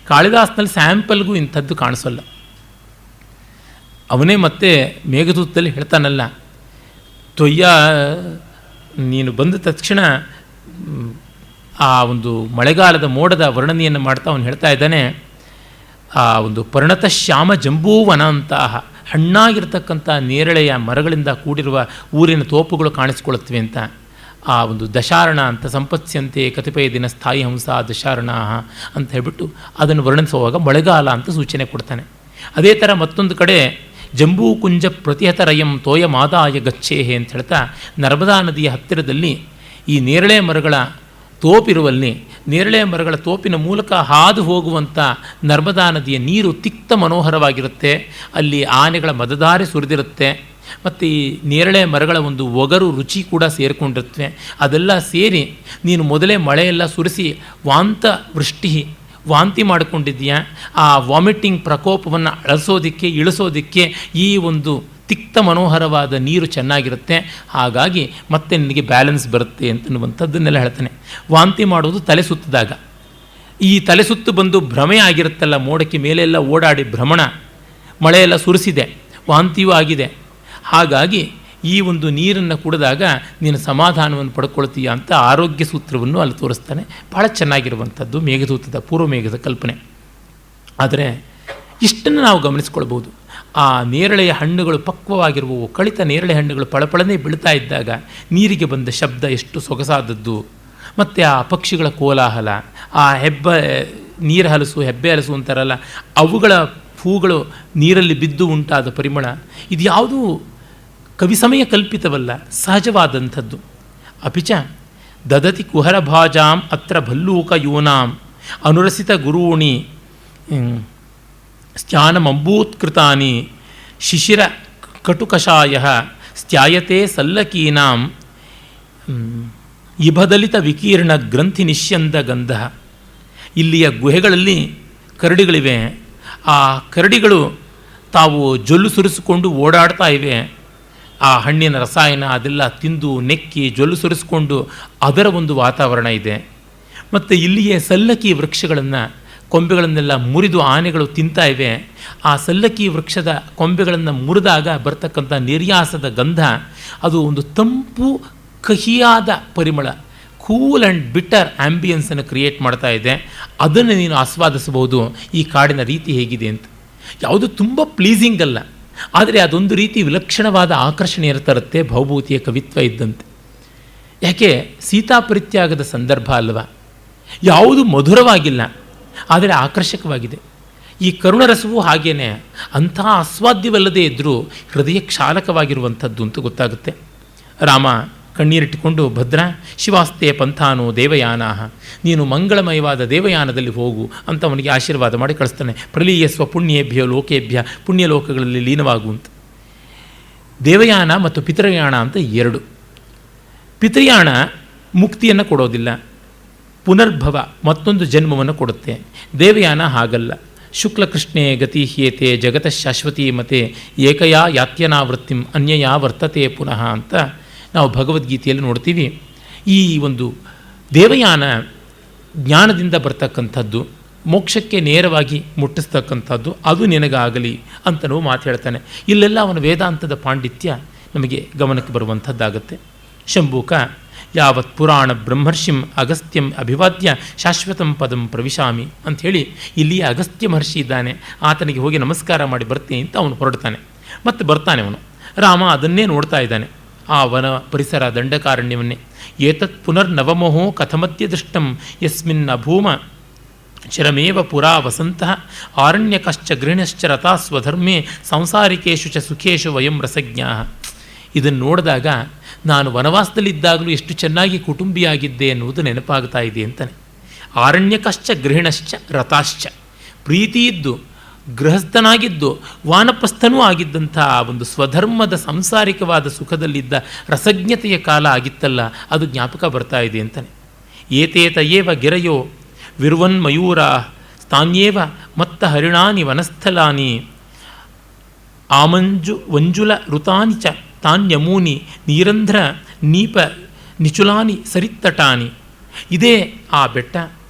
ಕಾಳಿದಾಸನಲ್ಲಿ ಸ್ಯಾಂಪಲ್ಗೂ ಇಂಥದ್ದು ಕಾಣಿಸೋಲ್ಲ. ಅವನೇ ಮತ್ತೆ ಮೇಘದೂತದಲ್ಲಿ ಹೇಳ್ತಾನಲ್ಲ, ನೀನು ಬಂದ ತಕ್ಷಣ ಆ ಒಂದು ಮಳೆಗಾಲದ ಮೋಡದ ವರ್ಣನೆಯನ್ನು ಮಾಡ್ತಾ ಅವನು ಹೇಳ್ತಾ ಇದ್ದಾನೆ. ಆ ಒಂದು ಪರಿಣತ ಶ್ಯಾಮ ಜಂಬೂವನ ಅಂತಹ ಹಣ್ಣಾಗಿರ್ತಕ್ಕಂಥ ನೇರಳೆಯ ಮರಗಳಿಂದ ಕೂಡಿರುವ ಊರಿನ ತೋಪುಗಳು ಕಾಣಿಸ್ಕೊಳ್ಳುತ್ತವೆ ಅಂತ. ಆ ಒಂದು ದಶಾರಣ ಅಂತ ಸಂಪತ್ಸ್ಯಂತೆ ಕತಿಪಯ ದಿನ ಸ್ಥಾಯಿ ಹಂಸ ದಶಾರಣ ಅಂತ ಹೇಳ್ಬಿಟ್ಟು ಅದನ್ನು ವರ್ಣಿಸುವಾಗ ಮಳೆಗಾಲ ಅಂತ ಸೂಚನೆ ಕೊಡ್ತಾನೆ. ಅದೇ ಥರ ಮತ್ತೊಂದು ಕಡೆ ಜಂಬೂ ಕುಂಜ ಪ್ರತಿಹತರಯಂ ತೋಯ ಮಾದಾಯ ಗಚ್ಚೇಹೆ ಅಂತ ಹೇಳ್ತಾ ನರ್ಮದಾ ನದಿಯ ಹತ್ತಿರದಲ್ಲಿ ಈ ನೇರಳೆ ಮರಗಳ ತೋಪಿರುವಲ್ಲಿ ನೇರಳೆ ಮರಗಳ ತೋಪಿನ ಮೂಲಕ ಹಾದು ಹೋಗುವಂಥ ನರ್ಮದಾ ನದಿಯ ನೀರು ತಿಕ್ತ ಮನೋಹರವಾಗಿರುತ್ತೆ. ಅಲ್ಲಿ ಆನೆಗಳ ಮದಧಾರೆ ಸುರಿದಿರುತ್ತೆ. ಮತ್ತು ಈ ನೇರಳೆ ಮರಗಳ ಒಂದು ಒಗರು ರುಚಿ ಕೂಡ ಸೇರಿಕೊಂಡಿರುತ್ತವೆ. ಅದೆಲ್ಲ ಸೇರಿ ನೀನು ಮೊದಲೇ ಮಳೆಯೆಲ್ಲ ಸುರಿಸಿ ವಾಂತಿ ಮಾಡಿಕೊಂಡಿದ್ದೀಯಾ. ಆ ವಾಮಿಟಿಂಗ್ ಪ್ರಕೋಪವನ್ನು ಇಳಿಸೋದಕ್ಕೆ ಈ ಒಂದು ತಿಕ್ತ ಮನೋಹರವಾದ ನೀರು ಚೆನ್ನಾಗಿರುತ್ತೆ, ಹಾಗಾಗಿ ಮತ್ತೆ ನಿನಗೆ ಬ್ಯಾಲೆನ್ಸ್ ಬರುತ್ತೆ ಅಂತನ್ನುವಂಥದ್ದನ್ನೆಲ್ಲ ಹೇಳ್ತಾನೆ. ವಾಂತಿ ಮಾಡುವುದು ತಲೆ ಸುತ್ತಿದಾಗ. ಈ ತಲೆ ಸುತ್ತು ಬಂದು ಭ್ರಮೆ ಆಗಿರುತ್ತಲ್ಲ, ಮೋಡಕ್ಕೆ ಮೇಲೆಲ್ಲ ಓಡಾಡಿ ಭ್ರಮಣ, ಮಳೆಯೆಲ್ಲ ಸುರಿಸಿದೆ, ವಾಂತಿಯೂ ಆಗಿದೆ. ಹಾಗಾಗಿ ಈ ಒಂದು ನೀರನ್ನು ಕುಡಿದಾಗ ನೀನು ಸಮಾಧಾನವನ್ನು ಪಡ್ಕೊಳ್ತೀಯ ಅಂತ ಆರೋಗ್ಯ ಸೂತ್ರವನ್ನು ಅಲ್ಲಿ ತೋರಿಸ್ತಾನೆ. ಭಾಳ ಚೆನ್ನಾಗಿರುವಂಥದ್ದು ಮೇಘದೂತದ ಪೂರ್ವ ಮೇಘದ ಕಲ್ಪನೆ. ಆದರೆ ಇಷ್ಟನ್ನು ನಾವು ಗಮನಿಸ್ಕೊಳ್ಬೋದು. ಆ ನೇರಳೆಯ ಹಣ್ಣುಗಳು ಪಕ್ವವಾಗಿರುವವು, ಕಳಿತ ನೇರಳೆ ಹಣ್ಣುಗಳು ಪಳಪಳನೆ ಬೀಳ್ತಾ ಇದ್ದಾಗ ನೀರಿಗೆ ಬಂದ ಶಬ್ದ ಎಷ್ಟು ಸೊಗಸಾದದ್ದು. ಮತ್ತು ಆ ಪಕ್ಷಿಗಳ ಕೋಲಾಹಲ, ಆ ನೀರು ಹಲಸು, ಹೆಬ್ಬೆ ಹಲಸು ಅಂತಾರಲ್ಲ, ಅವುಗಳ ಹೂಗಳು ನೀರಲ್ಲಿ ಬಿದ್ದು ಉಂಟಾದ ಪರಿಮಳ, ಇದು ಯಾವುದೂ ಕವಿಸಮಯ ಕಲ್ಪಿತವಲ್ಲ, ಸಹಜವಾದಂಥದ್ದು. ಅಪಿಚ ದದತಿ ಕುಹರಭಾಜಾಂ ಅತ್ರ ಭಲ್ಲೂಕ ಯೂನಾಂ ಅನುರಸಿತ ಗುರೂಣಿ ಸ್ತ್ಯಾನಮಂಬೂತ್ಕೃತಾನಿ ಶಿಶಿರ ಕಟುಕಷಾಯ ಸ್ತ್ಯಾಯತೆ ಸಲ್ಲಕೀನಾಂ ಇಭದಲಿತ ವಿಕೀರ್ಣ ಗ್ರಂಥಿ ನಿಶ್ಯಂದ ಗಂಧ. ಇಲ್ಲಿಯ ಗುಹೆಗಳಲ್ಲಿ ಕರಡಿಗಳಿವೆ. ಆ ಕರಡಿಗಳು ತಾವು ಜೊಲ್ಲು ಸುರಿಸಿಕೊಂಡು ಓಡಾಡ್ತಾ ಇವೆ. ಆ ಹಣ್ಣಿನ ರಸಾಯನ ಅದೆಲ್ಲ ತಿಂದು ನೆಕ್ಕಿ ಜೊಲ್ಲು ಸುರಿಸಿಕೊಂಡು ಅದರ ಒಂದು ವಾತಾವರಣ ಇದೆ. ಮತ್ತು ಇಲ್ಲಿಯೇ ಸಲ್ಲಕ್ಕಿ ವೃಕ್ಷಗಳನ್ನು, ಕೊಂಬೆಗಳನ್ನೆಲ್ಲ ಮುರಿದು ಆನೆಗಳು ತಿಂತಾ ಇವೆ. ಆ ಸಲ್ಲಕ್ಕಿ ವೃಕ್ಷದ ಕೊಂಬೆಗಳನ್ನು ಮುರಿದಾಗ ಬರ್ತಕ್ಕಂಥ ನಿರ್ಯಾಸದ ಗಂಧ, ಅದು ಒಂದು ತಂಪು ಕಹಿಯಾದ ಪರಿಮಳ, ಕೂಲ್ ಆ್ಯಂಡ್ ಬಿಟರ್ ಆ್ಯಂಬಿಯನ್ಸನ್ನು ಕ್ರಿಯೇಟ್ ಮಾಡ್ತಾ ಇದೆ. ಅದನ್ನು ನೀನು ಆಸ್ವಾದಿಸಬಹುದು. ಈ ಕಾಡಿನ ರೀತಿ ಹೇಗಿದೆ ಅಂತ. ಯಾವುದು ತುಂಬ ಪ್ಲೀಸಿಂಗ್ ಅಲ್ಲ, ಆದರೆ ಅದೊಂದು ರೀತಿ ವಿಲಕ್ಷಣವಾದ ಆಕರ್ಷಣೆಯನ್ನು ತರುತ್ತೆ, ಭವಭೂತಿಯ ಕವಿತ್ವ ಇದ್ದಂತೆ. ಯಾಕೆ ಸೀತಾಪರಿತ್ಯಾಗದ ಸಂದರ್ಭ ಅಲ್ವಾ? ಯಾವುದು ಮಧುರವಾಗಿಲ್ಲ, ಆದರೆ ಆಕರ್ಷಕವಾಗಿದೆ. ಈ ಕರುಣರಸವೂ ಹಾಗೇನೆ, ಅಂಥ ಆಸ್ವಾದ್ಯವಲ್ಲದೇ ಇದ್ದರೂ ಹೃದಯ ಕ್ಷಾಲಕವಾಗಿರುವಂಥದ್ದು ಅಂತ ಗೊತ್ತಾಗುತ್ತೆ. ರಾಮ ಕಣ್ಣೀರಿಟ್ಟುಕೊಂಡು, ಭದ್ರ ಶಿವಾಸ್ತೆ ಪಂಥಾನೋ ದೇವಯಾನಾಹ, ನೀನು ಮಂಗಳಮಯವಾದ ದೇವಯಾನದಲ್ಲಿ ಹೋಗು ಅಂತ ಅವನಿಗೆ ಆಶೀರ್ವಾದ ಮಾಡಿ ಕಳಿಸ್ತಾನೆ. ಪ್ರಲೀಯ ಸ್ವಪುಣ್ಯೇಭ್ಯ ಲೋಕೇಭ್ಯ, ಪುಣ್ಯಲೋಕಗಳಲ್ಲಿ ಲೀನವಾಗುವಂತ. ದೇವಯಾನ ಮತ್ತು ಪಿತೃಯಾಣ ಅಂತ ಎರಡು. ಪಿತೃಯಾಣ ಮುಕ್ತಿಯನ್ನು ಕೊಡೋದಿಲ್ಲ, ಪುನರ್ಭವ ಮತ್ತೊಂದು ಜನ್ಮವನ್ನು ಕೊಡುತ್ತೆ. ದೇವಯಾನ ಹಾಗಲ್ಲ. ಶುಕ್ಲಕೃಷ್ಣೇ ಗತಿ ಹ್ಯೇತೆ ಜಗತ ಶಾಶ್ವತೀ ಮತೆ ಏಕಯಾ ಯಾತ್ಯನಾವೃತ್ತಿಂ ಅನ್ಯಯಾ ವರ್ತತೆ ಪುನಃ ಅಂತ ನಾವು ಭಗವದ್ಗೀತೆಯಲ್ಲಿ ನೋಡ್ತೀವಿ. ಈ ಒಂದು ದೇವಯಾನ ಜ್ಞಾನದಿಂದ ಬರ್ತಕ್ಕಂಥದ್ದು, ಮೋಕ್ಷಕ್ಕೆ ನೇರವಾಗಿ ಮುಟ್ಟಿಸ್ತಕ್ಕಂಥದ್ದು, ಅದು ನಿನಗಾಗಲಿ ಅಂತನೂ ಮಾತು ಹೇಳ್ತಾನೆ. ಇಲ್ಲೆಲ್ಲ ಅವನ ವೇದಾಂತದ ಪಾಂಡಿತ್ಯ ನಮಗೆ ಗಮನಕ್ಕೆ ಬರುವಂಥದ್ದಾಗತ್ತೆ. ಶಂಭೂಕ ಯಾವತ್ ಪುರಾಣ ಬ್ರಹ್ಮರ್ಷಿಂ ಅಗಸ್ತ್ಯಂ ಅಭಿವಾದ್ಯ ಶಾಶ್ವತಂ ಪದಂ ಪ್ರವಿಶಾಮಿ ಅಂಥೇಳಿ ಇಲ್ಲಿ ಅಗಸ್ತ್ಯ ಮಹರ್ಷಿ ಇದ್ದಾನೆ, ಆತನಿಗೆ ಹೋಗಿ ನಮಸ್ಕಾರ ಮಾಡಿ ಬರ್ತೀನಿ ಅಂತ ಅವನು ಹೊರಡ್ತಾನೆ. ಮತ್ತು ಬರ್ತಾನೆ ಅವನು. ರಾಮ ಅದನ್ನೇ ನೋಡ್ತಾ ಇದ್ದಾನೆ, ಆ ವನ ಪರಿಸರ ದಂಡಕಾರಣ್ಯವನ್ನೇ. ಏತತ್ ಪುನರ್ನವಮೋಹೋ ಕಥಮದ್ಯ ದೃಷ್ಟಂ ಯಸ್ಮಿನ್ ಅಭೂಮ ಚಿರಮೇವ ಪುರಾ ವಸಂತಃ ಆರಣ್ಯಕಶ್ಚ ಗೃಹಿಣಶ್ಚ ರಥಾ ಸ್ವಧರ್ಮೇ ಸಂಸಾರಿಕೇಶು ಚ ಸುಖೇಶು ವಯಂ ರಸಜ್ಞಾ. ಇದನ್ನು ನೋಡಿದಾಗ ನಾನು ವನವಾಸದಲ್ಲಿದ್ದಾಗಲೂ ಎಷ್ಟು ಚೆನ್ನಾಗಿ ಕುಟುಂಬಿಯಾಗಿದ್ದೆ ಎನ್ನುವುದು ನೆನಪಾಗ್ತಾ ಇದೆ ಅಂತಾನೆ. ಆರಣ್ಯಕಶ್ಚ ಗೃಹಿಣಶ್ಚ ರಥಾಶ್ಚ, ಪ್ರೀತಿಯಿದ್ದು ಗೃಹಸ್ಥನಾಗಿದ್ದು ವಾನಪ್ರಸ್ಥನೂ ಆಗಿದ್ದಂಥ ಒಂದು ಸ್ವಧರ್ಮದ ಸಾಂಸಾರಿಕವಾದ ಸುಖದಲ್ಲಿದ್ದ ರಸಜ್ಞತೆಯ ಕಾಲ ಆಗಿತ್ತಲ್ಲ, ಅದು ಜ್ಞಾಪಕ ಬರ್ತಾ ಇದೆ ಅಂತಾನೆ. ಏತೇತಯೇವ ಗಿರಯೋ ವಿರ್ವನ್ಮಯೂರ ಸ್ಥಾನ್ಯೇವ ಮತ್ತ ಹರಿಣಾನಿ ವನಸ್ಥಲಾನಿ ವಂಜುಲ ಋತಾನಿ ಚ ತಾನ್ಯಮೂನಿ ನೀರಂಧ್ರ ನೀಪ ನಿಚುಲಾನಿ ಸರಿತ್ತಟಾನಿ. ಇದೇ ಆ ಬೆಟ್ಟ,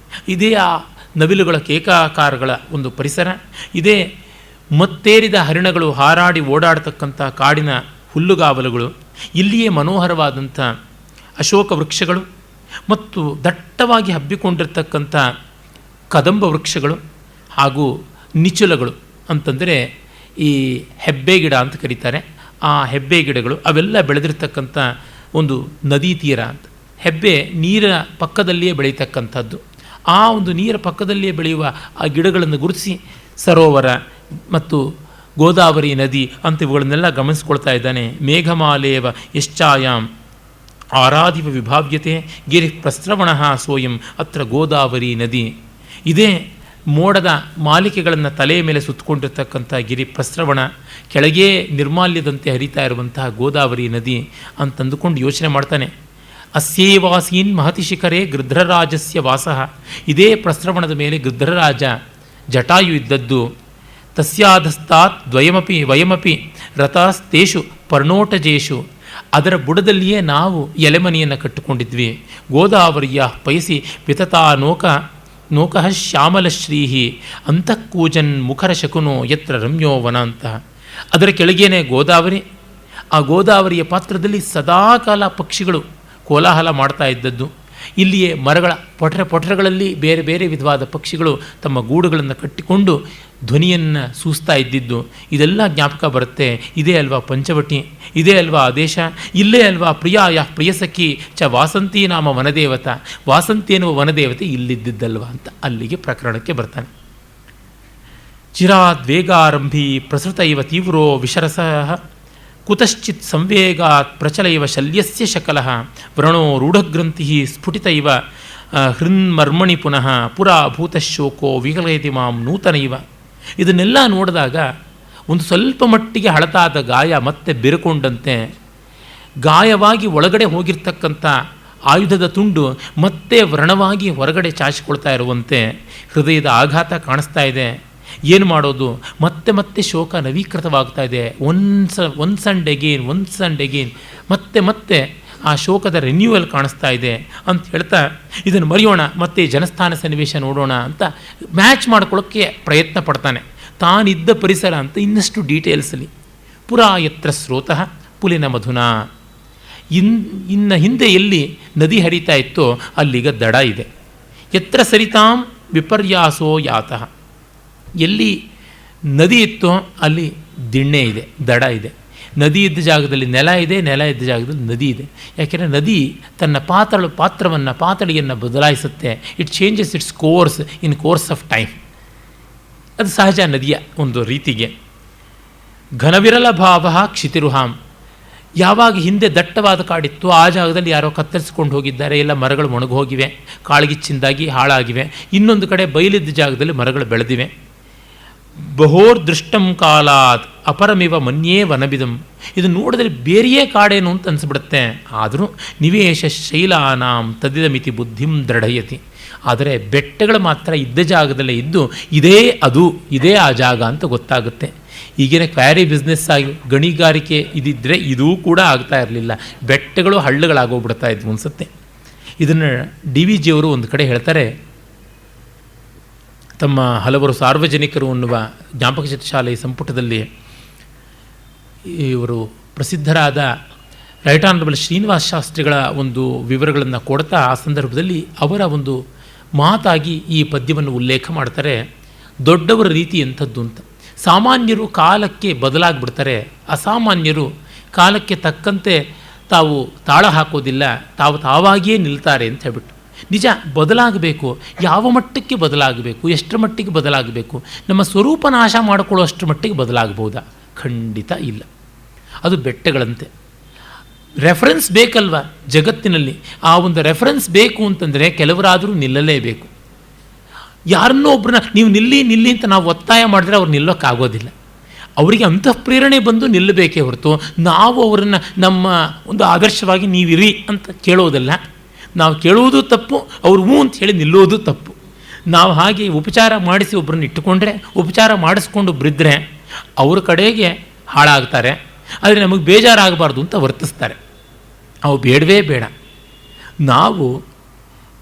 ಇದೇ ಆ ನವಿಲುಗಳ ಕೇಕಾಕಾರಗಳ ಒಂದು ಪರಿಸರ, ಇದೇ ಮತ್ತೇರಿದ ಹರಿಣಗಳು ಹಾರಾಡಿ ಓಡಾಡ್ತಕ್ಕಂಥ ಕಾಡಿನ ಹುಲ್ಲುಗಾವಲುಗಳು, ಇಲ್ಲಿಯೇ ಮನೋಹರವಾದಂಥ ಅಶೋಕ ವೃಕ್ಷಗಳು ಮತ್ತು ದಟ್ಟವಾಗಿ ಹಬ್ಬಿಕೊಂಡಿರ್ತಕ್ಕಂಥ ಕದಂಬ ವೃಕ್ಷಗಳು ಹಾಗೂ ನಿಚುಲಗಳು ಅಂತಂದರೆ ಈ ಹೆಬ್ಬೆ ಗಿಡ ಅಂತ ಕರೀತಾರೆ. ಆ ಹೆಬ್ಬೆ ಗಿಡಗಳು ಅವೆಲ್ಲ ಬೆಳೆದಿರ್ತಕ್ಕಂಥ ಒಂದು ನದಿ ತೀರ ಅಂತ. ಹೆಬ್ಬೆ ನೀರಿನ ಪಕ್ಕದಲ್ಲಿಯೇ ಬೆಳೀತಕ್ಕಂಥದ್ದು. ಆ ಒಂದು ನೀರ ಪಕ್ಕದಲ್ಲಿಯೇ ಬೆಳೆಯುವ ಆ ಗಿಡಗಳನ್ನು ಗುರುತಿಸಿ ಸರೋವರ ಮತ್ತು ಗೋದಾವರಿ ನದಿ ಅಂತ ಇವುಗಳನ್ನೆಲ್ಲ ಗಮನಿಸ್ಕೊಳ್ತಾ ಇದ್ದಾನೆ. ಮೇಘಮಾಲೇವ ಯಶ್ಚಾಯಾಂ ಆರಾಧಿವ ವಿಭಾವ್ಯತೆ ಗಿರಿ ಪ್ರಸ್ರವಣ ಸೋಯಂ ಅತ್ರ ಗೋದಾವರಿ ನದಿ. ಇದೇ ಮೋಡದ ಮಾಲಿಕೆಗಳನ್ನು ತಲೆಯ ಮೇಲೆ ಸುತ್ತಕೊಂಡಿರ್ತಕ್ಕಂಥ ಗಿರಿ ಪ್ರಸ್ರವಣ, ಕೆಳಗೇ ನಿರ್ಮಾಲ್ಯದಂತೆ ಹರಿತಾ ಇರುವಂತಹ ಗೋದಾವರಿ ನದಿ ಅಂತಂದುಕೊಂಡು ಯೋಚನೆ ಮಾಡ್ತಾನೆ. ಅಸ್ಯೇವಾಸೀನ್ ಮಹತಿ ಶಿಖರೇ ಗೃಧ್ರರಾಜಸ್ಯ ವಾಸಃ, ಇದೇ ಪ್ರಸ್ರವಣದ ಮೇಲೆ ಗೃಧ್ರರಾಜ ಜಟಾಯು ಇದ್ದದ್ದು. ತಸ್ಯಾಧಸ್ತಾತ್ ವಯಮಪಿ ರಥಾಸ್ತೇಷು ಪರ್ಣೋಟಜೇಷು, ಅದರ ಬುಡದಲ್ಲಿಯೇ ನಾವು ಎಲೆಮನೆಯನ್ನು ಕಟ್ಟಿಕೊಂಡಿದ್ವಿ. ಗೋದಾವರಿಯ ಪಯಸಿ ವಿತತಾ ನೋಕಃ ಶ್ಯಾಮಲಶ್ರೀಹಿ ಅಂತಃಕೂಜನ್ ಮುಖರ ಶಕುನೋ ಯತ್ರ ರಮ್ಯೋ ವನ ಅಂತ. ಅದರ ಕೆಳಗೇನೆ ಗೋದಾವರಿ, ಆ ಗೋದಾವರಿಯ ಪಾತ್ರದಲ್ಲಿ ಸದಾಕಾಲ ಪಕ್ಷಿಗಳು ಕೋಲಾಹಲ ಮಾಡ್ತಾ ಇದ್ದದ್ದು. ಇಲ್ಲಿಯೇ ಮರಗಳ ಪೊಟರೆಗಳಲ್ಲಿ ಬೇರೆ ಬೇರೆ ವಿಧವಾದ ಪಕ್ಷಿಗಳು ತಮ್ಮ ಗೂಡುಗಳನ್ನು ಕಟ್ಟಿಕೊಂಡು ಧ್ವನಿಯನ್ನು ಸೂಸ್ತಾ ಇದ್ದಿದ್ದು ಇದೆಲ್ಲ ಜ್ಞಾಪಕ ಬರುತ್ತೆ. ಇದೇ ಅಲ್ವಾ ಪಂಚವಟಿ, ಇದೇ ಅಲ್ವಾ ಆದೇಶ, ಇಲ್ಲೇ ಅಲ್ವಾ ಪ್ರಿಯಸಖಿ ಚ ವಾಸಂತಿ ನಾಮ ವನದೇವತ, ವಾಸಂತಿ ಎನ್ನುವ ವನದೇವತೆ ಇಲ್ಲಿದ್ದಲ್ವ ಅಂತ ಅಲ್ಲಿಗೆ ಪ್ರಕರಣಕ್ಕೆ ಬರ್ತಾನೆ. ಚಿರಾದ್ವೇಗಾರಂಭಿ ಪ್ರಸೃತ ಇವ ತೀವ್ರೋ ವಿಶರಸಃ ಕುತಶ್ಚಿತ್ ಸಂವೇಗಾತ್ ಪ್ರಚಲ ಇವ ಶಲ್ಯಸ್ಯ ಶಕಲಃ ವ್ರಣೋ ರೂಢಗ್ರಂಥಿ ಸ್ಫುಟಿತ ಇವ ಹೃನ್ಮರ್ಮಣಿ ಪುನಃ ಪುರಾ ಭೂತಶೋಕೋ ವಿಕಲಯತಿ ಮಾಂ ನೂತನ ಇವ. ಇದನ್ನೆಲ್ಲ ನೋಡಿದಾಗ ಒಂದು ಸ್ವಲ್ಪ ಮಟ್ಟಿಗೆ ಹಳತಾದ ಗಾಯ ಮತ್ತೆ ಬೆರಕೊಂಡಂತೆ, ಗಾಯವಾಗಿ ಒಳಗಡೆ ಹೋಗಿರ್ತಕ್ಕಂಥ ಆಯುಧದ ತುಂಡು ಮತ್ತೆ ವ್ರಣವಾಗಿ ಹೊರಗಡೆ ಚಾಚಿಕೊಳ್ತಾ ಇರುವಂತೆ ಹೃದಯದ ಆಘಾತ ಕಾಣಿಸ್ತಾ ಇದೆ. ಏನು ಮಾಡೋದು? ಮತ್ತೆ ಮತ್ತೆ ಶೋಕ ನವೀಕೃತವಾಗ್ತಾ ಇದೆ. ಒನ್ಸ್ ಆ್ಯಂಡ್ ಅಗೇನ್ ಮತ್ತೆ ಮತ್ತೆ ಆ ಶೋಕದ ರಿನ್ಯೂವಲ್ ಕಾಣಿಸ್ತಾ ಇದೆ ಅಂತ ಹೇಳ್ತಾ ಇದನ್ನು ಮರೆಯೋಣ, ಮತ್ತೆ ಜನಸ್ಥಾನ ಸನ್ನಿವೇಶ ನೋಡೋಣ ಅಂತ ಮ್ಯಾಚ್ ಮಾಡ್ಕೊಳ್ಳೋಕ್ಕೆ ಪ್ರಯತ್ನ ಪಡ್ತಾನೆ. ತಾನಿದ್ದ ಪರಿಸರ ಅಂತ ಇನ್ನಷ್ಟು ಡೀಟೇಲ್ಸಲ್ಲಿ ಪುರಾ ಯತ್ರ ಸ್ರೋತಃ ಪುಲಿನ ಮಧುನಾ, ಇನ್ನು ಹಿಂದೆ ಎಲ್ಲಿ ನದಿ ಹರಿತಾ ಇತ್ತೋ ಅಲ್ಲಿಗ ದಡ ಇದೆ. ಯತ್ರ ಸರಿತಾಂ ವಿಪರ್ಯಾಸೋ ಯಾತಃ, ಎಲ್ಲಿ ನದಿ ಇತ್ತೋ ಅಲ್ಲಿ ದಿಣ್ಣೆ ಇದೆ, ದಡ ಇದೆ. ನದಿ ಇದ್ದ ಜಾಗದಲ್ಲಿ ನೆಲ ಇದೆ, ನೆಲ ಇದ್ದ ಜಾಗದಲ್ಲಿ ನದಿ ಇದೆ. ಯಾಕೆಂದರೆ ನದಿ ತನ್ನ ಪಾತಳಿಯನ್ನು ಬದಲಾಯಿಸುತ್ತೆ. It changes its course in course of time. ಅದು ಸಹಜ ನದಿಯ ಒಂದು ರೀತಿಗೆ. ಘನವಿರಲ ಭಾವ ಕ್ಷಿತಿರುಹಾಂ, ಯಾವಾಗ ಹಿಂದೆ ದಟ್ಟವಾದ ಕಾಡಿತ್ತು ಆ ಜಾಗದಲ್ಲಿ ಯಾರೋ ಕತ್ತರಿಸ್ಕೊಂಡು ಹೋಗಿದ್ದಾರೆ, ಎಲ್ಲ ಮರಗಳು ಒಣಗೋಗಿವೆ, ಕಾಳ್ಗಿಚ್ಚಿಂದಾಗಿ ಹಾಳಾಗಿವೆ. ಇನ್ನೊಂದು ಕಡೆ ಬಯಲಿದ್ದ ಜಾಗದಲ್ಲಿ ಮರಗಳು ಬೆಳೆದಿವೆ. ಬಹೋರ್ ದೃಷ್ಟಂ ಕಾಲಾತ್ ಅಪರಮಿವ ಮನ್ಯೇ ವನಬಿದಂ, ಇದು ನೋಡಿದ್ರೆ ಬೇರೆಯೇ ಕಾಡೇನು ಅಂತ ಅನಿಸ್ಬಿಡುತ್ತೆ. ಆದರೂ ನಿವೇಶ ಶೈಲಾನಾಂ ತದಿದಮಿತಿ ಬುದ್ಧಿಂ ದೃಢಯತಿ. ಆದರೆ ಬೆಟ್ಟಗಳು ಮಾತ್ರ ಇದ್ದ ಜಾಗದಲ್ಲೇ ಇದ್ದು ಇದೇ ಆ ಜಾಗ ಅಂತ ಗೊತ್ತಾಗುತ್ತೆ. ಈಗಿನ ಕ್ವಾರಿ ಬಿಸ್ನೆಸ್ ಆಗಿ ಗಣಿಗಾರಿಕೆ ಇದಿದ್ದರೆ ಇದೂ ಕೂಡ ಆಗ್ತಾ ಇರಲಿಲ್ಲ, ಬೆಟ್ಟಗಳು ಹಳ್ಳಗಳಾಗೋಗ್ಬಿಡ್ತಾ ಇದ್ವು ಅನಿಸುತ್ತೆ. ಇದನ್ನು DVG ಅವರು ಒಂದು ಕಡೆ ಹೇಳ್ತಾರೆ, ತಮ್ಮ ಹಲವರು ಸಾರ್ವಜನಿಕರು ಅನ್ನುವ ಜ್ಞಾಪಕ ಚಿತ್ರಶಾಲೆ ಸಂಪುಟದಲ್ಲಿ ಇವರು ಪ್ರಸಿದ್ಧರಾದ ರೈಟ್ ಆನರಬಲ್ ಶ್ರೀನಿವಾಸ ಶಾಸ್ತ್ರಿಗಳ ಒಂದು ವಿವರಗಳನ್ನು ಕೊಡ್ತಾ ಆ ಸಂದರ್ಭದಲ್ಲಿ ಅವರ ಒಂದು ಮಾತಾಗಿ ಈ ಪದ್ಯವನ್ನು ಉಲ್ಲೇಖ ಮಾಡ್ತಾರೆ. ದೊಡ್ಡವರ ರೀತಿ ಎಂಥದ್ದು ಅಂತ. ಸಾಮಾನ್ಯರು ಕಾಲಕ್ಕೆ ಬದಲಾಗ್ಬಿಡ್ತಾರೆ, ಅಸಾಮಾನ್ಯರು ಕಾಲಕ್ಕೆ ತಕ್ಕಂತೆ ತಾವು ತಾಳ ಹಾಕೋದಿಲ್ಲ, ತಾವಾಗಿಯೇ ನಿಲ್ತಾರೆ ಅಂತ ಹೇಳ್ಬಿಟ್ಟು. ನಿಜ, ಬದಲಾಗಬೇಕು. ಯಾವ ಮಟ್ಟಕ್ಕೆ ಬದಲಾಗಬೇಕು, ಎಷ್ಟರ ಮಟ್ಟಿಗೆ ಬದಲಾಗಬೇಕು? ನಮ್ಮ ಸ್ವರೂಪ ನಾಶ ಮಾಡಿಕೊಳ್ಳೋ ಅಷ್ಟರ ಮಟ್ಟಿಗೆ ಬದಲಾಗಬಹುದಾ? ಖಂಡಿತ ಇಲ್ಲ. ಅದು ಬೆಟ್ಟಗಳಂತೆ. ರೆಫರೆನ್ಸ್ ಬೇಕಲ್ವ ಜಗತ್ತಿನಲ್ಲಿ. ಆ ಒಂದು ರೆಫರೆನ್ಸ್ ಬೇಕು ಅಂತಂದರೆ ಕೆಲವರಾದರೂ ನಿಲ್ಲಲೇಬೇಕು. ಯಾರನ್ನೋ ಒಬ್ಬರನ್ನ ನೀವು ನಿಲ್ಲಿ ಅಂತ ನಾವು ಒತ್ತಾಯ ಮಾಡಿದ್ರೆ ಅವ್ರು ನಿಲ್ಲೋಕ್ಕಾಗೋದಿಲ್ಲ. ಅವರಿಗೆ ಅಂತಃಪ್ರೇರಣೆ ಬಂದು ನಿಲ್ಲಬೇಕೇ ಹೊರತು ನಾವು ಅವರನ್ನು ನಮ್ಮ ಒಂದು ಆದರ್ಶವಾಗಿ ನೀವಿರಿ ಅಂತ ಕೇಳೋದಲ್ಲ. ನಾವು ಕೇಳುವುದು ತಪ್ಪು, ಅವ್ರು ಹ್ಞೂ ಅಂತ ಹೇಳಿ ನಿಲ್ಲೋದು ತಪ್ಪು. ನಾವು ಹಾಗೆ ಉಪಚಾರ ಮಾಡಿಸಿ ಒಬ್ಬರನ್ನ ಇಟ್ಟುಕೊಂಡ್ರೆ, ಉಪಚಾರ ಮಾಡಿಸ್ಕೊಂಡು ಒಬ್ಬರಿದ್ದರೆ ಅವ್ರ ಕಡೆಗೆ ಹಾಳಾಗ್ತಾರೆ. ಆದರೆ ನಮಗೆ ಬೇಜಾರಾಗಬಾರ್ದು ಅಂತ ವರ್ತಿಸ್ತಾರೆ. ಅವು ಬೇಡವೇ ಬೇಡ. ನಾವು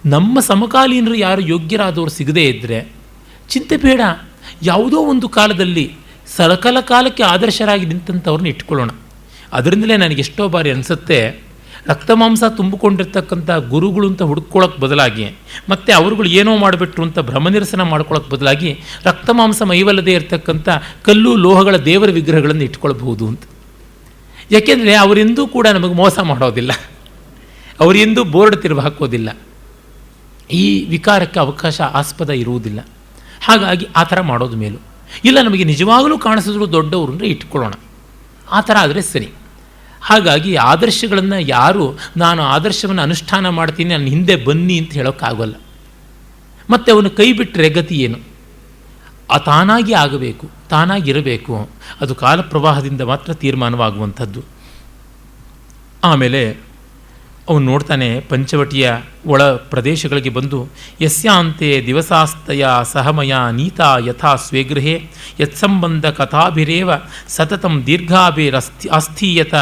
ನಮ್ಮ ಸಮಕಾಲೀನರು ಯಾರು ಯೋಗ್ಯರಾದವರು ಸಿಗದೇ ಇದ್ದರೆ ಚಿಂತೆ ಬೇಡ. ಯಾವುದೋ ಒಂದು ಕಾಲದಲ್ಲಿ ಸಕಲ ಕಾಲಕ್ಕೆ ಆದರ್ಶರಾಗಿ ನಿಂತಂಥವ್ರನ್ನ ಇಟ್ಕೊಳ್ಳೋಣ. ಅದರಿಂದಲೇ ನನಗೆ ಎಷ್ಟೋ ಬಾರಿ ಅನಿಸುತ್ತೆ, ರಕ್ತ ಮಾಂಸ ತುಂಬಿಕೊಂಡಿರ್ತಕ್ಕಂಥ ಗುರುಗಳು ಅಂತ ಹುಡ್ಕೊಳ್ಳೋಕ್ಕೆ ಬದಲಾಗಿ ಮತ್ತು ಅವರುಗಳು ಏನೋ ಮಾಡಿಬಿಟ್ರು ಅಂತ ಭ್ರಮನಿರಸನ ಮಾಡ್ಕೊಳ್ಳೋಕ್ಕೆ ಬದಲಾಗಿ ರಕ್ತ ಮಾಂಸ ಮೈವಲ್ಲದೆ ಇರತಕ್ಕಂಥ ಕಲ್ಲು ಲೋಹಗಳ ದೇವರ ವಿಗ್ರಹಗಳನ್ನು ಇಟ್ಕೊಳ್ಬಹುದು ಅಂತ. ಯಾಕೆಂದರೆ ಅವರೆಂದೂ ಕೂಡ ನಮಗೆ ಮೋಸ ಮಾಡೋದಿಲ್ಲ, ಅವರೆಂದೂ ಬೋರ್ಡ್ ತಿರುವು ಹಾಕೋದಿಲ್ಲ, ಈ ವಿಕಾರಕ್ಕೆ ಅವಕಾಶ ಆಸ್ಪದ ಇರುವುದಿಲ್ಲ. ಹಾಗಾಗಿ ಆ ಥರ ಮಾಡೋದು ಮೇಲು. ಇಲ್ಲ, ನಮಗೆ ನಿಜವಾಗಲೂ ಕಾಣಿಸಿದ್ರು ದೊಡ್ಡವರು ಅಂದರೆ ಇಟ್ಕೊಳ್ಳೋಣ. ಆ ಥರ ಆದರೆ ಸರಿ. ಹಾಗಾಗಿ ಆದರ್ಶಗಳನ್ನು ಯಾರು ನಾನು ಆದರ್ಶವನ್ನು ಅನುಷ್ಠಾನ ಮಾಡ್ತೀನಿ, ನನ್ನ ಹಿಂದೆ ಬನ್ನಿ ಅಂತ ಹೇಳೋಕ್ಕಾಗೋಲ್ಲ. ಮತ್ತು ಅವನು ಕೈ ಬಿಟ್ಟರೆ ಗತಿ ಏನು? ತಾನಾಗಿ ಆಗಬೇಕು, ತಾನಾಗಿರಬೇಕು. ಅದು ಕಾಲ ಪ್ರವಾಹದಿಂದ ಮಾತ್ರ ತೀರ್ಮಾನವಾಗುವಂಥದ್ದು. ಆಮೇಲೆ ಅವನು ನೋಡ್ತಾನೆ ಪಂಚವಟಿಯ ಒಳ ಪ್ರದೇಶಗಳಿಗೆ ಬಂದು, ಯಸ್ಯಾಂತೆ ದಿವಸಾಸ್ತಯ ಸಹಮಯ ನೀತಾ ಯಥಾ ಸ್ವೇಗೃಹೇ ಯತ್ಸಂಬಂಧ ಕಥಾಭಿರೇವ ಸತತಂ ದೀರ್ಘಾಭಿರಸ್ತಿ ಅಸ್ಥೀಯತ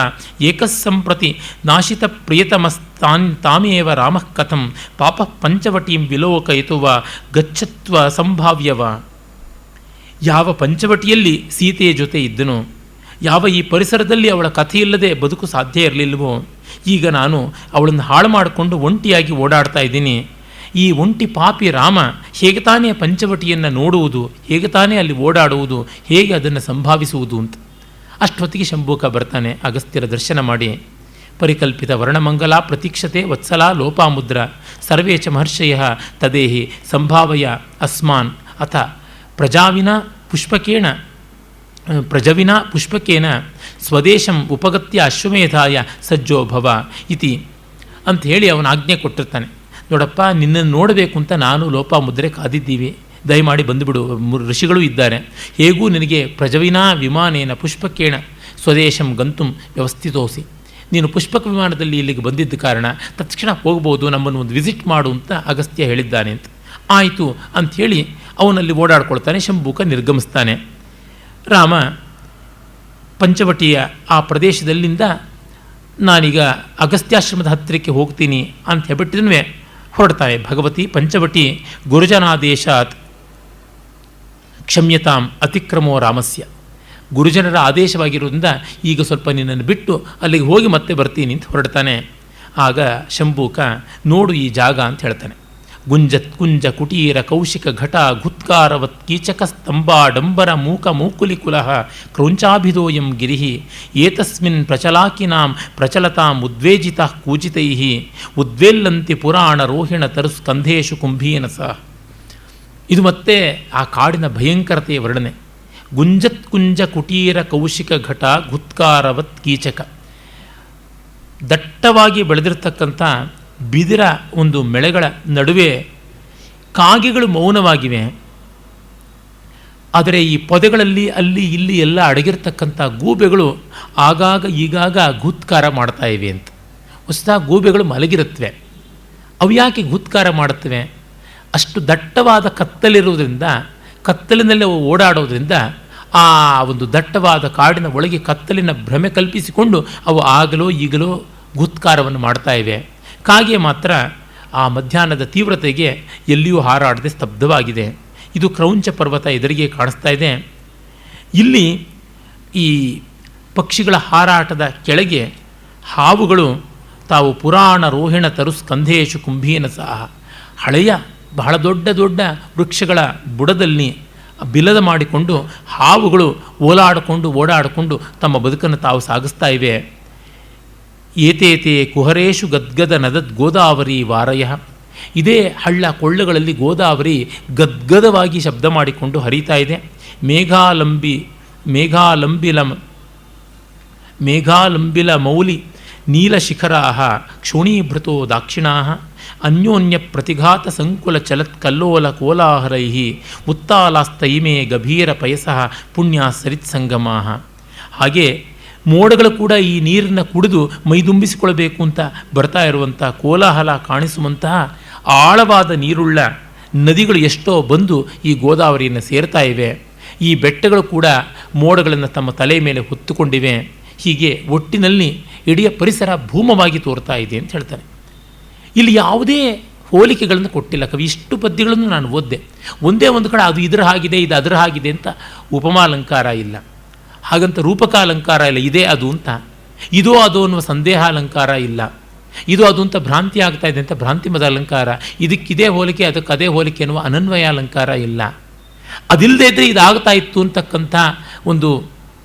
ಏಕಸ್ಸಂಪ್ರತಿ ನಾಶಿತ ಪ್ರಿಯತಮಸ್ತಾಮೇವ ರಾಮಃ ಕಥಂ ಪಾಪ ಪಂಚವಟೀಂ ವಿಲೋಕಯಿತುವ ಗಚ್ಚತ್ವ ಸಂಭಾವ್ಯವ. ಯಾವ ಪಂಚವಟಿಯಲ್ಲಿ ಸೀತೆಯ ಜೊತೆ ಇದ್ದನೋ, ಯಾವ ಈ ಪರಿಸರದಲ್ಲಿ ಅವಳ ಕಥೆಯಿಲ್ಲದೆ ಬದುಕು ಸಾಧ್ಯ ಇರಲಿಲ್ಲವೋ, ಈಗ ನಾನು ಅವಳನ್ನು ಹಾಳು ಮಾಡಿಕೊಂಡು ಒಂಟಿಯಾಗಿ ಓಡಾಡ್ತಾ ಇದ್ದೀನಿ. ಈ ಒಂಟಿ ಪಾಪಿ ರಾಮ ಹೇಗೆ ತಾನೇ ಪಂಚವಟಿಯನ್ನು ನೋಡುವುದು, ಹೇಗೆ ತಾನೇ ಅಲ್ಲಿ ಓಡಾಡುವುದು, ಹೇಗೆ ಅದನ್ನು ಸಂಭಾವಿಸುವುದು ಅಂತ. ಅಷ್ಟೊತ್ತಿಗೆ ಶಂಭೂಕ ಬರ್ತಾನೆ. ಅಗಸ್ತ್ಯರ ದರ್ಶನ ಮಾಡಿ, ಪರಿಕಲ್ಪಿತ ವರ್ಣಮಂಗಲ ಪ್ರತೀಕ್ಷತೆ ವತ್ಸಲ ಲೋಪಾಮುದ್ರ ಸರ್ವೇ ಚ ಮಹರ್ಷಯ ತದೇಹಿ ಸಂಭಾವಯ ಅಸ್ಮಾನ್ ಅಥ ಪ್ರಜವಿನಾ ಪುಷ್ಪಕೇನ ಸ್ವದೇಶಂ ಉಪಗತ್ಯ ಅಶ್ವಮೇಧಾಯ ಸಜ್ಜೋ ಭವ ಇತಿ ಅಂತ ಹೇಳಿ ಅವನ ಆಜ್ಞೆ ಕೊಟ್ಟಿರ್ತಾನೆ. ನೋಡಪ್ಪ, ನಿನ್ನನ್ನು ನೋಡಬೇಕು ಅಂತ ನಾನು ಲೋಪಾಮುದ್ರೆ ಕಾದಿದ್ದೀವಿ, ದಯಮಾಡಿ ಬಂದುಬಿಡು, ಋಷಿಗಳು ಇದ್ದಾರೆ. ಹೇಗೂ ನಿನಗೆ ಪ್ರಜವಿನಾ ವಿಮಾನೇನ ಪುಷ್ಪಕೇಣ ಸ್ವದೇಶಂ ಗಂತುಂ ವ್ಯವಸ್ಥಿತೋಸಿ. ನೀನು ಪುಷ್ಪಕ ವಿಮಾನದಲ್ಲಿ ಇಲ್ಲಿಗೆ ಬಂದಿದ್ದ ಕಾರಣ ತಕ್ಷಣ ಹೋಗ್ಬೋದು, ನಮ್ಮನ್ನು ಒಂದು ವಿಸಿಟ್ ಮಾಡು ಅಂತ ಅಗಸ್ತ್ಯ ಹೇಳಿದ್ದಾನೆ ಅಂತ. ಆಯಿತು ಅಂಥೇಳಿ ಅವನಲ್ಲಿ ಓಡಾಡ್ಕೊಳ್ತಾನೆ. ಶಂಭೂಕ ನಿರ್ಗಮಿಸ್ತಾನೆ. ರಾಮ ಪಂಚವಟಿಯ ಆ ಪ್ರದೇಶದಲ್ಲಿಂದ ನಾನೀಗ ಅಗಸ್ತ್ಯಾಶ್ರಮದ ಹತ್ತಿರಕ್ಕೆ ಹೋಗ್ತೀನಿ ಅಂತ ಹೇಳ್ಬಿಟ್ಟಿದ್ವೇ ಹೊರಡ್ತಾನೆ. ಭಗವತಿ ಪಂಚವಟಿ ಗುರುಜನಾದೇಶಾತ್ ಕ್ಷಮ್ಯತಾಂ ಅತಿಕ್ರಮೋ ರಾಮಸ್ಯ. ಗುರುಜನರ ಆದೇಶವಾಗಿರೋದ್ರಿಂದ ಈಗ ಸ್ವಲ್ಪ ನಿನ್ನನ್ನು ಬಿಟ್ಟು ಅಲ್ಲಿಗೆ ಹೋಗಿ ಮತ್ತೆ ಬರ್ತೀನಿ ಅಂತ ಹೊರಡ್ತಾನೆ. ಆಗ ಶಂಭೂಕ ನೋಡು ಈ ಜಾಗ ಅಂತ ಹೇಳ್ತಾನೆ. ಕುಂಜ ಕುಟೀರ ಕೌಶಿಕ ಘಟ ಘುತ್ಕಾರವತ್ ಕೀಚಕ ಸ್ತಂಭಾಡಂಬರ ಮೂಕ ಮೂಕುಲಿಕುಲಃ ಕ್ರೌಂಚಾಭಿಧೋಯಂ ಗಿರಿಹಿ ಏತಸ್ಮಿನ್ ಪ್ರಚಲಾಕಿನಾಂ ಪ್ರಚಲತಾಂ ಉದ್ವೇಜಿತಃ ಕೂಜಿತೈಃ ಉದ್ವೇಲ್ಲಂತಿ ಪುರಾಣ ರೋಹಿಣ ತರುಸ್ಕಂಧೇಶು ಕುಂಭೀನಸ. ಇದು ಮತ್ತೆ ಆ ಕಾಡಿನ ಭಯಂಕರತೆಯ ವರ್ಣನೆ. ಕುಂಜ ಕುಟೀರ ಕೌಶಿಕ ಘಟ ಘುತ್ಕಾರವತ್ ಕೀಚಕ. ದಟ್ಟವಾಗಿ ಬೆಳೆದಿರ್ತಕ್ಕಂಥ ಬಿದಿರ ಒಂದು ಮೆಳೆಗಳ ನಡುವೆ ಕಾಗೆಗಳು ಮೌನವಾಗಿವೆ. ಆದರೆ ಈ ಪೊದೆಗಳಲ್ಲಿ ಅಲ್ಲಿ ಇಲ್ಲಿ ಎಲ್ಲ ಅಡಗಿರ್ತಕ್ಕಂಥ ಗೂಬೆಗಳು ಆಗಾಗ ಈಗಾಗ ಘೂತ್ಕಾರ ಮಾಡ್ತಾ ಇವೆ ಅಂತ. ಹೊಸದಾಗಿ ಗೂಬೆಗಳು ಮಲಗಿರುತ್ತವೆ. ಅವು ಯಾಕೆ ಘೂತ್ಕಾರ ಮಾಡುತ್ತವೆ? ಅಷ್ಟು ದಟ್ಟವಾದ ಕತ್ತಲಿರುವುದರಿಂದ, ಕತ್ತಲಿನಲ್ಲಿ ಅವು ಓಡಾಡೋದ್ರಿಂದ ಆ ಒಂದು ದಟ್ಟವಾದ ಕಾಡಿನ ಒಳಗೆ ಕತ್ತಲಿನ ಭ್ರಮೆ ಕಲ್ಪಿಸಿಕೊಂಡು ಅವು ಆಗಲೋ ಈಗಲೋ ಘೂತ್ಕಾರವನ್ನು ಮಾಡ್ತಾ ಇವೆ. ಕಾಗೆ ಮಾತ್ರ ಆ ಮಧ್ಯಾಹ್ನದ ತೀವ್ರತೆಗೆ ಎಲ್ಲಿಯೂ ಹಾರಾಡದೆ ಸ್ತಬ್ಧವಾಗಿದೆ. ಇದು ಕ್ರೌಂಚ ಪರ್ವತ ಎದುರಿಗೆ ಕಾಣಿಸ್ತಾ ಇದೆ. ಇಲ್ಲಿ ಈ ಪಕ್ಷಿಗಳ ಹಾರಾಟದ ಕೆಳಗೆ ಹಾವುಗಳು ತಾವು ಪುರಾಣ ರೋಹಿಣ ತರುಸ್ಕಂಧೇಶು ಕುಂಭೀನ ಸಹ ಹಳೆಯ ಬಹಳ ದೊಡ್ಡ ದೊಡ್ಡ ವೃಕ್ಷಗಳ ಬುಡದಲ್ಲಿ ಬಿಲದ ಮಾಡಿಕೊಂಡು ಹಾವುಗಳು ಓಡಾಡಿಕೊಂಡು ತಮ್ಮ ಬದುಕನ್ನು ತಾವು ಸಾಗಿಸ್ತಾ ಇವೆ. ಏತೇತೆ ಕುಹರೇಶು ಗದ್ಗದ ನದದ್ ಗೋದಾವರಿ ವಾರಯ. ಇದೇ ಹಳ್ಳ ಕೊಳ್ಳಗಳಲ್ಲಿ ಗೋದಾವರಿ ಗದ್ಗದವಾಗಿ ಶಬ್ದ ಮಾಡಿಕೊಂಡು ಹರಿತಾ ಇದೆ. ಮೇಘಾಲಂಬಿಲ ಮೌಲಿ ನೀಲಶಿಖರಾಹ ಕ್ಷೋಣೀಭೃತೋ ದಾಕ್ಷಿಣಾಃ ಅನ್ಯೋನ್ಯ ಪ್ರತಿಘಾತ ಸಂಕುಲ ಚಲತ್ ಕಲ್ಲೋಲ ಕೋಲಾಹಲೈ ಉತ್ತಾಲಾಸ್ತೈಮೇ ಗಭೀರ ಪಯಸಃ ಪುಣ್ಯ ಸರಿತ್ಸಂಗಮಾಃ. ಹಾಗೆ ಮೋಡಗಳು ಕೂಡ ಈ ನೀರನ್ನು ಕುಡಿದು ಮೈದುಂಬಿಸಿಕೊಳ್ಳಬೇಕು ಅಂತ ಬರ್ತಾ ಇರುವಂಥ ಕೋಲಾಹಲ ಕಾಣಿಸುವಂತಹ ಆಳವಾದ ನೀರುಳ್ಳ ನದಿಗಳು ಎಷ್ಟೋ ಬಂದು ಈ ಗೋದಾವರಿಯನ್ನು ಸೇರ್ತಾ ಇವೆ. ಈ ಬೆಟ್ಟಗಳು ಕೂಡ ಮೋಡಗಳನ್ನು ತಮ್ಮ ತಲೆ ಮೇಲೆ ಹೊತ್ತುಕೊಂಡಿವೆ. ಹೀಗೆ ಒಟ್ಟಿನಲ್ಲಿ ಇಡೀ ಪರಿಸರ ಭೂಮವಾಗಿ ತೋರ್ತಾ ಇದೆ ಅಂತ ಹೇಳ್ತಾರೆ. ಇಲ್ಲಿ ಯಾವುದೇ ಹೋಲಿಕೆಗಳನ್ನು ಕೊಟ್ಟಿಲ್ಲ ಕವಿ. ಇಷ್ಟು ಪದ್ಯಗಳನ್ನು ನಾನು ಓದಿದೆ. ಒಂದೇ ಒಂದು ಕಡೆ ಅದು ಇದರ ಹಾಗಿದೆ, ಇದು ಅದರ ಹಾಗಿದೆ ಅಂತ ಉಪಮಾಲಂಕಾರ ಇಲ್ಲ, ಹಾಗಂತ ರೂಪಕಾಲಂಕಾರ ಇಲ್ಲ, ಇದೇ ಅದು ಅಂತ. ಇದೋ ಅದು ಅನ್ನುವ ಸಂದೇಹ ಅಲಂಕಾರ ಇಲ್ಲ, ಇದು ಅದು ಅಂತ ಭ್ರಾಂತಿ ಆಗ್ತಾ ಇದೆ ಅಂತ ಭ್ರಾಂತಿಮದ ಅಲಂಕಾರ, ಇದಕ್ಕಿದೇ ಹೋಲಿಕೆ ಅದಕ್ಕೆ ಅದೇ ಹೋಲಿಕೆ ಅನ್ನುವ ಅನನ್ವಯ ಅಲಂಕಾರ ಇಲ್ಲ. ಅದಿಲ್ಲದೆ ಇದ್ದರೆ ಇದಾಗ್ತಾ ಇತ್ತು ಅಂತಕ್ಕಂಥ ಒಂದು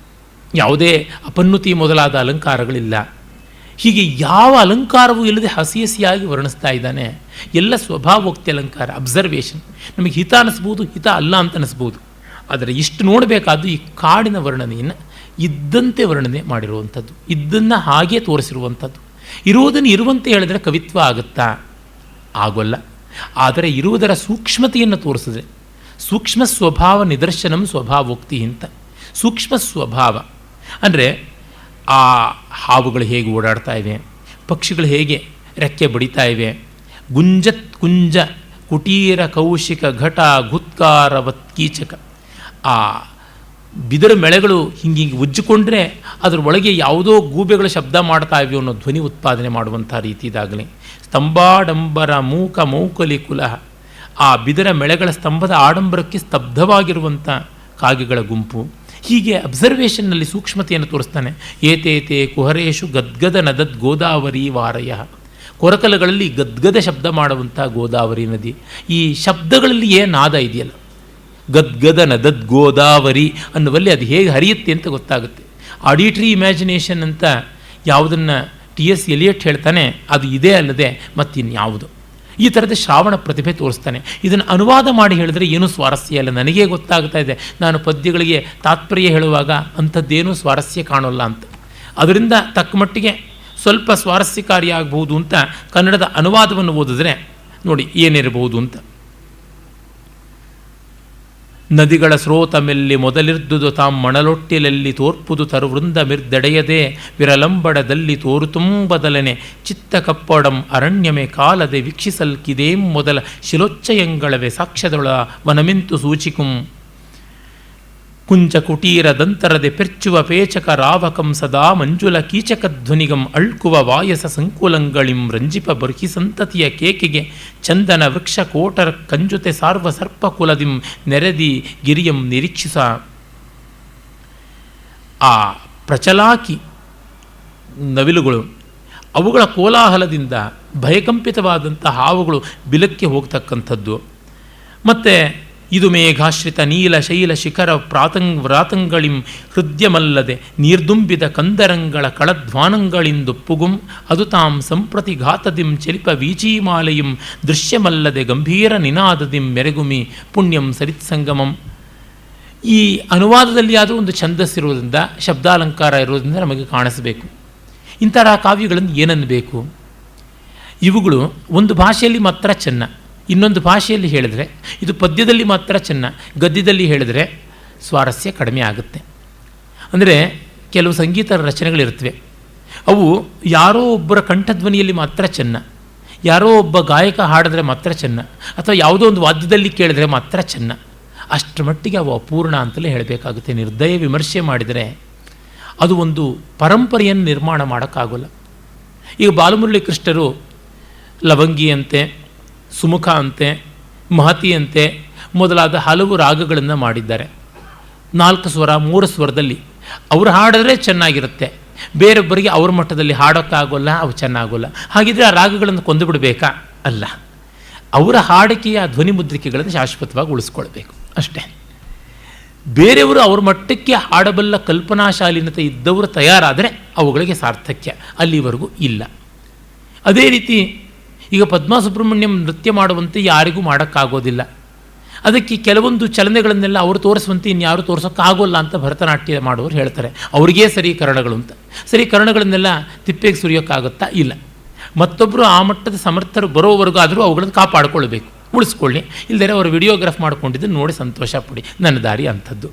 ಯಾವುದೇ ಅಪನ್ನುತಿ ಮೊದಲಾದ ಅಲಂಕಾರಗಳಿಲ್ಲ. ಹೀಗೆ ಯಾವ ಅಲಂಕಾರವೂ ಇಲ್ಲದೆ ಹಸಿಯಾಗಿ ವರ್ಣಿಸ್ತಾ ಇದ್ದಾನೆ. ಎಲ್ಲ ಸ್ವಭಾವೋಕ್ತಿ ಅಲಂಕಾರ, ಅಬ್ಸರ್ವೇಷನ್. ನಮಗೆ ಹಿತ ಅನ್ನಿಸ್ಬೋದು, ಹಿತ ಅಲ್ಲ ಅಂತ ಅನ್ನಿಸ್ಬೋದು. ಆದರೆ ಇಷ್ಟು ನೋಡಬೇಕಾದ್ದು ಈ ಕಾಡಿನ ವರ್ಣನೆಯನ್ನು ಇದ್ದಂತೆ ವರ್ಣನೆ ಮಾಡಿರುವಂಥದ್ದು, ಇದನ್ನು ಹಾಗೇ ತೋರಿಸಿರುವಂಥದ್ದು. ಇರುವುದನ್ನು ಇರುವಂತೆ ಹೇಳಿದರೆ ಕವಿತ್ವ ಆಗುತ್ತಾ? ಆಗೋಲ್ಲ. ಆದರೆ ಇರುವುದರ ಸೂಕ್ಷ್ಮತೆಯನ್ನು ತೋರಿಸಿದ್ರೆ, ಸೂಕ್ಷ್ಮ ಸ್ವಭಾವ ನಿದರ್ಶನಂ ಸ್ವಭಾವೋಕ್ತಿ ಅಂತ. ಸೂಕ್ಷ್ಮ ಸ್ವಭಾವ ಅಂದರೆ ಆ ಹಾವುಗಳು ಹೇಗೆ ಓಡಾಡ್ತಾ ಇವೆ, ಪಕ್ಷಿಗಳು ಹೇಗೆ ರೆಕ್ಕೆ ಬಡಿತಾ ಇವೆ. ಗುಂಜತ್ ಕುಂಜ ಕುಟೀರ ಕೌಶಿಕ ಘಟ ಗುತ್ಕಾರವತ್ ಕೀಚಕ. ಆ ಬಿದಿರ ಮೆಳೆಗಳು ಹಿಂಗೆ ಉಜ್ಜಿಕೊಂಡ್ರೆ ಅದರ ಒಳಗೆ ಯಾವುದೋ ಗೂಬೆಗಳ ಶಬ್ದ ಮಾಡ್ತಾ ಇವೆ ಅನ್ನೋ ಧ್ವನಿ ಉತ್ಪಾದನೆ ಮಾಡುವಂಥ ರೀತಿದಾಗಲಿ. ಸ್ತಂಭಾಡಂಬರ ಮೂಕ ಮೌಕಲಿ ಕುಲ. ಆ ಬಿದಿರ ಮೆಳೆಗಳ ಸ್ತಂಭದ ಆಡಂಬರಕ್ಕೆ ಸ್ತಬ್ಧವಾಗಿರುವಂಥ ಕಾಗೆಗಳ ಗುಂಪು. ಹೀಗೆ ಅಬ್ಸರ್ವೇಷನ್ನಲ್ಲಿ ಸೂಕ್ಷ್ಮತೆಯನ್ನು ತೋರಿಸ್ತಾನೆ. ಏತೇತೆ ಕುಹರೇಶು ಗದ್ಗದ ನದದ್ ಗೋದಾವರಿ ವಾರಯ. ಕೊರಕಲಗಳಲ್ಲಿ ಗದ್ಗದ ಶಬ್ದ ಮಾಡುವಂಥ ಗೋದಾವರಿ ನದಿ. ಈ ಶಬ್ದಗಳಲ್ಲಿ ಏನು ನಾದ ಇದೆಯಲ್ಲ, ಗದ್ಗದ ನದದ್ ಗೋದಾವರಿ ಅನ್ನುವಲ್ಲಿ ಅದು ಹೇಗೆ ಹರಿಯುತ್ತೆ ಅಂತ ಗೊತ್ತಾಗುತ್ತೆ. ಆಡಿಟ್ರಿ ಇಮ್ಯಾಜಿನೇಷನ್ ಅಂತ ಯಾವುದನ್ನು T.S. ಎಲಿಯಟ್ ಹೇಳ್ತಾನೆ, ಅದು ಇದೇ ಅಲ್ಲದೆ ಮತ್ತಿನ್ಯಾವುದು. ಈ ಥರದ ಶ್ರಾವಣ ಪ್ರತಿಭೆ ತೋರಿಸ್ತಾನೆ. ಇದನ್ನು ಅನುವಾದ ಮಾಡಿ ಹೇಳಿದ್ರೆ ಏನೂ ಸ್ವಾರಸ್ಯ ಇಲ್ಲ. ನನಗೇ ಗೊತ್ತಾಗ್ತಾ ಇದೆ, ನಾನು ಪದ್ಯಗಳಿಗೆ ತಾತ್ಪರ್ಯ ಹೇಳುವಾಗ ಅಂಥದ್ದೇನೂ ಸ್ವಾರಸ್ಯ ಕಾಣೋಲ್ಲ ಅಂತ. ಅದರಿಂದ ತಕ್ಕ ಮಟ್ಟಿಗೆ ಸ್ವಲ್ಪ ಸ್ವಾರಸ್ಯಕಾರಿಯಾಗಬಹುದು ಅಂತ ಕನ್ನಡದ ಅನುವಾದವನ್ನು ಓದಿದ್ರೆ ನೋಡಿ ಏನಿರಬಹುದು ಅಂತ. ನದಿಗಳ ಸ್ರೋತ ಮೆಲ್ಲಿ ಮೊದಲಿರ್ದುದು ತಾಂ ಮಣಲೊಟ್ಟಿಲಲ್ಲಿ ತೋರ್ಪುದು ತರುವೃಂದ ಮಿರ್ದೆಡೆಯದೆ ವಿರಲಂಬಡದಲ್ಲಿ ತೋರುತುಂಬದಲನೆ ಚಿತ್ತ ಕಪ್ಪೊಡಂ ಅರಣ್ಯಮೆ ಕಾಲದೆ ವೀಕ್ಷಿಸಲ್ಕಿದೇಂ ಮೊದಲ ಶಿಲೋಚ್ಚಯಂಗಳವೆ ಸಾಕ್ಷ್ಯದೊಳ ವನಮಿಂತು ಸೂಚಿಕುಂ ಕುಂಚ ಕುಟೀರ ದಂತರದೆ ಪೆರ್ಚುವ ಪೇಚಕ ರಾವಕಂ ಸದಾ ಮಂಜುಲ ಕೀಚಕ ಧ್ವನಿಗಂ ಅಳ್ಕುವ ವಾಯಸ ಸಂಕುಲಂಗಳಿಂ ರಂಜಿಪ ಬರ್ಹಿ ಸಂತತಿಯ ಕೇಕೆಗೆ ಚಂದನ ವೃಕ್ಷ ಕೋಟರ ಕಂಜುತೆ ಸಾರ್ವ ಸರ್ಪಕುಲದಿಂ ನೆರೆದಿ ಗಿರಿಯಂ ನಿರೀಕ್ಷಿಸ. ಆ ಪ್ರಚಲಾಕಿ ನವಿಲುಗಳು, ಅವುಗಳ ಕೋಲಾಹಲದಿಂದ ಭಯಕಂಪಿತವಾದಂಥ ಹಾವುಗಳು ಬಿಲಕ್ಕೆ ಹೋಗ್ತಕ್ಕಂಥದ್ದು. ಮತ್ತು ಇದು ಮೇಘಾಶ್ರಿತ ನೀಲ ಶೈಲ ಶಿಖರ ವ್ರಾತಂಗಳಿಂ ಹೃದಯಮಲ್ಲದೆ ನೀರ್ದುಂಬಿದ ಕಂದರಂಗಳ ಕಳಧ್ವಾನಗಳಿಂದೊಪ್ಪುಗುಂ ಅದು ತಾಂ ಸಂಪ್ರತಿ ಘಾತದಿಂ ಚಲಿಪ ವೀಚೀಮಾಲೆಯಂ ದೃಶ್ಯಮಲ್ಲದೆ ಗಂಭೀರ ನಿನಾದದಿಂ ಮೆರೆಗುಮಿ ಪುಣ್ಯಂ ಸರಿತ್ಸಂಗಮಂ. ಈ ಅನುವಾದದಲ್ಲಿ ಆದರೂ ಒಂದು ಛಂದಸ್ಸಿರುವುದರಿಂದ, ಶಬ್ದಾಲಂಕಾರ ಇರೋದ್ರಿಂದ ನಮಗೆ ಕಾಣಿಸಬೇಕು. ಇಂತಹ ಕಾವ್ಯಗಳನ್ನು ಏನನ್ನಬೇಕು? ಇವುಗಳು ಒಂದು ಭಾಷೆಯಲ್ಲಿ ಮಾತ್ರ ಚೆನ್ನ, ಇನ್ನೊಂದು ಭಾಷೆಯಲ್ಲಿ ಹೇಳಿದರೆ ಇದು ಪದ್ಯದಲ್ಲಿ ಮಾತ್ರ ಚೆನ್ನ, ಗದ್ಯದಲ್ಲಿ ಹೇಳಿದರೆ ಸ್ವಾರಸ್ಯ ಕಡಿಮೆ ಆಗುತ್ತೆ. ಅಂದರೆ ಕೆಲವು ಸಂಗೀತ ರಚನೆಗಳಿರ್ತವೆ, ಅವು ಯಾರೋ ಒಬ್ಬರ ಕಂಠಧ್ವನಿಯಲ್ಲಿ ಮಾತ್ರ ಚೆನ್ನ, ಯಾರೋ ಒಬ್ಬ ಗಾಯಕ ಹಾಡಿದ್ರೆ ಮಾತ್ರ ಚೆನ್ನ, ಅಥವಾ ಯಾವುದೋ ಒಂದು ವಾದ್ಯದಲ್ಲಿ ಕೇಳಿದ್ರೆ ಮಾತ್ರ ಚೆನ್ನ. ಅಷ್ಟರ ಮಟ್ಟಿಗೆ ಅವು ಅಪೂರ್ಣ ಅಂತಲೇ ಹೇಳಬೇಕಾಗುತ್ತೆ. ನಿರ್ದಯ ವಿಮರ್ಶೆ ಮಾಡಿದರೆ ಅದು ಒಂದು ಪರಂಪರೆಯನ್ನು ನಿರ್ಮಾಣ ಮಾಡೋಕ್ಕಾಗೋಲ್ಲ. ಈಗ ಬಾಲಮುರಳಿ ಕೃಷ್ಣರು ಲವಂಗಿಯಂತೆ, ಸುಮುಖ ಅಂತೆ, ಮಹತಿಯಂತೆ ಮೊದಲಾದ ಹಲವು ರಾಗಗಳನ್ನು ಮಾಡಿದ್ದಾರೆ. 4 ಸ್ವರ 3 ಸ್ವರದಲ್ಲಿ ಅವರು ಹಾಡಿದ್ರೆ ಚೆನ್ನಾಗಿರುತ್ತೆ, ಬೇರೊಬ್ಬರಿಗೆ ಅವ್ರ ಮಟ್ಟದಲ್ಲಿ ಹಾಡೋಕ್ಕಾಗೋಲ್ಲ, ಅವು ಚೆನ್ನಾಗೋಲ್ಲ. ಹಾಗಿದ್ರೆ ಆ ರಾಗಗಳನ್ನು ಕೊಂದು ಬಿಡಬೇಕಾ? ಅಲ್ಲ, ಅವರ ಹಾಡಿಕೆಯ ಧ್ವನಿ ಮುದ್ರಿಕೆಗಳನ್ನು ಶಾಶ್ವತವಾಗಿ ಉಳಿಸ್ಕೊಳ್ಬೇಕು ಅಷ್ಟೇ. ಬೇರೆಯವರು ಅವ್ರ ಮಟ್ಟಕ್ಕೆ ಹಾಡಬಲ್ಲ ಕಲ್ಪನಾಶಾಲೀನತೆ ಇದ್ದವರು ತಯಾರಾದರೆ ಅವುಗಳಿಗೆ ಸಾರ್ಥಕ್ಯ, ಅಲ್ಲಿವರೆಗೂ ಇಲ್ಲ. ಅದೇ ರೀತಿ ಈಗ ಪದ್ಮಾ ಸುಬ್ರಹ್ಮಣ್ಯಂ ನೃತ್ಯ ಮಾಡುವಂತೆ ಯಾರಿಗೂ ಮಾಡೋಕ್ಕಾಗೋದಿಲ್ಲ. ಅದಕ್ಕೆ ಕೆಲವೊಂದು ಚಲನೆಗಳನ್ನೆಲ್ಲ ಅವರು ತೋರಿಸುವಂತೆ ಇನ್ಯಾರು ತೋರಿಸೋಕ್ಕಾಗೋಲ್ಲ ಅಂತ ಭರತನಾಟ್ಯ ಮಾಡುವವರು ಹೇಳ್ತಾರೆ. ಅವ್ರಿಗೇ ಸರಿ ಕರ್ಣಗಳು ಅಂತ. ಸರಿ ಕರ್ಣಗಳನ್ನೆಲ್ಲ ತಿಪ್ಪೆಗೆ ಸುರಿಯೋಕ್ಕಾಗುತ್ತಾ? ಇಲ್ಲ. ಮತ್ತೊಬ್ಬರು ಆ ಮಟ್ಟದ ಸಮರ್ಥರು ಬರೋವರೆಗಾದರೂ ಅವುಗಳನ್ನು ಕಾಪಾಡಿಕೊಳ್ಬೇಕು, ಉಳಿಸ್ಕೊಳ್ಳಿ. ಇಲ್ಲದೇ ಅವರು ವಿಡಿಯೋಗ್ರಾಫ್ ಮಾಡ್ಕೊಂಡಿದ್ದು ನೋಡಿ ಸಂತೋಷ ಪಡಿ, ನನ್ನ ದಾರಿ ಅಂಥದ್ದು.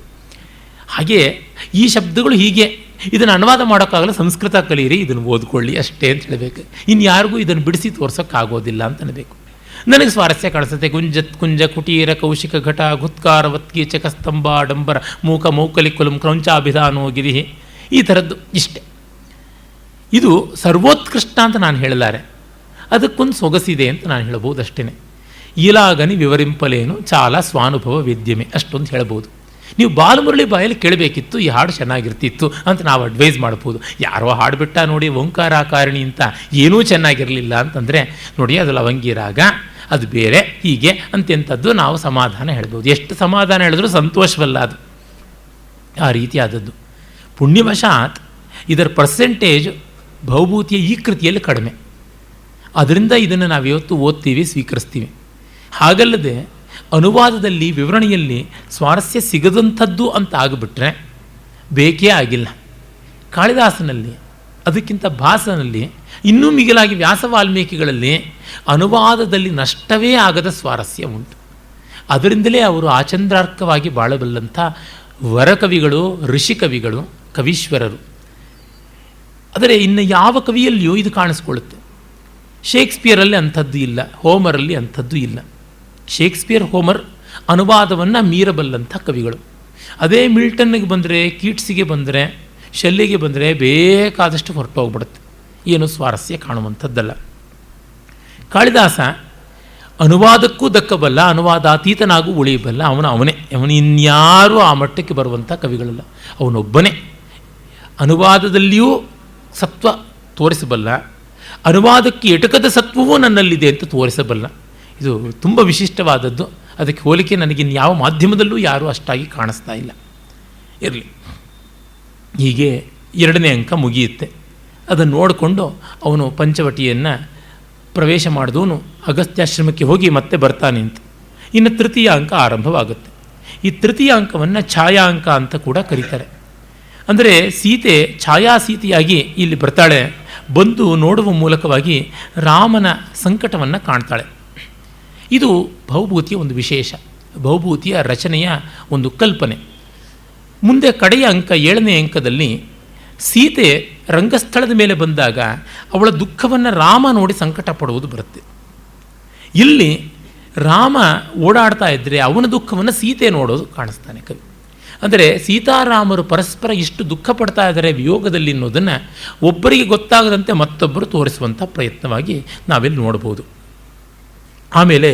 ಹಾಗೆ ಈ ಶಬ್ದಗಳು ಹೀಗೆ, ಇದನ್ನು ಅನುವಾದ ಮಾಡೋಕ್ಕಾಗಲ್ಲ, ಸಂಸ್ಕೃತ ಕಲೀರಿ, ಇದನ್ನು ಓದ್ಕೊಳ್ಳಿ ಅಷ್ಟೇ ಅಂತ ಹೇಳಬೇಕು. ಇನ್ಯಾರಿಗೂ ಇದನ್ನು ಬಿಡಿಸಿ ತೋರ್ಸೋಕ್ಕಾಗೋದಿಲ್ಲ ಅಂತ ಅನ್ನಬೇಕು. ನನಗೆ ಸ್ವಾರಸ್ಯ ಕಾಣಿಸುತ್ತೆ. ಕುಂಜ ಕುಟೀರ ಕೌಶಿಕ ಘಟ ಗುತ್ಕಾರವತ್ ಕೀಚಕ ಸ್ತಂಭ ಡಂಬರ ಮೂಕ ಮೌಕಲಿ ಕುಲಂ ಕ್ರೌಂಚಾಭಿಧಾನೋ ಗಿರಿ, ಈ ಥರದ್ದು ಇಷ್ಟೆ. ಇದು ಸರ್ವೋತ್ಕೃಷ್ಟ ಅಂತ ನಾನು ಹೇಳಲಾರೆ, ಅದಕ್ಕೊಂದು ಸೊಗಸಿದೆ ಅಂತ ನಾನು ಹೇಳ್ಬೋದು ಅಷ್ಟೇ. ಈಲಾಗನಿ ವಿವರಿಂಪಲೇನು ಚಾಲ ಸ್ವಾನುಭವ ವೇದ್ಯಮೆ ಅಷ್ಟೊಂದು ಹೇಳ್ಬೋದು. ನೀವು ಬಾಲಮುರಳಿ ಬಾಯಲ್ಲಿ ಕೇಳಬೇಕಿತ್ತು, ಈ ಹಾಡು ಚೆನ್ನಾಗಿರ್ತಿತ್ತು ಅಂತ ನಾವು ಅಡ್ವೈಸ್ ಮಾಡ್ಬೋದು. ಯಾರೋ ಹಾಡುಬಿಟ್ಟ ನೋಡಿ ಓಂಕಾರಾಕಾರಿಣಿ ಅಂತ ಏನೂ ಚೆನ್ನಾಗಿರಲಿಲ್ಲ ಅಂತಂದರೆ ನೋಡಿ ಅದು ಲವಂಗಿ ರಾಗ, ಅದು ಬೇರೆ, ಹೀಗೆ ಅಂತೆಂಥದ್ದು ನಾವು ಸಮಾಧಾನ ಹೇಳ್ಬೋದು. ಎಷ್ಟು ಸಮಾಧಾನ ಹೇಳಿದ್ರೂ ಸಂತೋಷವಲ್ಲ ಅದು, ಆ ರೀತಿ ಆದದ್ದು. ಪುಣ್ಯವಶಾತ್ ಇದರ ಪರ್ಸೆಂಟೇಜ್ ಭವಭೂತಿಯ ಈ ಕೃತಿಯಲ್ಲಿ ಕಡಿಮೆ. ಅದರಿಂದ ಇದನ್ನು ನಾವಿವತ್ತು ಓದ್ತೀವಿ, ಸ್ವೀಕರಿಸ್ತೀವಿ. ಹಾಗಲ್ಲದೆ ಅನುವಾದದಲ್ಲಿ ವಿವರಣೆಯಲ್ಲಿ ಸ್ವಾರಸ್ಯ ಸಿಗದಂಥದ್ದು ಅಂತ ಆಗಿಬಿಟ್ರೆ ಬೇಕೇ ಆಗಿಲ್ಲ. ಕಾಳಿದಾಸನಲ್ಲಿ, ಅದಕ್ಕಿಂತ ಭಾಸನಲ್ಲಿ, ಇನ್ನೂ ಮಿಗಿಲಾಗಿ ವ್ಯಾಸ ವಾಲ್ಮೀಕಿಗಳಲ್ಲಿ ಅನುವಾದದಲ್ಲಿ ನಷ್ಟವೇ ಆಗದ ಸ್ವಾರಸ್ಯ ಉಂಟು. ಅದರಿಂದಲೇ ಅವರು ಆಚಂದ್ರಾರ್ಕವಾಗಿ ಬಾಳಬಲ್ಲಂಥ ವರಕವಿಗಳು, ಋಷಿಕವಿಗಳು, ಕವೀಶ್ವರರು. ಆದರೆ ಇನ್ನು ಯಾವ ಕವಿಯಲ್ಲಿಯೂ ಇದು ಕಾಣಿಸ್ಕೊಳ್ಳುತ್ತೆ. ಶೇಕ್ಸ್ಪಿಯರಲ್ಲಿ ಅಂಥದ್ದು ಇಲ್ಲ, ಹೋಮರಲ್ಲಿ ಅಂಥದ್ದು ಇಲ್ಲ. ಶೇಕ್ಸ್ಪಿಯರ್, ಹೋಮರ್ ಅನುವಾದವನ್ನು ಮೀರಬಲ್ಲಂಥ ಕವಿಗಳು. ಅದೇ ಮಿಲ್ಟನ್ನಿಗೆ ಬಂದರೆ, ಕೀಟ್ಸಿಗೆ ಬಂದರೆ, ಶೆಲ್ಲಿಗೆ ಬಂದರೆ ಬೇಕಾದಷ್ಟು ಹೊರಟೋಗ್ಬಿಡುತ್ತೆ. ಏನು ಸ್ವಾರಸ್ಯ ಕಾಣುವಂಥದ್ದಲ್ಲ. ಕಾಳಿದಾಸ ಅನುವಾದಕ್ಕೂ ದಕ್ಕಬಲ್ಲ, ಅನುವಾದಾತೀತನಾಗೂ ಉಳಿಯಬಲ್ಲ. ಅವನೇ ಇನ್ಯಾರೂ ಆ ಮಟ್ಟಕ್ಕೆ ಬರುವಂಥ ಕವಿಗಳಲ್ಲ. ಅವನೊಬ್ಬನೇ ಅನುವಾದದಲ್ಲಿಯೂ ಸತ್ವ ತೋರಿಸಬಲ್ಲ, ಅನುವಾದಕ್ಕೆ ಎಟಕದ ಸತ್ವವೂ ನನ್ನಲ್ಲಿದೆ ಅಂತ ತೋರಿಸಬಲ್ಲ. ಇದು ತುಂಬ ವಿಶಿಷ್ಟವಾದದ್ದು. ಅದಕ್ಕೆ ಹೋಲಿಕೆ ನನಗಿನ್ಯಾವ ಮಾಧ್ಯಮದಲ್ಲೂ ಯಾರೂ ಅಷ್ಟಾಗಿ ಕಾಣಿಸ್ತಾ ಇಲ್ಲ. ಇರಲಿ, ಹೀಗೆ 2ನೇ ಅಂಕ ಮುಗಿಯುತ್ತೆ. ಅದನ್ನು ನೋಡಿಕೊಂಡು ಅವನು ಪಂಚವಟಿಯನ್ನು ಪ್ರವೇಶ ಮಾಡಿದವನು ಅಗಸ್ತ್ಯಾಶ್ರಮಕ್ಕೆ ಹೋಗಿ ಮತ್ತೆ ಬರ್ತಾನೆ ಅಂತ. ಇನ್ನು ತೃತೀಯ ಅಂಕ ಆರಂಭವಾಗುತ್ತೆ. ಈ ತೃತೀಯ ಅಂಕವನ್ನು ಛಾಯಾ ಅಂಕ ಅಂತ ಕೂಡ ಕರೀತಾರೆ. ಅಂದರೆ ಸೀತೆ ಛಾಯಾಸೀತೆಯಾಗಿ ಇಲ್ಲಿ ಬರ್ತಾಳೆ. ಬಂದು ನೋಡುವ ಮೂಲಕವಾಗಿ ರಾಮನ ಸಂಕಟವನ್ನು ಕಾಣ್ತಾಳೆ. ಇದು ಭವಭೂತಿಯ ಒಂದು ವಿಶೇಷ, ಭವಭೂತಿಯ ರಚನೆಯ ಒಂದು ಕಲ್ಪನೆ. ಮುಂದೆ ಕಡೆಯ ಅಂಕ 7ನೇ ಅಂಕದಲ್ಲಿ ಸೀತೆ ರಂಗಸ್ಥಳದ ಮೇಲೆ ಬಂದಾಗ ಅವಳ ದುಃಖವನ್ನು ರಾಮ ನೋಡಿ ಸಂಕಟ ಪಡುವುದು ಬರುತ್ತೆ. ಇಲ್ಲಿ ರಾಮ ಓಡಾಡ್ತಾ ಇದ್ದರೆ ಅವನ ದುಃಖವನ್ನು ಸೀತೆ ನೋಡೋದು ಕಾಣಿಸ್ತಾನೆ ಕವಿ. ಅಂದರೆ ಸೀತಾರಾಮರು ಪರಸ್ಪರ ಇಷ್ಟು ದುಃಖ ಪಡ್ತಾ ಇದ್ದಾರೆ ವಿಯೋಗದಲ್ಲಿ ಅನ್ನೋದನ್ನು ಒಬ್ಬರಿಗೆ ಗೊತ್ತಾಗದಂತೆ ಮತ್ತೊಬ್ಬರು ತೋರಿಸುವಂಥ ಪ್ರಯತ್ನವಾಗಿ ನಾವೆಲ್ಲಿ ನೋಡ್ಬೋದು. ಆಮೇಲೆ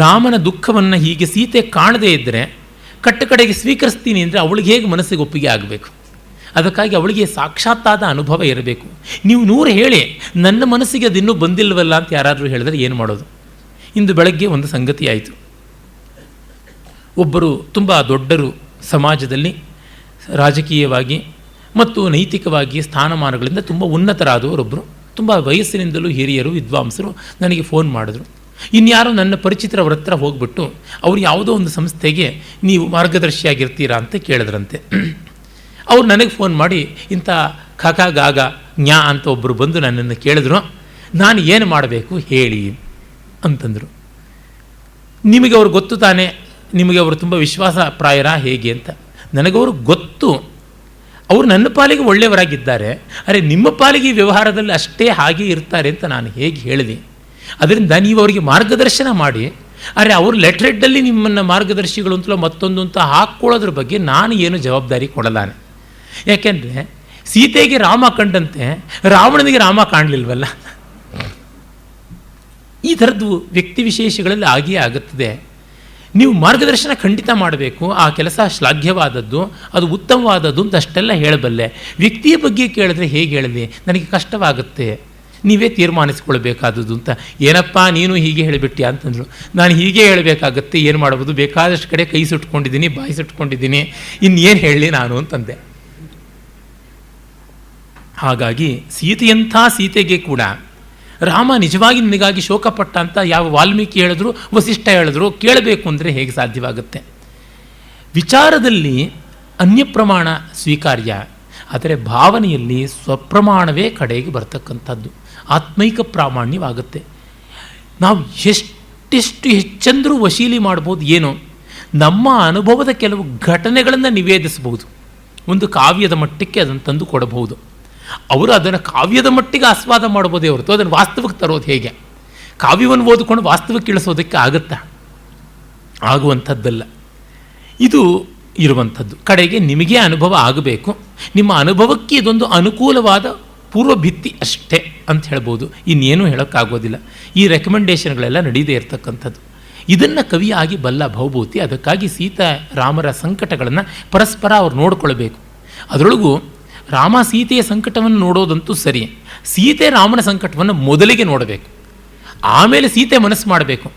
ರಾಮನ ದುಃಖವನ್ನು ಹೀಗೆ ಸೀತೆ ಕಾಣದೇ ಇದ್ದರೆ ಕಡೆಗೆ ಸ್ವೀಕರಿಸ್ತೀನಿ ಅಂದರೆ ಅವಳಿಗೆ ಹೇಗೆ ಮನಸ್ಸಿಗೆ ಒಪ್ಪಿಗೆ ಆಗಬೇಕು? ಅದಕ್ಕಾಗಿ ಅವಳಿಗೆ ಸಾಕ್ಷಾತ್ತಾದ ಅನುಭವ ಇರಬೇಕು. ನೀವು 100 ಹೇಳಿ ನನ್ನ ಮನಸ್ಸಿಗೆ ಅದಿನ್ನೂ ಬಂದಿಲ್ಲವಲ್ಲ ಅಂತ ಯಾರಾದರೂ ಹೇಳಿದ್ರೆ ಏನು ಮಾಡೋದು? ಇಂದು ಬೆಳಗ್ಗೆ ಒಂದು ಸಂಗತಿ ಆಯಿತು. ಒಬ್ಬರು ತುಂಬ ದೊಡ್ಡರು, ಸಮಾಜದಲ್ಲಿ ರಾಜಕೀಯವಾಗಿ ಮತ್ತು ನೈತಿಕವಾಗಿ ಸ್ಥಾನಮಾನಗಳಿಂದ ತುಂಬ ಉನ್ನತರಾದವರೊಬ್ಬರು, ತುಂಬ ವಯಸ್ಸಿನಿಂದಲೂ ಹಿರಿಯರು, ವಿದ್ವಾಂಸರು ನನಗೆ ಫೋನ್ ಮಾಡಿದ್ರು. ಇನ್ಯಾರೋ ನನ್ನ ಪರಿಚಿತರವ್ರ ಹತ್ರ ಹೋಗ್ಬಿಟ್ಟು ಅವ್ರು ಯಾವುದೋ ಒಂದು ಸಂಸ್ಥೆಗೆ ನೀವು ಮಾರ್ಗದರ್ಶಿಯಾಗಿರ್ತೀರಾ ಅಂತ ಕೇಳಿದ್ರಂತೆ. ಅವ್ರು ನನಗೆ ಫೋನ್ ಮಾಡಿ ಇಂಥ ಖಾಖಾ ಗಾಗ ಜ್ಞಾ ಅಂತ ಒಬ್ಬರು ಬಂದು ನನ್ನನ್ನು ಕೇಳಿದ್ರು, ನಾನು ಏನು ಮಾಡಬೇಕು ಹೇಳಿ ಅಂತಂದರು. ನಿಮಗೆ ಅವ್ರು ಗೊತ್ತು ತಾನೇ, ನಿಮಗೆ ಅವರು ತುಂಬ ವಿಶ್ವಾಸಪ್ರಾಯರ ಹೇಗೆ ಅಂತ. ನನಗವರು ಗೊತ್ತು, ಅವರು ನನ್ನ ಪಾಲಿಗೆ ಒಳ್ಳೆಯವರಾಗಿದ್ದಾರೆ. ಅರೆ, ನಿಮ್ಮ ಪಾಲಿಗೆ ಈ ವ್ಯವಹಾರದಲ್ಲಿ ಅಷ್ಟೇ ಹಾಗೆ ಇರ್ತಾರೆ ಅಂತ ನಾನು ಹೇಗೆ ಹೇಳಿದೆ? ಅದರಿಂದ ನೀವು ಅವರಿಗೆ ಮಾರ್ಗದರ್ಶನ ಮಾಡಿ, ಅರೆ ಅವರು ಲೆಟ್ರೆಡ್ಡಲ್ಲಿ ನಿಮ್ಮನ್ನು ಮಾರ್ಗದರ್ಶಿಗಳು ಅಂತಲೋ ಮತ್ತೊಂದು ಅಂತ ಹಾಕ್ಕೊಳ್ಳೋದ್ರ ಬಗ್ಗೆ ನಾನು ಏನು ಜವಾಬ್ದಾರಿ ಕೊಡಲಾನೆ. ಯಾಕೆಂದರೆ ಸೀತೆಗೆ ರಾಮ ಕಂಡಂತೆ ರಾವಣನಿಗೆ ರಾಮ ಕಾಣಲಿಲ್ವಲ್ಲ. ಈ ಥರದ್ದು ವ್ಯಕ್ತಿ ವಿಶೇಷಗಳಲ್ಲಿ ಆಗಿಯೇ ಆಗುತ್ತದೆ. ನೀವು ಮಾರ್ಗದರ್ಶನ ಖಂಡಿತ ಮಾಡಬೇಕು. ಆ ಕೆಲಸ ಶ್ಲಾಘ್ಯವಾದದ್ದು, ಅದು ಉತ್ತಮವಾದದ್ದು ಅಂತ ಅಷ್ಟೆಲ್ಲ ಹೇಳಬಲ್ಲೆ. ವ್ಯಕ್ತಿಯ ಬಗ್ಗೆ ಕೇಳಿದ್ರೆ ಹೇಗೆ ಹೇಳಲಿ? ನನಗೆ ಕಷ್ಟವಾಗುತ್ತೆ, ನೀವೇ ತೀರ್ಮಾನಿಸ್ಕೊಳ್ಬೇಕಾದದ್ದು ಅಂತ. ಏನಪ್ಪ ನೀನು ಹೀಗೆ ಹೇಳಿಬಿಟ್ಟಿ ಅಂತಂದರು. ನಾನು ಹೀಗೆ ಹೇಳಬೇಕಾಗತ್ತೆ, ಏನು ಮಾಡ್ಬೋದು? ಬೇಕಾದಷ್ಟು ಕಡೆ ಕೈ ಸುಟ್ಕೊಂಡಿದ್ದೀನಿ, ಬಾಯಿ ಸುಟ್ಕೊಂಡಿದ್ದೀನಿ, ಇನ್ನೇನು ಹೇಳಲಿ ನಾನು ಅಂತಂದೆ. ಹಾಗಾಗಿ ಸೀತೆಯಂಥ ಸೀತೆಗೆ ಕೂಡ ರಾಮ ನಿಜವಾಗಿ ನಿನಗಾಗಿ ಶೋಕಪಟ್ಟ ಅಂತ ಯಾವ ವಾಲ್ಮೀಕಿ ಹೇಳಿದ್ರು, ವಸಿಷ್ಠ ಹೇಳಿದ್ರು ಕೇಳಬೇಕು ಅಂದರೆ ಹೇಗೆ ಸಾಧ್ಯವಾಗುತ್ತೆ? ವಿಚಾರದಲ್ಲಿ ಅನ್ಯ ಪ್ರಮಾಣ ಸ್ವೀಕಾರ್ಯ, ಆದರೆ ಭಾವನೆಯಲ್ಲಿ ಸ್ವಪ್ರಮಾಣವೇ ಕಡೆಗೆ ಬರ್ತಕ್ಕಂಥದ್ದು, ಆತ್ಮೈಕ ಪ್ರಾಮಾಣ್ಯವಾಗುತ್ತೆ. ನಾವು ಎಷ್ಟೆಷ್ಟು ಹೆಚ್ಚಂದರೂ ವಶೀಲಿ ಮಾಡ್ಬೋದು. ಏನೋ ನಮ್ಮ ಅನುಭವದ ಕೆಲವು ಘಟನೆಗಳನ್ನು ನಿವೇದಿಸಬಹುದು, ಒಂದು ಕಾವ್ಯದ ಮಟ್ಟಕ್ಕೆ ಅದನ್ನು ತಂದು ಕೊಡಬಹುದು. ಅವರು ಅದನ್ನು ಕಾವ್ಯದ ಮಟ್ಟಿಗೆ ಆಸ್ವಾದ ಮಾಡ್ಬೋದೇ ಹೊರತು ಅದನ್ನು ವಾಸ್ತವಕ್ಕೆ ತರೋದು ಹೇಗೆ? ಕಾವ್ಯವನ್ನು ಓದಿಕೊಂಡು ವಾಸ್ತವಕ್ಕೆ ಇಳಿಸೋದಕ್ಕೆ ಆಗುತ್ತಾ? ಆಗುವಂಥದ್ದಲ್ಲ. ಇದು ಇರುವಂಥದ್ದು. ಕಡೆಗೆ ನಿಮಗೆ ಅನುಭವ ಆಗಬೇಕು. ನಿಮ್ಮ ಅನುಭವಕ್ಕೆ ಇದೊಂದು ಅನುಕೂಲವಾದ ಪೂರ್ವಭಿತ್ತಿ ಅಷ್ಟೇ ಅಂತ ಹೇಳ್ಬೋದು, ಇನ್ನೇನೂ ಹೇಳೋಕ್ಕಾಗೋದಿಲ್ಲ. ಈ ರೆಕಮೆಂಡೇಷನ್ಗಳೆಲ್ಲ ನಡೀದೇ ಇರತಕ್ಕಂಥದ್ದು. ಇದನ್ನು ಕವಿಯಾಗಿ ಬಲ್ಲ ಭವಭೂತಿ. ಅದಕ್ಕಾಗಿ ಸೀತಾ ರಾಮರ ಸಂಕಟಗಳನ್ನು ಪರಸ್ಪರ ಅವ್ರು ನೋಡಿಕೊಳ್ಬೇಕು. ಅದರೊಳಗೂ ರಾಮ ಸೀತೆಯ ಸಂಕಟವನ್ನು ನೋಡೋದಂತೂ ಸರಿ, ಸೀತೆ ರಾಮನ ಸಂಕಟವನ್ನು ಮೊದಲಿಗೆ ನೋಡಬೇಕು, ಆಮೇಲೆ ಸೀತೆ ಮನಸ್ಸು ಮಾಡಬೇಕು.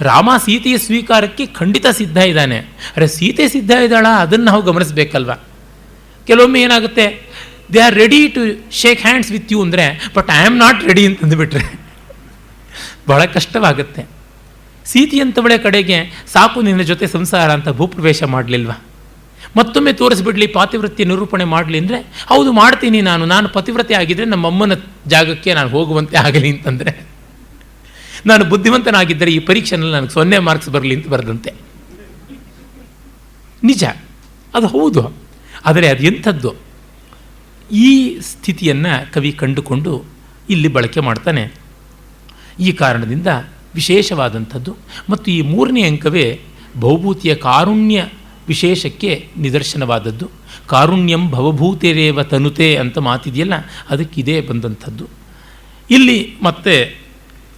ರಾಮ ಸೀತೆಯ ಸ್ವೀಕಾರಕ್ಕೆ ಖಂಡಿತ ಸಿದ್ಧ ಇದ್ದಾನೆ, ಅರೆ ಸೀತೆ ಸಿದ್ಧ ಇದ್ದಾಳ ಅದನ್ನು ನಾವು ಗಮನಿಸಬೇಕಲ್ವ. ಕೆಲವೊಮ್ಮೆ ಏನಾಗುತ್ತೆ, they are ready to shake hands with you ಅಂದರೆ, but I am not ready ಅಂತಂದುಬಿಟ್ರೆ ಬಹಳ ಕಷ್ಟವಾಗುತ್ತೆ. ಸೀತೆಯಂಥವಳೆ ಕಡೆಗೆ ಸಾಕು ನಿನ್ನ ಜೊತೆ ಸಂಸಾರ ಅಂತ ಭೂಪ್ರವೇಶ ಮಾಡಲಿಲ್ವ? ಮತ್ತೊಮ್ಮೆ ತೋರಿಸ್ಬಿಡ್ಲಿ, ಪಾತಿವ್ರತ್ಯ ನಿರೂಪಣೆ ಮಾಡಲಿ ಅಂದರೆ, ಹೌದು ಮಾಡ್ತೀನಿ ನಾನು ಪತಿವ್ರತೆ ಆಗಿದ್ದರೆ ನಮ್ಮಮ್ಮನ ಜಾಗಕ್ಕೆ ನಾನು ಹೋಗುವಂತೆ ಆಗಲಿ ಅಂತಂದರೆ, ನಾನು ಬುದ್ಧಿವಂತನಾಗಿದ್ದರೆ ಈ ಪರೀಕ್ಷೆನಲ್ಲಿ ನನಗೆ 0 ಮಾರ್ಕ್ಸ್ ಬರಲಿ ಅಂತ ಬರೆದಂತೆ. ನಿಜ, ಅದು ಹೌದು. ಆದರೆ ಅದು ಎಂಥದ್ದು? ಈ ಸ್ಥಿತಿಯನ್ನು ಕವಿ ಕಂಡುಕೊಂಡು ಇಲ್ಲಿ ಬಳಕೆ ಮಾಡ್ತಾನೆ. ಈ ಕಾರಣದಿಂದ ವಿಶೇಷವಾದಂಥದ್ದು. ಮತ್ತು ಈ 3ನೇ ಅಂಕವೇ ಭವಭೂತಿಯ ಕಾರುಣ್ಯ ವಿಶೇಷಕ್ಕೆ ನಿದರ್ಶನವಾದದ್ದು. ಕಾರುಣ್ಯಂ ಭವಭೂತಿರೇವ ತನುತೆ ಅಂತ ಮಾತಿದೆಯಲ್ಲ, ಅದಕ್ಕಿದೇ ಬಂದಂಥದ್ದು. ಇಲ್ಲಿ ಮತ್ತೆ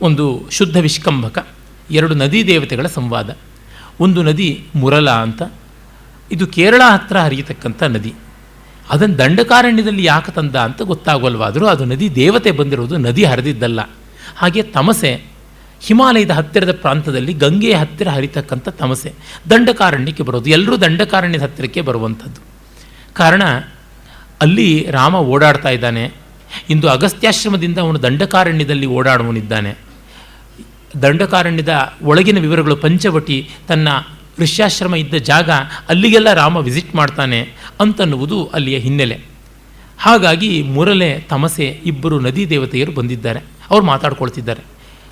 ಒಂದು ಶುದ್ಧ ವಿಷ್ಕಂಭಕ, 2 ನದಿ ದೇವತೆಗಳ ಸಂವಾದ. ಒಂದು ನದಿ ಮುರಲ ಅಂತ, ಇದು ಕೇರಳ ಹತ್ರ ಹರಿಯತಕ್ಕಂಥ ನದಿ. ಅದನ್ನು ದಂಡಕಾರಣ್ಯದಲ್ಲಿ ಯಾಕೆ ತಂದ ಅಂತ ಗೊತ್ತಾಗೋಲ್ವಾದರೂ ಅದು ನದಿ ದೇವತೆ ಬಂದಿರೋದು, ನದಿ ಹರಿದಿದ್ದಲ್ಲ. ಹಾಗೆ ತಮಸೆ ಹಿಮಾಲಯದ ಹತ್ತಿರದ ಪ್ರಾಂತದಲ್ಲಿ ಗಂಗೆಯ ಹತ್ತಿರ ಹರಿತಕ್ಕಂಥ ತಮಸೆ ದಂಡಕಾರಣ್ಯಕ್ಕೆ ಬರೋದು. ಎಲ್ಲರೂ ದಂಡಕಾರಣ್ಯದ ಹತ್ತಿರಕ್ಕೆ ಬರುವಂಥದ್ದು. ಕಾರಣ ಅಲ್ಲಿ ರಾಮ ಓಡಾಡ್ತಾ ಇದ್ದಾನೆ. ಇಂದು ಅಗಸ್ತ್ಯಾಶ್ರಮದಿಂದ ಅವನು ದಂಡಕಾರಣ್ಯದಲ್ಲಿ ಓಡಾಡುವನಿದ್ದಾನೆ. ದಂಡಕಾರಣ್ಯದ ಒಳಗಿನ ವಿವರಗಳು, ಪಂಚವಟಿ ತನ್ನ ಋಷ್ಯಾಶ್ರಮ ಇದ್ದ ಜಾಗ, ಅಲ್ಲಿಗೆಲ್ಲ ರಾಮ ವಿಸಿಟ್ ಮಾಡ್ತಾನೆ ಅಂತನ್ನುವುದು ಅಲ್ಲಿಯ ಹಿನ್ನೆಲೆ. ಹಾಗಾಗಿ ಮುರಲೆ ತಮಸೆ ಇಬ್ಬರು ನದಿ ದೇವತೆಯರು ಬಂದಿದ್ದಾರೆ. ಅವ್ರು ಮಾತಾಡ್ಕೊಳ್ತಿದ್ದಾರೆ.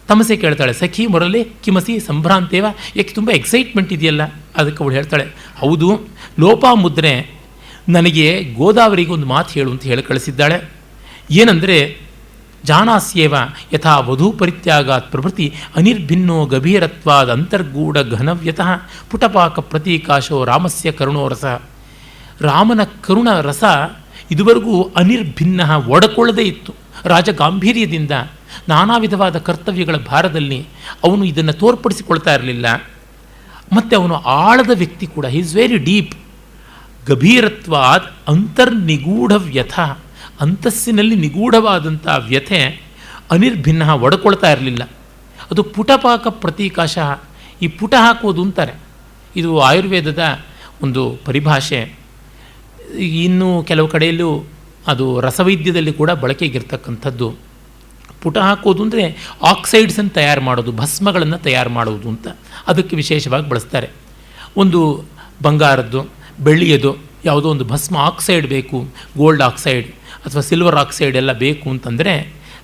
ತಮಸೆ ಕೇಳ್ತಾಳೆ, ಸಖಿ ಮುರಲೆ ಕಿಮಸಿ ಸಂಭ್ರಾಂತೇವ, ಯಾಕೆ ತುಂಬ ಎಕ್ಸೈಟ್ಮೆಂಟ್ ಇದೆಯಲ್ಲ? ಅದಕ್ಕೆ ಅವಳು ಹೇಳ್ತಾಳೆ, ಹೌದು, ಲೋಪಾಮುದ್ರೆ ನನಗೆ ಗೋದಾವರಿಗೆ ಒಂದು ಮಾತು ಹೇಳು ಅಂತ ಹೇಳಿ ಕಳಿಸಿದ್ದಾಳೆ. ಏನಂದರೆ, ಜಾನಾಸ್ಯೇವ ಯಥಾ ವಧೂ ಪರಿತ್ಯಾಗಾತ್ ಪ್ರಭೃತಿ ಅನಿರ್ಭಿನ್ನೋ ಗಭೀರತ್ವಾದ ಅಂತರ್ಗೂಢ ಘನವ್ಯತಃ ಪುಟಪಾಕ ಪ್ರತೀಕಾಶೋ ರಾಮಸ್ಯ ಕರುಣೋರಸ. ರಾಮನ ಕರುಣ ರಸ ಇದುವರೆಗೂ ಅನಿರ್ಭಿನ್ನ, ಒಡಕೊಳ್ಳದೇ ಇತ್ತು. ರಾಜ ಗಾಂಭೀರ್ಯದಿಂದ ನಾನಾ ವಿಧವಾದ ಕರ್ತವ್ಯಗಳ ಭಾರದಲ್ಲಿ ಅವನು ಇದನ್ನು ತೋರ್ಪಡಿಸಿಕೊಳ್ತಾ ಇರಲಿಲ್ಲ. ಮತ್ತು ಅವನು ಆಳದ ವ್ಯಕ್ತಿ ಕೂಡ, ಹಿ ಈಸ್ ವೆರಿ ಡೀಪ್. ಗಭೀರತ್ವಾದ್ ಅಂತರ್ನಿಗೂಢ ವ್ಯಥ, ಅಂತಸ್ಸಿನಲ್ಲಿ ನಿಗೂಢವಾದಂಥ ವ್ಯಥೆ ಅನಿರ್ಭಿನ್ನ, ಒಡಕೊಳ್ತಾ ಇರಲಿಲ್ಲ. ಅದು ಪುಟಪಾಕ ಪ್ರತೀಕಾಶ. ಈ ಪುಟ ಹಾಕೋದು ಅಂತಾರೆ, ಇದು ಆಯುರ್ವೇದದ ಒಂದು ಪರಿಭಾಷೆ. ಇನ್ನು ಕೆಲವು ಕಡೆಯಲ್ಲೂ ಅದು ರಸವೈದ್ಯದಲ್ಲಿ ಕೂಡ ಬಳಕೆಗಿರ್ತಕ್ಕಂಥದ್ದು. ಪುಟ ಹಾಕೋದು ಅಂದರೆ ಆಕ್ಸೈಡ್ಸನ್ನು ತಯಾರು ಮಾಡೋದು, ಭಸ್ಮಗಳನ್ನು ತಯಾರು ಮಾಡೋದು ಅಂತ ಅದಕ್ಕೆ ವಿಶೇಷವಾಗಿ ಬಳಸ್ತಾರೆ. ಒಂದು ಬಂಗಾರದ್ದು, ಬೆಳ್ಳಿಯದು ಯಾವುದೋ ಒಂದು ಭಸ್ಮ ಆಕ್ಸೈಡ್ ಬೇಕು, ಗೋಲ್ಡ್ ಆಕ್ಸೈಡ್ ಅಥವಾ ಸಿಲ್ವರ್ ಆಕ್ಸೈಡ್ ಎಲ್ಲ ಬೇಕು ಅಂತಂದರೆ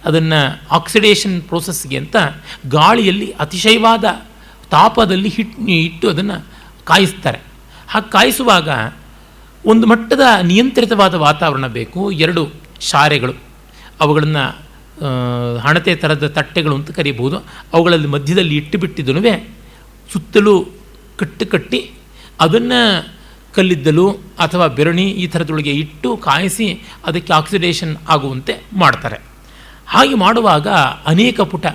ಅದನ್ನು ಆಕ್ಸಿಡೇಷನ್ ಪ್ರೋಸೆಸ್ಗೆ ಅಂತ ಗಾಳಿಯಲ್ಲಿ ಅತಿಶಯವಾದ ತಾಪದಲ್ಲಿ ಇಟ್ಟು ಅದನ್ನು ಕಾಯಿಸ್ತಾರೆ. ಹಾಗೆ ಕಾಯಿಸುವಾಗ ಒಂದು ಮಟ್ಟದ ನಿಯಂತ್ರಿತವಾದ ವಾತಾವರಣ ಬೇಕು. 2 ಶಾರೆಗಳು, ಅವುಗಳನ್ನು ಹಣತೆ ಥರದ ತಟ್ಟೆಗಳು ಅಂತ ಕರೀಬಹುದು, ಅವುಗಳಲ್ಲಿ ಮಧ್ಯದಲ್ಲಿ ಇಟ್ಟುಬಿಟ್ಟಿದ್ದನು ಸುತ್ತಲೂ ಕಟ್ಟಿ ಅದನ್ನು ಕಲ್ಲಿದ್ದಲು ಅಥವಾ ಬೆರಣಿ ಈ ಥರದೊಳಗೆ ಇಟ್ಟು ಕಾಯಿಸಿ ಅದಕ್ಕೆ ಆಕ್ಸಿಡೇಷನ್ ಆಗುವಂತೆ ಮಾಡ್ತಾರೆ. ಹಾಗೆ ಮಾಡುವಾಗ ಅನೇಕ ಪುಟ,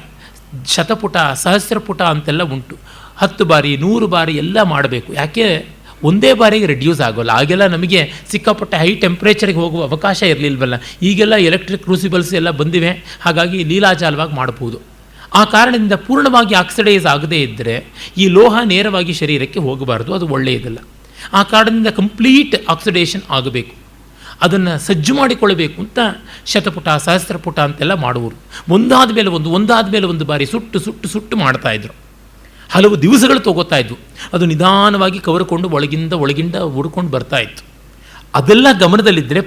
ಶತಪುಟ, ಸಹಸ್ರ ಪುಟ ಅಂತೆಲ್ಲ ಉಂಟು. 10 ಬಾರಿ 100 ಬಾರಿ ಎಲ್ಲ ಮಾಡಬೇಕು. ಯಾಕೆ ಒಂದೇ ಬಾರಿಗೆ ರೆಡ್ಯೂಸ್ ಆಗೋಲ್ಲ. ಆಗೆಲ್ಲ ನಮಗೆ ಸಿಕ್ಕಾಪಟ್ಟೆ ಹೈ ಟೆಂಪ್ರೇಚರ್ಗೆ ಹೋಗುವ ಅವಕಾಶ ಇರಲಿಲ್ವಲ್ಲ. ಈಗೆಲ್ಲ ಎಲೆಕ್ಟ್ರಿಕ್ ಕ್ರೂಸಿಬಲ್ಸ್ ಎಲ್ಲ ಬಂದಿವೆ. ಹಾಗಾಗಿ ಲೀಲಾಜಾಲವಾಗಿ ಮಾಡಬಹುದು. ಆ ಕಾರಣದಿಂದ ಪೂರ್ಣವಾಗಿ ಆಕ್ಸಿಡೈಸ್ ಆಗದೇ ಇದ್ದರೆ ಈ ಲೋಹ ನೇರವಾಗಿ ಶರೀರಕ್ಕೆ ಹೋಗಬಾರ್ದು, ಅದು ಒಳ್ಳೆಯದಲ್ಲ. ಆ ಕಾರಣದಿಂದ ಕಂಪ್ಲೀಟ್ ಆಕ್ಸಿಡೇಷನ್ ಆಗಬೇಕು. ಅದನ್ನು ಸಜ್ಜು ಮಾಡಿಕೊಳ್ಳಬೇಕು ಅಂತ ಶತಪುಟ, ಸಹಸ್ರ ಪುಟ ಅಂತೆಲ್ಲ ಮಾಡುವರು. ಒಂದಾದ ಮೇಲೆ ಒಂದು ಬಾರಿ ಸುಟ್ಟು ಮಾಡ್ತಾಯಿದ್ರು. ಹಲವು ದಿವಸಗಳು ತಗೋತಾ ಇದ್ವು. ಅದು ನಿಧಾನವಾಗಿ ಕವರ್ಕೊಂಡು ಒಳಗಿಂದ ಹುಡ್ಕೊಂಡು ಬರ್ತಾಯಿತ್ತು. ಅದೆಲ್ಲ ಗಮನದಲ್ಲಿದ್ದರೆ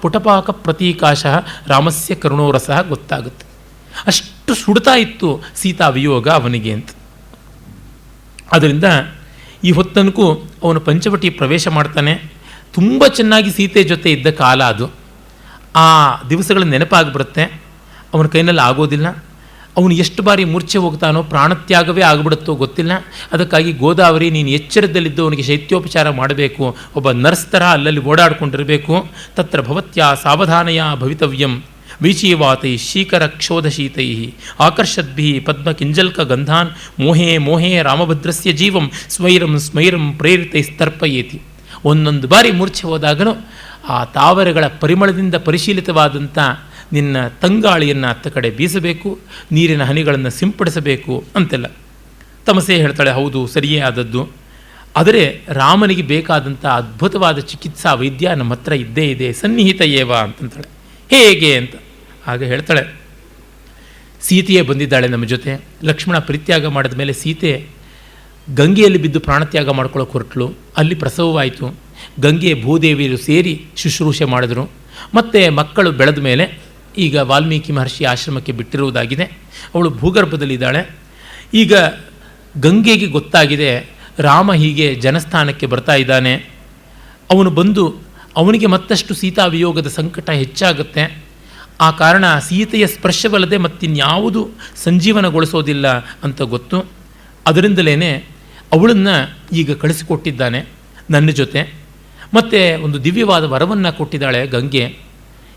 ಪುಟಪಾಕ ಪ್ರತೀಕಾಶ ರಾಮಸ್ಯ ಕರುಣೋರಸ ಗೊತ್ತಾಗುತ್ತೆ. ಅಷ್ಟು ಸುಡ್ತಾ ಇತ್ತು ಸೀತಾ ವಿಯೋಗ ಅವನಿಗೆ ಅಂತ. ಅದರಿಂದ ಈ ಹೊತ್ತನಕ್ಕೂ ಅವನು ಪಂಚವಟಿ ಪ್ರವೇಶ ಮಾಡ್ತಾನೆ. ತುಂಬ ಚೆನ್ನಾಗಿ ಸೀತೆ ಜೊತೆ ಇದ್ದ ಕಾಲ ಅದು. ಆ ದಿವಸಗಳ ನೆನಪಾಗಿಬಿಡುತ್ತೆ. ಅವನ ಕೈನಲ್ಲಿ ಆಗೋದಿಲ್ಲ. ಅವನು ಎಷ್ಟು ಬಾರಿ ಮೂರ್ಛೆ ಹೋಗ್ತಾನೋ, ಪ್ರಾಣತ್ಯಾಗವೇ ಆಗಿಬಿಡುತ್ತೋ ಗೊತ್ತಿಲ್ಲ. ಅದಕ್ಕಾಗಿ ಗೋದಾವರಿ, ನೀನು ಎಚ್ಚರದಲ್ಲಿದ್ದು ಅವನಿಗೆ ಶೈತ್ಯೋಪಚಾರ ಮಾಡಬೇಕು. ಒಬ್ಬ ನರ್ಸ್ ಥರ ಅಲ್ಲಲ್ಲಿ ಓಡಾಡಿಕೊಂಡಿರಬೇಕು. ತತ್ರ ಭವತ್ಯಾ ಸಾವಧಾನಯ ಭವಿತವ್ಯಂ ವೀಚೀವಾತೈ ಶೀಕರ ಕ್ಷೋಧಶೀತೈ ಆಕರ್ಷದ್ಭಿ ಪದ್ಮ ಕಿಂಜಲ್ಕ ಗಂಧಾನ್ ಮೋಹೇ ರಾಮಭದ್ರಸ್ಯ ಜೀವಂ ಸ್ಮೈರಂ ಪ್ರೇರಿತೈಸ್ತರ್ಪಯೇತಿ. ಒಂದೊಂದು ಬಾರಿ ಮೂರ್ಛೆ ಹೋದಾಗಲೂ ಆ ತಾವರೆಗಳ ಪರಿಮಳದಿಂದ ಪರಿಶೀಲಿತವಾದಂಥ ನಿನ್ನ ತಂಗಾಳಿಯನ್ನು ಅತ್ತ ಕಡೆ ಬೀಸಬೇಕು, ನೀರಿನ ಹನಿಗಳನ್ನು ಸಿಂಪಡಿಸಬೇಕು ಅಂತೆಲ್ಲ. ತಮಸೆ ಹೇಳ್ತಾಳೆ, ಹೌದು, ಸರಿಯೇ ಆದದ್ದು. ಆದರೆ ರಾಮನಿಗೆ ಬೇಕಾದಂಥ ಅದ್ಭುತವಾದ ಚಿಕಿತ್ಸಾ ವೈದ್ಯ ನಮ್ಮ ಹತ್ರ ಇದ್ದೇ ಇದೆ, ಸನ್ನಿಹಿತ ಏವ ಅಂತಂತಾಳೆ. ಹೇಗೆ ಅಂತ ಆಗ ಹೇಳ್ತಾಳೆ, ಸೀತೆಯೇ ಬಂದಿದ್ದಾಳೆ ನಮ್ಮ ಜೊತೆ. ಲಕ್ಷ್ಮಣ ಪರಿತ್ಯಾಗ ಮಾಡಿದ ಮೇಲೆ ಸೀತೆ ಗಂಗೆಯಲ್ಲಿ ಬಿದ್ದು ಪ್ರಾಣತ್ಯಾಗ ಮಾಡ್ಕೊಳ್ಳೋಕೆ ಹೊರಟಳು. ಅಲ್ಲಿ ಪ್ರಸವವಾಯಿತು. ಗಂಗೆ ಭೂದೇವಿಯರು ಸೇರಿ ಶುಶ್ರೂಷೆ ಮಾಡಿದ್ರು. ಮತ್ತು ಮಕ್ಕಳು ಬೆಳೆದ ಮೇಲೆ ಈಗ ವಾಲ್ಮೀಕಿ ಮಹರ್ಷಿ ಆಶ್ರಮಕ್ಕೆ ಬಿಟ್ಟಿರುವುದಾಗಿದೆ. ಅವಳು ಭೂಗರ್ಭದಲ್ಲಿದ್ದಾಳೆ. ಈಗ ಗಂಗೆಗೆ ಗೊತ್ತಾಗಿದೆ ರಾಮ ಹೀಗೆ ಜನಸ್ಥಾನಕ್ಕೆ ಬರ್ತಾ ಇದ್ದಾನೆ. ಅವನು ಬಂದು ಅವನಿಗೆ ಮತ್ತಷ್ಟು ಸೀತಾ ವಿಯೋಗದ ಸಂಕಟ ಹೆಚ್ಚಾಗುತ್ತೆ. ಆ ಕಾರಣ ಸೀತೆಯ ಸ್ಪರ್ಶವಲ್ಲದೆ ಮತ್ತಿನ್ಯಾವುದು ಸಂಜೀವನಗೊಳಿಸೋದಿಲ್ಲ ಅಂತ ಗೊತ್ತು. ಅದರಿಂದಲೇ ಅವಳನ್ನು ಈಗ ಕಳಿಸಿಕೊಟ್ಟಿದ್ದಾನೆ ನನ್ನ ಜೊತೆ. ಮತ್ತು ಒಂದು ದಿವ್ಯವಾದ ವರವನ್ನು ಕೊಟ್ಟಿದ್ದಾಳೆ ಗಂಗೆ.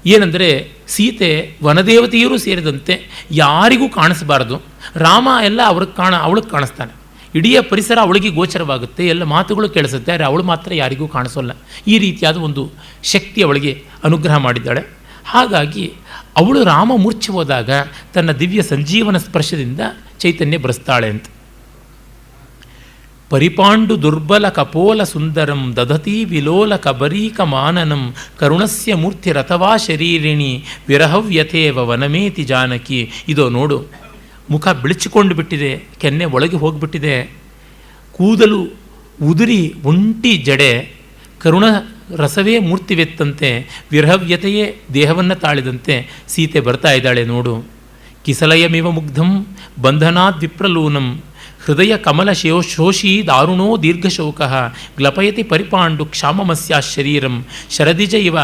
ಏನೆಂದರೆ ಸೀತೆ ವನದೇವತೆಯರೂ ಸೇರಿದಂತೆ ಯಾರಿಗೂ ಕಾಣಿಸಬಾರದು. ರಾಮ ಎಲ್ಲ ಅವಳಿಗೆ ಕಾಣಿಸ್ತಾನೆ. ಇಡೀ ಪರಿಸರ ಅವಳಿಗೆ ಗೋಚರವಾಗುತ್ತೆ, ಎಲ್ಲ ಮಾತುಗಳು ಕೇಳಿಸುತ್ತೆ, ಆದರೆ ಅವಳು ಮಾತ್ರ ಯಾರಿಗೂ ಕಾಣಿಸೋಲ್ಲ. ಈ ರೀತಿಯಾದ ಒಂದು ಶಕ್ತಿ ಅವಳಿಗೆ ಅನುಗ್ರಹ ಮಾಡಿದ್ದಾಳೆ. ಹಾಗಾಗಿ ಅವಳು ರಾಮ ಮೂರ್ಛೆ ಹೋದಾಗ ತನ್ನ ದಿವ್ಯ ಸಂಜೀವನ ಸ್ಪರ್ಶದಿಂದ ಚೈತನ್ಯ ಬರೆಸ್ತಾಳೆ ಅಂತ. ಪರಿಪಾಂಡು ದುರ್ಬಲ ಕಪೋಲ ಸುಂದರಂ ದಧತಿ ವಿಲೋಲ ಕಬರೀಕ ಮಾನನಂ ಕರುಣಸ್ಯ ಮೂರ್ತಿ ರಥವಾ ಶರೀರಿಣಿ ವಿರಹವ್ಯಥೇವ ವನಮೇತಿ ಜಾನಕಿ. ಇದೋ ನೋಡು, ಮುಖ ಬಿಳಿಚಿಕೊಂಡು ಬಿಟ್ಟಿದೆ, ಕೆನ್ನೆ ಒಳಗೆ ಹೋಗಿಬಿಟ್ಟಿದೆ, ಕೂದಲು ಉದುರಿ ಒಂಟಿ ಜಡೆ, ಕರುಣ ರಸವೇ ಮೂರ್ತಿವೆತ್ತಂತೆ, ವಿರಹವ್ಯತೆಯೇ ದೇಹವನ್ನು ತಾಳಿದಂತೆ ಸೀತೆ ಬರ್ತಾ ಇದ್ದಾಳೆ ನೋಡು. ಕಿಸಲಯಮಿವ ಮುಗ್ಧಂ ಬಂಧನಾದ್ ವಿಪ್ರಲೂನಂ ಹೃದಯ ಕಮಲ ಶೋಷಿ ದಾರುಣೋ ದೀರ್ಘಶೋಕ ಗ್ಲಪಯತಿ ಪರಿಪಾಂಡು ಕ್ಷಾಮಮಸ್ಯಾ ಶರೀರಂ ಶರದಿಜ ಇವ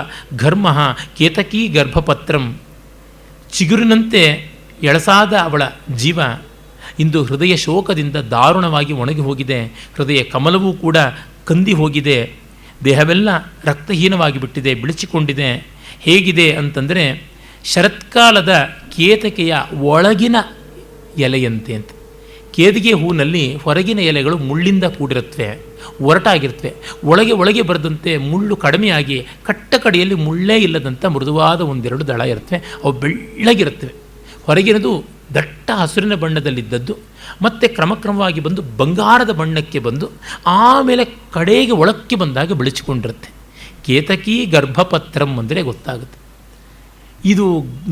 ಘರ್ಮ ಕೇತಕೀ ಗರ್ಭಪತ್ರಂ. ಚಿಗುರಿನಂತೆ ಎಳಸಾದ ಅವಳ ಜೀವ ಇಂದು ಹೃದಯ ಶೋಕದಿಂದ ದಾರುಣವಾಗಿ ಒಣಗಿ ಹೋಗಿದೆ. ಹೃದಯ ಕಮಲವೂ ಕೂಡ ಕಂದಿ ಹೋಗಿದೆ. ದೇಹವೆಲ್ಲ ರಕ್ತಹೀನವಾಗಿ ಬಿಟ್ಟಿದೆ, ಬಿಳಿಚಿಕೊಂಡಿದೆ. ಹೇಗಿದೆ ಅಂತಂದರೆ ಶರತ್ಕಾಲದ ಕೇತಕೆಯ ಒಳಗಿನ ಎಲೆಯಂತೆ ಅಂತ. ಕೇದಿಗೆ ಹೂವಿನಲ್ಲಿ ಹೊರಗಿನ ಎಲೆಗಳು ಮುಳ್ಳಿಂದ ಕೂಡಿರುತ್ತವೆ, ಒರಟಾಗಿರ್ತವೆ. ಒಳಗೆ ಬರೆದಂತೆ ಮುಳ್ಳು ಕಡಿಮೆಯಾಗಿ ಕಟ್ಟಕಡೆಯಲ್ಲಿ ಮುಳ್ಳೇ ಇಲ್ಲದಂಥ ಮೃದುವಾದ ಒಂದೆರಡು ದಳ ಇರುತ್ತವೆ. ಅವು ಬೆಳ್ಳಗಿರುತ್ತವೆ. ಹೊರಗಿನದು ದಟ್ಟ ಹಸುರಿನ ಬಣ್ಣದಲ್ಲಿದ್ದದ್ದು ಮತ್ತು ಕ್ರಮಕ್ರಮವಾಗಿ ಬಂದು ಬಂಗಾರದ ಬಣ್ಣಕ್ಕೆ ಬಂದು ಆಮೇಲೆ ಕಡೆಗೆ ಒಳಕ್ಕೆ ಬಂದಾಗ ಬೆಳೆಸಿಕೊಂಡಿರುತ್ತೆ. ಕೇತಕಿ ಗರ್ಭಪತ್ರಂ ಅಂದರೆ ಗೊತ್ತಾಗುತ್ತೆ. ಇದು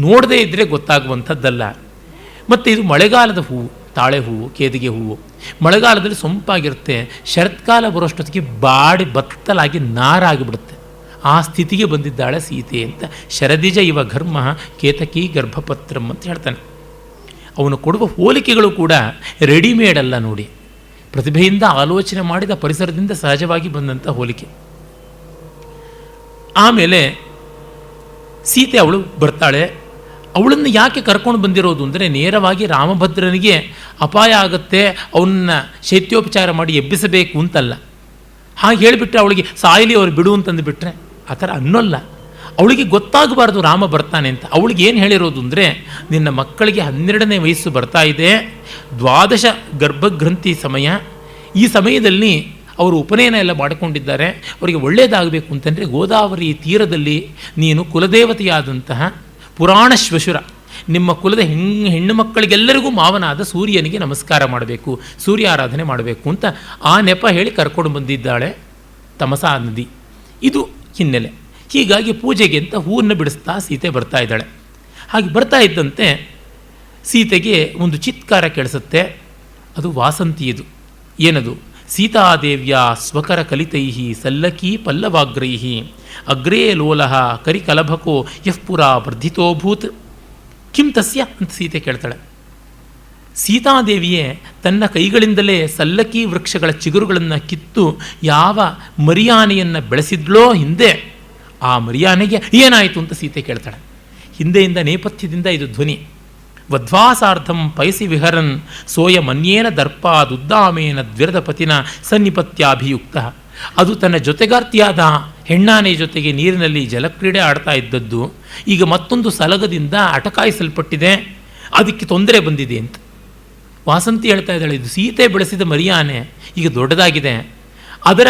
ನೋಡದೇ ಇದ್ದರೆ ಗೊತ್ತಾಗುವಂಥದ್ದಲ್ಲ. ಮತ್ತು ಇದು ಮಳೆಗಾಲದ ಹೂವು, ತಾಳೆ ಹೂವು, ಕೇದಿಗೆ ಹೂವು. ಮಳೆಗಾಲದಲ್ಲಿ ಸೊಂಪಾಗಿರುತ್ತೆ. ಶರತ್ಕಾಲ ಬರೋಷ್ಟೊತ್ತಿಗೆ ಬಾಡಿ ಬತ್ತಲಾಗಿ ನಾರಾಗಿಬಿಡುತ್ತೆ. ಆ ಸ್ಥಿತಿಗೆ ಬಂದಿದ್ದಾಳೆ ಸೀತೆ ಅಂತ. ಶರದಿಜ ಇವ ಘರ್ಮ ಕೇತಕಿ ಗರ್ಭಪತ್ರಂ ಅಂತ ಹೇಳ್ತಾನೆ. ಅವನು ಕೊಡುವ ಹೋಲಿಕೆಗಳು ಕೂಡ ರೆಡಿಮೇಡ್ ಅಲ್ಲ ನೋಡಿ, ಪ್ರತಿಭೆಯಿಂದ ಆಲೋಚನೆ ಮಾಡಿದ ಪರಿಸರದಿಂದ ಸಹಜವಾಗಿ ಬಂದಂಥ ಹೋಲಿಕೆ. ಆಮೇಲೆ ಸೀತೆ ಅವಳು ಬರ್ತಾಳೆ. ಅವಳನ್ನು ಯಾಕೆ ಕರ್ಕೊಂಡು ಬಂದಿರೋದು ಅಂದರೆ ನೇರವಾಗಿ ರಾಮಭದ್ರನಿಗೆ ಅಪಾಯ ಆಗುತ್ತೆ, ಅವನ್ನ ಶೈತ್ಯೋಪಚಾರ ಮಾಡಿ ಎಬ್ಬಿಸಬೇಕು ಅಂತಲ್ಲ. ಹಾಗೆ ಹೇಳಿಬಿಟ್ರೆ ಅವಳಿಗೆ ಸಾಯಲಿ ಅವ್ರು ಬಿಡು ಅಂತಂದು ಬಿಟ್ಟರೆ ಆ ಥರ ಅನ್ನೋಲ್ಲ. ಅವಳಿಗೆ ಗೊತ್ತಾಗಬಾರ್ದು ರಾಮ ಬರ್ತಾನೆ ಅಂತ. ಅವಳಿಗೆ ಏನು ಹೇಳಿರೋದು ಅಂದರೆ, ನಿನ್ನ ಮಕ್ಕಳಿಗೆ 12ನೇ ವಯಸ್ಸು ಬರ್ತಾ ಇದೆ, 12 ಗರ್ಭಗ್ರಂಥಿ ಸಮಯ. ಈ ಸಮಯದಲ್ಲಿ ಅವರು ಉಪನಯನ ಎಲ್ಲ ಮಾಡಿಕೊಂಡಿದ್ದಾರೆ. ಅವರಿಗೆ ಒಳ್ಳೆಯದಾಗಬೇಕು ಅಂತಂದರೆ ಗೋದಾವರಿ ತೀರದಲ್ಲಿ ನೀನು ಕುಲದೇವತೆಯಾದಂತಹ ಪುರಾಣ ಶ್ವಶುರ, ನಿಮ್ಮ ಕುಲದ ಹೆಣ್ಣು ಮಕ್ಕಳಿಗೆಲ್ಲರಿಗೂ ಮಾವನಾದ ಸೂರ್ಯನಿಗೆ ನಮಸ್ಕಾರ ಮಾಡಬೇಕು, ಸೂರ್ಯ ಆರಾಧನೆ ಮಾಡಬೇಕು ಅಂತ ಆ ನೆಪ ಹೇಳಿ ಕರ್ಕೊಂಡು ಬಂದಿದ್ದಾಳೆ ತಮಸಾ ನದಿ. ಇದು ಹಿನ್ನೆಲೆ. ಹೀಗಾಗಿ ಪೂಜೆಗೆ ಅಂತ ಹೂವನ್ನು ಬಿಡಿಸ್ತಾ ಸೀತೆ ಬರ್ತಾ ಇದ್ದಾಳೆ. ಹಾಗೆ ಬರ್ತಾ ಇದ್ದಂತೆ ಸೀತೆಗೆ ಒಂದು ಚಿತ್ಕಾರ ಕೇಳಿಸುತ್ತೆ. ಅದು ವಾಸಂತಿಯದು. ಏನದು? ಸೀತಾದೇವ್ಯ ಸ್ವಕರ ಕಲಿತೈ ಸಲ್ಲಕೀ ಪಲ್ಲವಾಗ್ರೈ ಅಗ್ರೇ ಲೋಲಃ ಕರಿಕಲಭಕೋ ಯಃಪುರ ವರ್ಧಿತೋಭೂತ್ ಕಿಂ ತಸ್ಯ ಅಂತ ಸೀತೆ ಕೇಳ್ತಾಳೆ. ಸೀತಾದೇವಿಯೇ ತನ್ನ ಕೈಗಳಿಂದಲೇ ಸಲ್ಲಕಿ ವೃಕ್ಷಗಳ ಚಿಗುರುಗಳನ್ನು ಕಿತ್ತು ಯಾವ ಮರಿಯಾನೆಯನ್ನು ಬೆಳೆಸಿದ್ಲೋ ಹಿಂದೆ, ಆ ಮರಿಯಾನೆಗೆ ಏನಾಯಿತು ಅಂತ ಸೀತೆ ಕೇಳ್ತಾಳೆ. ಹಿಂದೆಯಿಂದ ನೇಪಥ್ಯದಿಂದ ಇದು ಧ್ವನಿ. ವಧ್ವಾಸಾರ್ಥಂ ಪಯಸಿ ವಿಹರನ್ ಸೋಯ ಮನ್ಯೇನ ದರ್ಪಾದುದ್ದಾಮೇನ ದ್ವಿರದ ಪತಿನ ಸನ್ನಿಪತ್ಯಾಭಿಯುಕ್ತ. ಅದು ತನ್ನ ಜೊತೆಗಾರ್ತಿಯಾದ ಹೆಣ್ಣಾನೆ ಜೊತೆಗೆ ನೀರಿನಲ್ಲಿ ಜಲಕ್ರೀಡೆ ಆಡ್ತಾ ಇದ್ದದ್ದು ಈಗ ಮತ್ತೊಂದು ಸಲಗದಿಂದ ಅಟಕಾಯಿಸಲ್ಪಟ್ಟಿದೆ, ಅದಕ್ಕೆ ತೊಂದರೆ ಬಂದಿದೆ ಅಂತ ವಾಸಂತಿ ಹೇಳ್ತಾ ಇದ್ದಾಳೆ. ಇದು ಸೀತೆ ಬೆಳೆಸಿದ ಮರಿಯಾನೆ ಈಗ ದೊಡ್ಡದಾಗಿದೆ, ಅದರ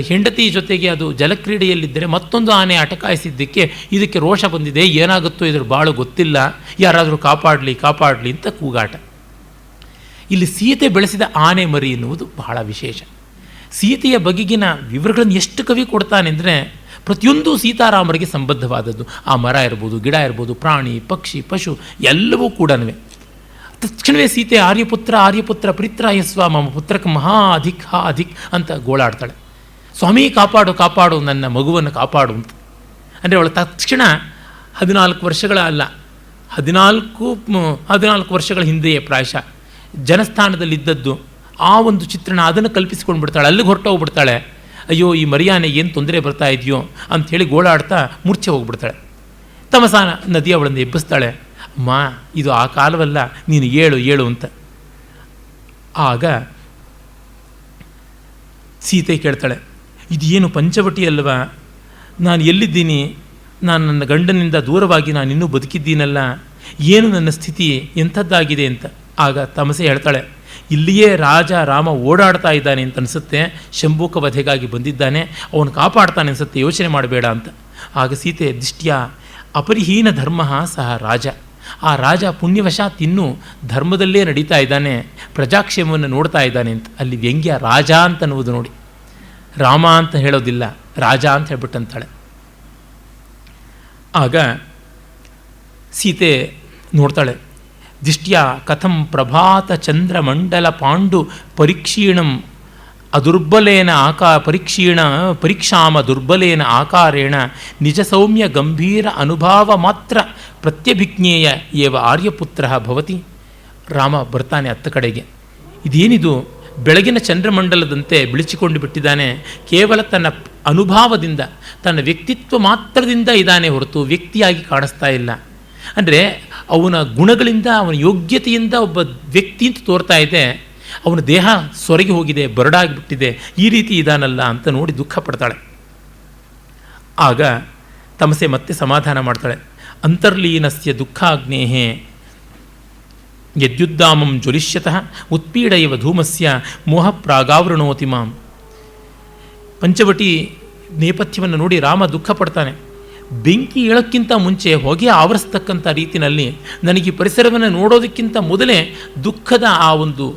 ಹೆಂಡತಿ ಜೊತೆಗೆ ಅದು ಜಲಕ್ರೀಡೆಯಲ್ಲಿದ್ದರೆ ಮತ್ತೊಂದು ಆನೆ ಅಟಕಾಯಿಸಿದ್ದಕ್ಕೆ ಇದಕ್ಕೆ ರೋಷ ಬಂದಿದೆ, ಏನಾಗುತ್ತೋ ಇದ್ರ ಬಾಳು ಗೊತ್ತಿಲ್ಲ, ಯಾರಾದರೂ ಕಾಪಾಡಲಿ ಕಾಪಾಡಲಿ ಅಂತ ಕೂಗಾಟ. ಇಲ್ಲಿ ಸೀತೆ ಬೆಳೆಸಿದ ಆನೆ ಮರಿ ಎನ್ನುವುದು ಬಹಳ ವಿಶೇಷ. ಸೀತೆಯ ಬಗೆಗಿನ ವಿವರಗಳನ್ನು ಎಷ್ಟು ಕವಿ ಕೊಡ್ತಾನೆ ಅಂದರೆ ಪ್ರತಿಯೊಂದು ಸೀತಾರಾಮರಿಗೆ ಸಂಬದ್ಧವಾದದ್ದು. ಆ ಮರ ಇರ್ಬೋದು, ಗಿಡ ಇರ್ಬೋದು, ಪ್ರಾಣಿ ಪಕ್ಷಿ ಪಶು ಎಲ್ಲವೂ ಕೂಡ. ತಕ್ಷಣವೇ ಸೀತೆ ಆರ್ಯಪುತ್ರ ಆರ್ಯಪುತ್ರ ಪ್ರಿತ್ರಾಯಸ್ವ ಮಮ ಪುತ್ರಕ್ಕೆ ಮಹಾ ಅಧಿಕ್ ಹಾ ಅಧಿಕ್ ಅಂತ ಗೋಳಾಡ್ತಾಳೆ. ಸ್ವಾಮಿ ಕಾಪಾಡು ಕಾಪಾಡು, ನನ್ನ ಮಗುವನ್ನು ಕಾಪಾಡು ಅಂತ. ಅಂದರೆ ಅವಳ ತಕ್ಷಣ 14 ವರ್ಷಗಳ ಅಲ್ಲ 14 ವರ್ಷಗಳ ಹಿಂದೆಯೇ ಪ್ರಾಯಶಃ ಜನಸ್ಥಾನದಲ್ಲಿದ್ದದ್ದು ಆ ಒಂದು ಚಿತ್ರಣ ಅದನ್ನು ಕಲ್ಪಿಸಿಕೊಂಡು ಬಿಡ್ತಾಳೆ. ಅಲ್ಲಿಗೆ ಹೊರಟೋಗ್ಬಿಡ್ತಾಳೆ. ಅಯ್ಯೋ ಈ ಮರಿಯಾನೆ ಏನು ತೊಂದರೆ ಬರ್ತಾ ಇದೆಯೋ ಅಂಥೇಳಿ ಗೋಳಾಡ್ತಾ ಮೂರ್ಛೆ ಹೋಗ್ಬಿಡ್ತಾಳೆ. ತಮಸಾ ನದಿ ಅವಳನ್ನು ಎಬ್ಬಿಸ್ತಾಳೆ. ಅಮ್ಮ, ಇದು ಆ ಕಾಲವಲ್ಲ, ನೀನು ಏಳು ಏಳು ಅಂತ. ಆಗ ಸೀತೆ ಕೇಳ್ತಾಳೆ, ಇದೇನು ಪಂಚವಟಿ ಅಲ್ವಾ? ನಾನು ಎಲ್ಲಿದ್ದೀನಿ? ನಾನು ನನ್ನ ಗಂಡನಿಂದ ದೂರವಾಗಿ ನಾನು ಇನ್ನೂ ಬದುಕಿದ್ದೀನಲ್ಲ, ಏನು ನನ್ನ ಸ್ಥಿತಿ ಎಂಥದ್ದಾಗಿದೆ ಅಂತ. ಆಗ ತಮಸೆ ಹೇಳ್ತಾಳೆ, ಇಲ್ಲಿಯೇ ರಾಜ ರಾಮ ಓಡಾಡ್ತಾ ಇದ್ದಾನೆ ಅಂತ ಅನಿಸುತ್ತೆ, ಶಂಭೂಕ ವಧೆಗಾಗಿ ಬಂದಿದ್ದಾನೆ, ಅವನು ಕಾಪಾಡ್ತಾನೆ ಅನಿಸುತ್ತೆ, ಯೋಚನೆ ಮಾಡಬೇಡ ಅಂತ. ಆಗ ಸೀತೆ ದಿಷ್ಟ್ಯ ಅಪರಿಹೀನ ಧರ್ಮ ಸಹ ರಾಜ, ಆ ರಾಜ ಪುಣ್ಯವಶಾತ್ ಇನ್ನೂ ಧರ್ಮದಲ್ಲೇ ನಡೀತಾ ಇದ್ದಾನೆ, ಪ್ರಜಾಕ್ಷೇಮವನ್ನು ನೋಡ್ತಾ ಇದ್ದಾನೆ ಅಂತ. ಅಲ್ಲಿ ವ್ಯಂಗ್ಯ ರಾಜ ಅಂತ ಅನ್ನುವುದು ನೋಡಿ, ರಾಮ ಅಂತ ಹೇಳೋದಿಲ್ಲ, ರಾಜ ಅಂತ ಹೇಳ್ಬಿಟ್ಟಂತಾಳೆ. ಆಗ ಸೀತೆ ನೋಡ್ತಾಳೆ, ದಿಷ್ಟ್ಯ ಕಥಂ ಪ್ರಭಾತ ಚಂದ್ರಮಂಡಲ ಪಾಂಡು ಪರೀಕ್ಷೀಣಂ ಅದುರ್ಬಲೇನ ಪರೀಕ್ಷಾಮ ದುರ್ಬಲೇನ ಆಕಾರೇಣ ನಿಜ ಸೌಮ್ಯ ಗಂಭೀರ ಅನುಭಾವ ಮಾತ್ರ ಪ್ರತ್ಯಭಿಜ್ಞೇಯ ಏವ ಆರ್ಯಪುತ್ರ ಭವತಿ. ರಾಮ ಬರ್ತಾನೆ ಅತ್ತ ಕಡೆಗೆ. ಇದೇನಿದು? ಬೆಳಗಿನ ಚಂದ್ರಮಂಡಲದಂತೆ ಬಿಳಿಚಿಕೊಂಡು ಬಿಟ್ಟಿದ್ದಾನೆ, ಕೇವಲ ತನ್ನ ಅನುಭಾವದಿಂದ ತನ್ನ ವ್ಯಕ್ತಿತ್ವ ಮಾತ್ರದಿಂದ ಇದ್ದಾನೆ ಹೊರತು ವ್ಯಕ್ತಿಯಾಗಿ ಕಾಣಿಸ್ತಾ ಇಲ್ಲ. ಅಂದರೆ ಅವನ ಗುಣಗಳಿಂದ ಅವನ ಯೋಗ್ಯತೆಯಿಂದ ಒಬ್ಬ ವ್ಯಕ್ತಿ ಅಂತ ತೋರ್ತಾ ಇದೆ, ಅವನ ದೇಹ ಸೊರಗಿ ಹೋಗಿದೆ, ಬರಡಾಗಿಬಿಟ್ಟಿದೆ, ಈ ರೀತಿ ಇದಾನಲ್ಲ ಅಂತ ನೋಡಿ ದುಃಖ ಪಡ್ತಾಳೆ. ಆಗ ತಮಸೆ ಮತ್ತೆ ಸಮಾಧಾನ ಮಾಡ್ತಾಳೆ. ಅಂತರ್ಲೀನಸ್ಯ ದುಃಖಾಗ್ನೇಹೇ ಯದ್ಯುದ್ದಾಮಂ ಜ್ವಲಿಷ್ಯತಃ ಉತ್ಪೀಡೈವ ಧೂಮಸ್ಯ ಮೋಹ ಪ್ರಾಗಾವೃಣೋತಿ ಮಾಂ. ಪಂಚವಟಿ ನೇಪಥ್ಯವನ್ನು ನೋಡಿ ರಾಮ ದುಃಖ ಪಡ್ತಾನೆ. ಬೆಂಕಿ ಏಳಕ್ಕಿಂತ ಮುಂಚೆ ಹೊಗೆ ಆವರಿಸ್ತಕ್ಕಂಥ ರೀತಿಯಲ್ಲಿ ನನಗೆ ಪರಿಸರವನ್ನು ನೋಡೋದಕ್ಕಿಂತ ಮೊದಲೇ ದುಃಖದ ಆ ಒಂದು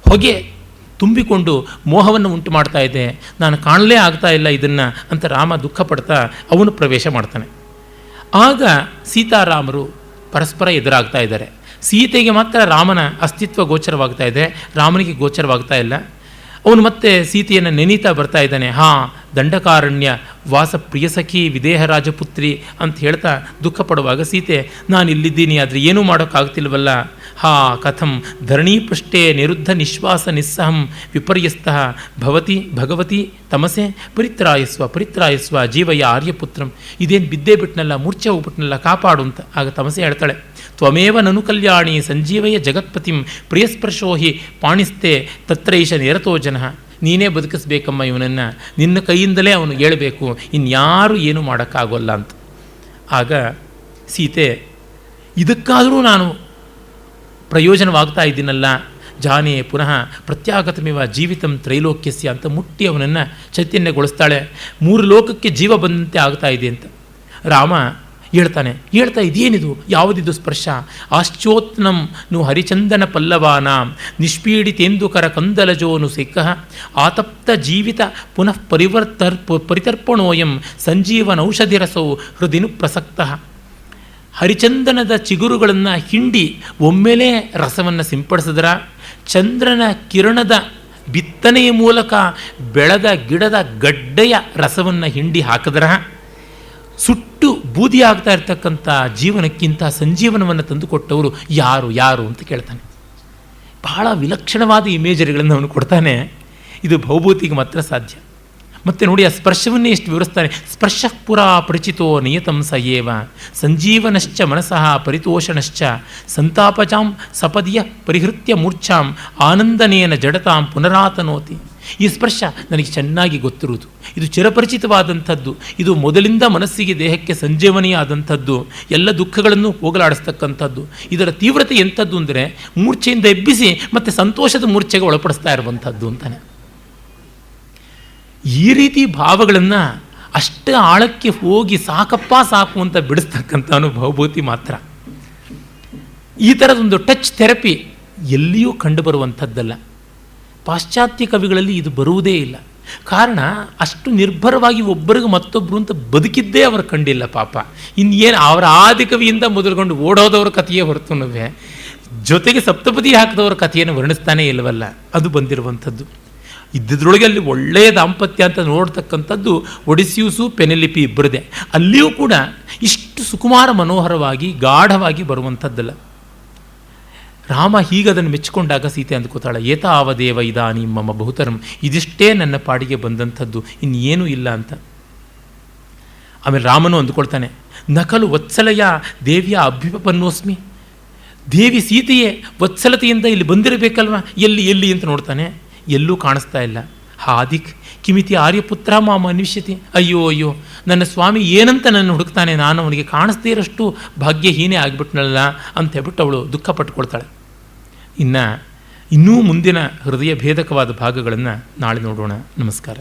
ಹೊಗೆ ತುಂಬಿಕೊಂಡು ಮೋಹವನ್ನು ಉಂಟು ಮಾಡ್ತಾ ಇದೆ, ನಾನು ಕಾಣಲೇ ಆಗ್ತಾ ಇಲ್ಲ ಇದನ್ನು ಅಂತ ರಾಮ ದುಃಖ ಪಡ್ತಾ ಅವನು ಪ್ರವೇಶ ಮಾಡ್ತಾನೆ. ಆಗ ಸೀತಾರಾಮರು ಪರಸ್ಪರ ಎದುರಾಗ್ತಾ ಇದ್ದಾರೆ. ಸೀತೆಗೆ ಮಾತ್ರ ರಾಮನ ಅಸ್ತಿತ್ವ ಗೋಚರವಾಗ್ತಾ ಇದೆ, ರಾಮನಿಗೆ ಗೋಚರವಾಗ್ತಾ ಇಲ್ಲ. ಅವನು ಮತ್ತೆ ಸೀತೆಯನ್ನು ನೆನೀತಾ ಬರ್ತಾ ಇದ್ದಾನೆ. ದಂಡಕಾರಣ್ಯ ವಾಸ ಪ್ರಿಯಸಖಿ ವಿದೇಹ ರಾಜಪುತ್ರಿ ಅಂತ ಹೇಳ್ತಾ ದುಃಖ ಪಡುವಾಗ ಸೀತೆ, ನಾನು ಇಲ್ಲಿದ್ದೀನಿ, ಆದರೆ ಏನೂ ಮಾಡೋಕ್ಕಾಗ್ತಿಲ್ವಲ್ಲ. ಕಥಂ ಧರಣೀಪೃಷ್ಟೇ ನಿರುದ್ಧ ನಿಶ್ವಾಸ ನಿಸ್ಸಹಂ ವಿಪರ್ಯಸ್ತಃ ಭಗವತಿ ತಮಸೆ ಪರಿತ್ರಾಯಸ್ವ ಜೀವಯ ಆರ್ಯಪುತ್ರಂ. ಇದೇನು ಬಿದ್ದೇ ಬಿಟ್ನಲ್ಲ, ಮೂರ್ಛೆ ಹೋಗ್ಬಿಟ್ನಲ್ಲ, ಕಾಪಾಡು ಅಂತ. ಆಗ ತಮಸೆ ಹೇಳ್ತಾಳೆ, ತ್ವಮೇವ ನನು ಕಲ್ಯಾಣಿ ಸಂಜೀವಯ ಜಗತ್ಪತಿಂ ಪ್ರಿಯಸ್ಪರ್ಶೋ ಹಿ ಪಾಣಿಸ್ತೆ ತತ್ರೈಷ ನಿರತೋ ಜನಃ. ನೀನೇ ಬದುಕಿಸ್ಬೇಕಮ್ಮ ಇವನನ್ನು, ನಿನ್ನ ಕೈಯಿಂದಲೇ ಅವನು ಹೇಳಬೇಕು, ಇನ್ಯಾರೂ ಏನೂ ಮಾಡೋಕ್ಕಾಗೋಲ್ಲ ಅಂತ. ಆಗ ಸೀತೆ, ಇದಕ್ಕಾದರೂ ನಾನು ಪ್ರಯೋಜನವಾಗ್ತಾ ಇದ್ದೀನಲ್ಲ, ಜಾನೇ ಪುನಃ ಪ್ರತ್ಯಾಗತಮಿವ ಜೀವಿತಂ ತ್ರೈಲೋಕ್ಯಸ್ಯ ಅಂತ ಮುಟ್ಟಿ ಅವನನ್ನು ಚೈತನ್ಯಗೊಳಿಸ್ತಾಳೆ. 3 ಲೋಕಕ್ಕೆ ಜೀವ ಬಂದಂತೆ ಆಗ್ತಾ ಇದೆ ಅಂತ. ರಾಮ ಹೇಳ್ತಾ ಇದೇನಿದು, ಯಾವುದಿದು ಸ್ಪರ್ಶ? ಆಶ್ಚೋತ್ನಂ ನು ಹರಿಚಂದನ ಪಲ್ಲವಾನಾಂ ನಿಷ್ಪೀಡಿತೇಂದುಕರ ಕಂದಲಜೋನು ಸಿಕ್ಕಃ ಆತಪ್ತ ಜೀವಿತ ಪುನಃ ಪರಿತರ್ಪಣೋಯಂ ಸಂಜೀವನೌಷಧಿರಸೌ ಹೃದಿನು ಪ್ರಸಕ್ತಃ. ಹರಿಚಂದನದ ಚಿಗುರುಗಳನ್ನು ಹಿಂಡಿ ಒಮ್ಮೆಲೇ ರಸವನ್ನು ಸಿಂಪಡಿಸಿದ್ರ, ಚಂದ್ರನ ಕಿರಣದ ಬಿತ್ತನೆಯ ಮೂಲಕ ಬೆಳೆದ ಗಿಡದ ಗಡ್ಡೆಯ ರಸವನ್ನು ಹಿಂಡಿ ಹಾಕಿದ್ರ, ಸುಟ್ಟು ಬೂದಿ ಆಗ್ತಾ ಇರ್ತಕ್ಕಂಥ ಜೀವನಕ್ಕಿಂತ ಸಂಜೀವನವನ್ನು ತಂದುಕೊಟ್ಟವರು ಯಾರು ಅಂತ ಕೇಳ್ತಾನೆ. ಬಹಳ ವಿಲಕ್ಷಣವಾದ ಇಮೇಜರಿಗಳನ್ನು ಅವನು ಕೊಡ್ತಾನೆ. ಇದು ಭೌಭೂತಿಗೆ ಮಾತ್ರ ಸಾಧ್ಯ. ಮತ್ತು ನೋಡಿ, ಆ ಸ್ಪರ್ಶವನ್ನೇ ಎಷ್ಟು ವಿವರಿಸ್ತಾನೆ. ಸ್ಪರ್ಶ ಪುರಾ ಪರಿಚಿತೋ ನಿಯತಂ ಸ ಏವ ಸಂಜೀವನಶ್ಚ ಮನಸಃ ಪರಿತೋಷಣಶ್ಚ ಸಂತಾಪಚಾಂ ಸಪದಿಯ ಪರಿಹೃತ್ಯ ಮೂರ್ಛಾಂ ಆನಂದನೇನ ಜಡತಾಂ ಪುನರಾತನೋತಿ. ಈ ಸ್ಪರ್ಶ ನನಗೆ ಚೆನ್ನಾಗಿ ಗೊತ್ತಿರುವುದು, ಇದು ಚಿರಪರಿಚಿತವಾದಂಥದ್ದು, ಇದು ಮೊದಲಿಂದ ಮನಸ್ಸಿಗೆ ದೇಹಕ್ಕೆ ಸಂಜೀವನಿಯಾದಂಥದ್ದು, ಎಲ್ಲ ದುಃಖಗಳನ್ನು ಹೋಗಲಾಡಿಸ್ತಕ್ಕಂಥದ್ದು. ಇದರ ತೀವ್ರತೆ ಎಂಥದ್ದು ಅಂದರೆ ಮೂರ್ಛೆಯಿಂದ ಎಬ್ಬಿಸಿ ಮತ್ತು ಸಂತೋಷದ ಮೂರ್ಛೆಗೆ ಒಳಪಡಿಸ್ತಾ ಇರುವಂಥದ್ದು ಅಂತಾನೆ. ಈ ರೀತಿ ಭಾವಗಳನ್ನು ಅಷ್ಟೇ ಆಳಕ್ಕೆ ಹೋಗಿ ಸಾಕಪ್ಪ ಸಾಕು ಅಂತ ಬಿಡಿಸ್ತಕ್ಕಂಥ ಭೌಭೂತಿ ಮಾತ್ರ. ಈ ಥರದೊಂದು ಟಚ್ ಥೆರಪಿ ಎಲ್ಲಿಯೂ ಕಂಡುಬರುವಂಥದ್ದಲ್ಲ. ಪಾಶ್ಚಾತ್ಯ ಕವಿಗಳಲ್ಲಿ ಇದು ಬರುವುದೇ ಇಲ್ಲ. ಕಾರಣ, ಅಷ್ಟು ನಿರ್ಭರವಾಗಿ ಒಬ್ಬರಿಗೆ ಮತ್ತೊಬ್ಬರು ಅಂತ ಬದುಕಿದ್ದೇ ಅವರು ಕಂಡಿಲ್ಲ ಪಾಪ. ಇನ್ನೇನು ಅವರ ಆದಿಕವಿಯಿಂದ ಮೊದಲುಗೊಂಡು ಓಡೋದವ್ರ ಕಥೆಯೇ ಹೊರತುನುವೆ, ಜೊತೆಗೆ ಸಪ್ತಪದಿ ಹಾಕಿದವರ ಕಥೆಯನ್ನು ವರ್ಣಿಸ್ತಾನೇ ಇಲ್ಲವಲ್ಲ, ಅದು ಬಂದಿರುವಂಥದ್ದು. ಇದ್ದದ್ರೊಳಗೆ ಅಲ್ಲಿ ಒಳ್ಳೆಯ ದಾಂಪತ್ಯ ಅಂತ ನೋಡ್ತಕ್ಕಂಥದ್ದು ಒಡಿಸ್ಯೂಸು ಪೆನೆಲಿಪಿ ಇಬ್ಬರದೇ. ಅಲ್ಲಿಯೂ ಕೂಡ ಇಷ್ಟು ಸುಕುಮಾರ ಮನೋಹರವಾಗಿ ಗಾಢವಾಗಿ ಬರುವಂಥದ್ದಲ್ಲ. ರಾಮ ಹೀಗದನ್ನು ಮೆಚ್ಚಿಕೊಂಡಾಗ ಸೀತೆ ಅಂದ್ಕೋತಾಳೆ, ಏತಾವದೇವ ಇದಾನಿ ಮಮ ಬಹುತರಂ, ಇದಿಷ್ಟೇ ನನ್ನ ಪಾಡಿಗೆ ಬಂದಂಥದ್ದು, ಇನ್ನೇನೂ ಇಲ್ಲ ಅಂತ. ಆಮೇಲೆ ರಾಮನು ಅಂದುಕೊಳ್ತಾನೆ, ನಕಲು ವತ್ಸಲೆಯ ದೇವಿಯ ಅಭ್ಯುಪನ್ನೋಸ್ಮಿ, ದೇವಿ ಸೀತೆಯೇ ವತ್ಸಲತೆಯಿಂದ ಇಲ್ಲಿ ಬಂದಿರಬೇಕಲ್ವ, ಎಲ್ಲಿ ಅಂತ ನೋಡ್ತಾನೆ, ಎಲ್ಲೂ ಕಾಣಿಸ್ತಾ ಇಲ್ಲ. ಹಾದಿಕ್ ಕಿಮಿತಿ ಆರ್ಯಪುತ್ರ ಮಾಮ ಅನ್ವಿಷ್ಯತಿ, ಅಯ್ಯೋ ನನ್ನ ಸ್ವಾಮಿ ಏನಂತ ನನ್ನ ಹುಡುಕ್ತಾನೆ, ನಾನು ಅವನಿಗೆ ಕಾಣಿಸ್ದೇ ಇರೋಷ್ಟು ಭಾಗ್ಯಹೀನೇ ಆಗಿಬಿಟ್ನಲ್ಲ ಅಂತ ಹೇಳ್ಬಿಟ್ಟು ಅವಳು ದುಃಖ ಪಟ್ಟುಕೊಳ್ತಾಳೆ. ಇನ್ನೂ ಮುಂದಿನ ಹೃದಯ ಭೇದಕವಾದ ಭಾಗಗಳನ್ನು ನಾಳೆ ನೋಡೋಣ. ನಮಸ್ಕಾರ.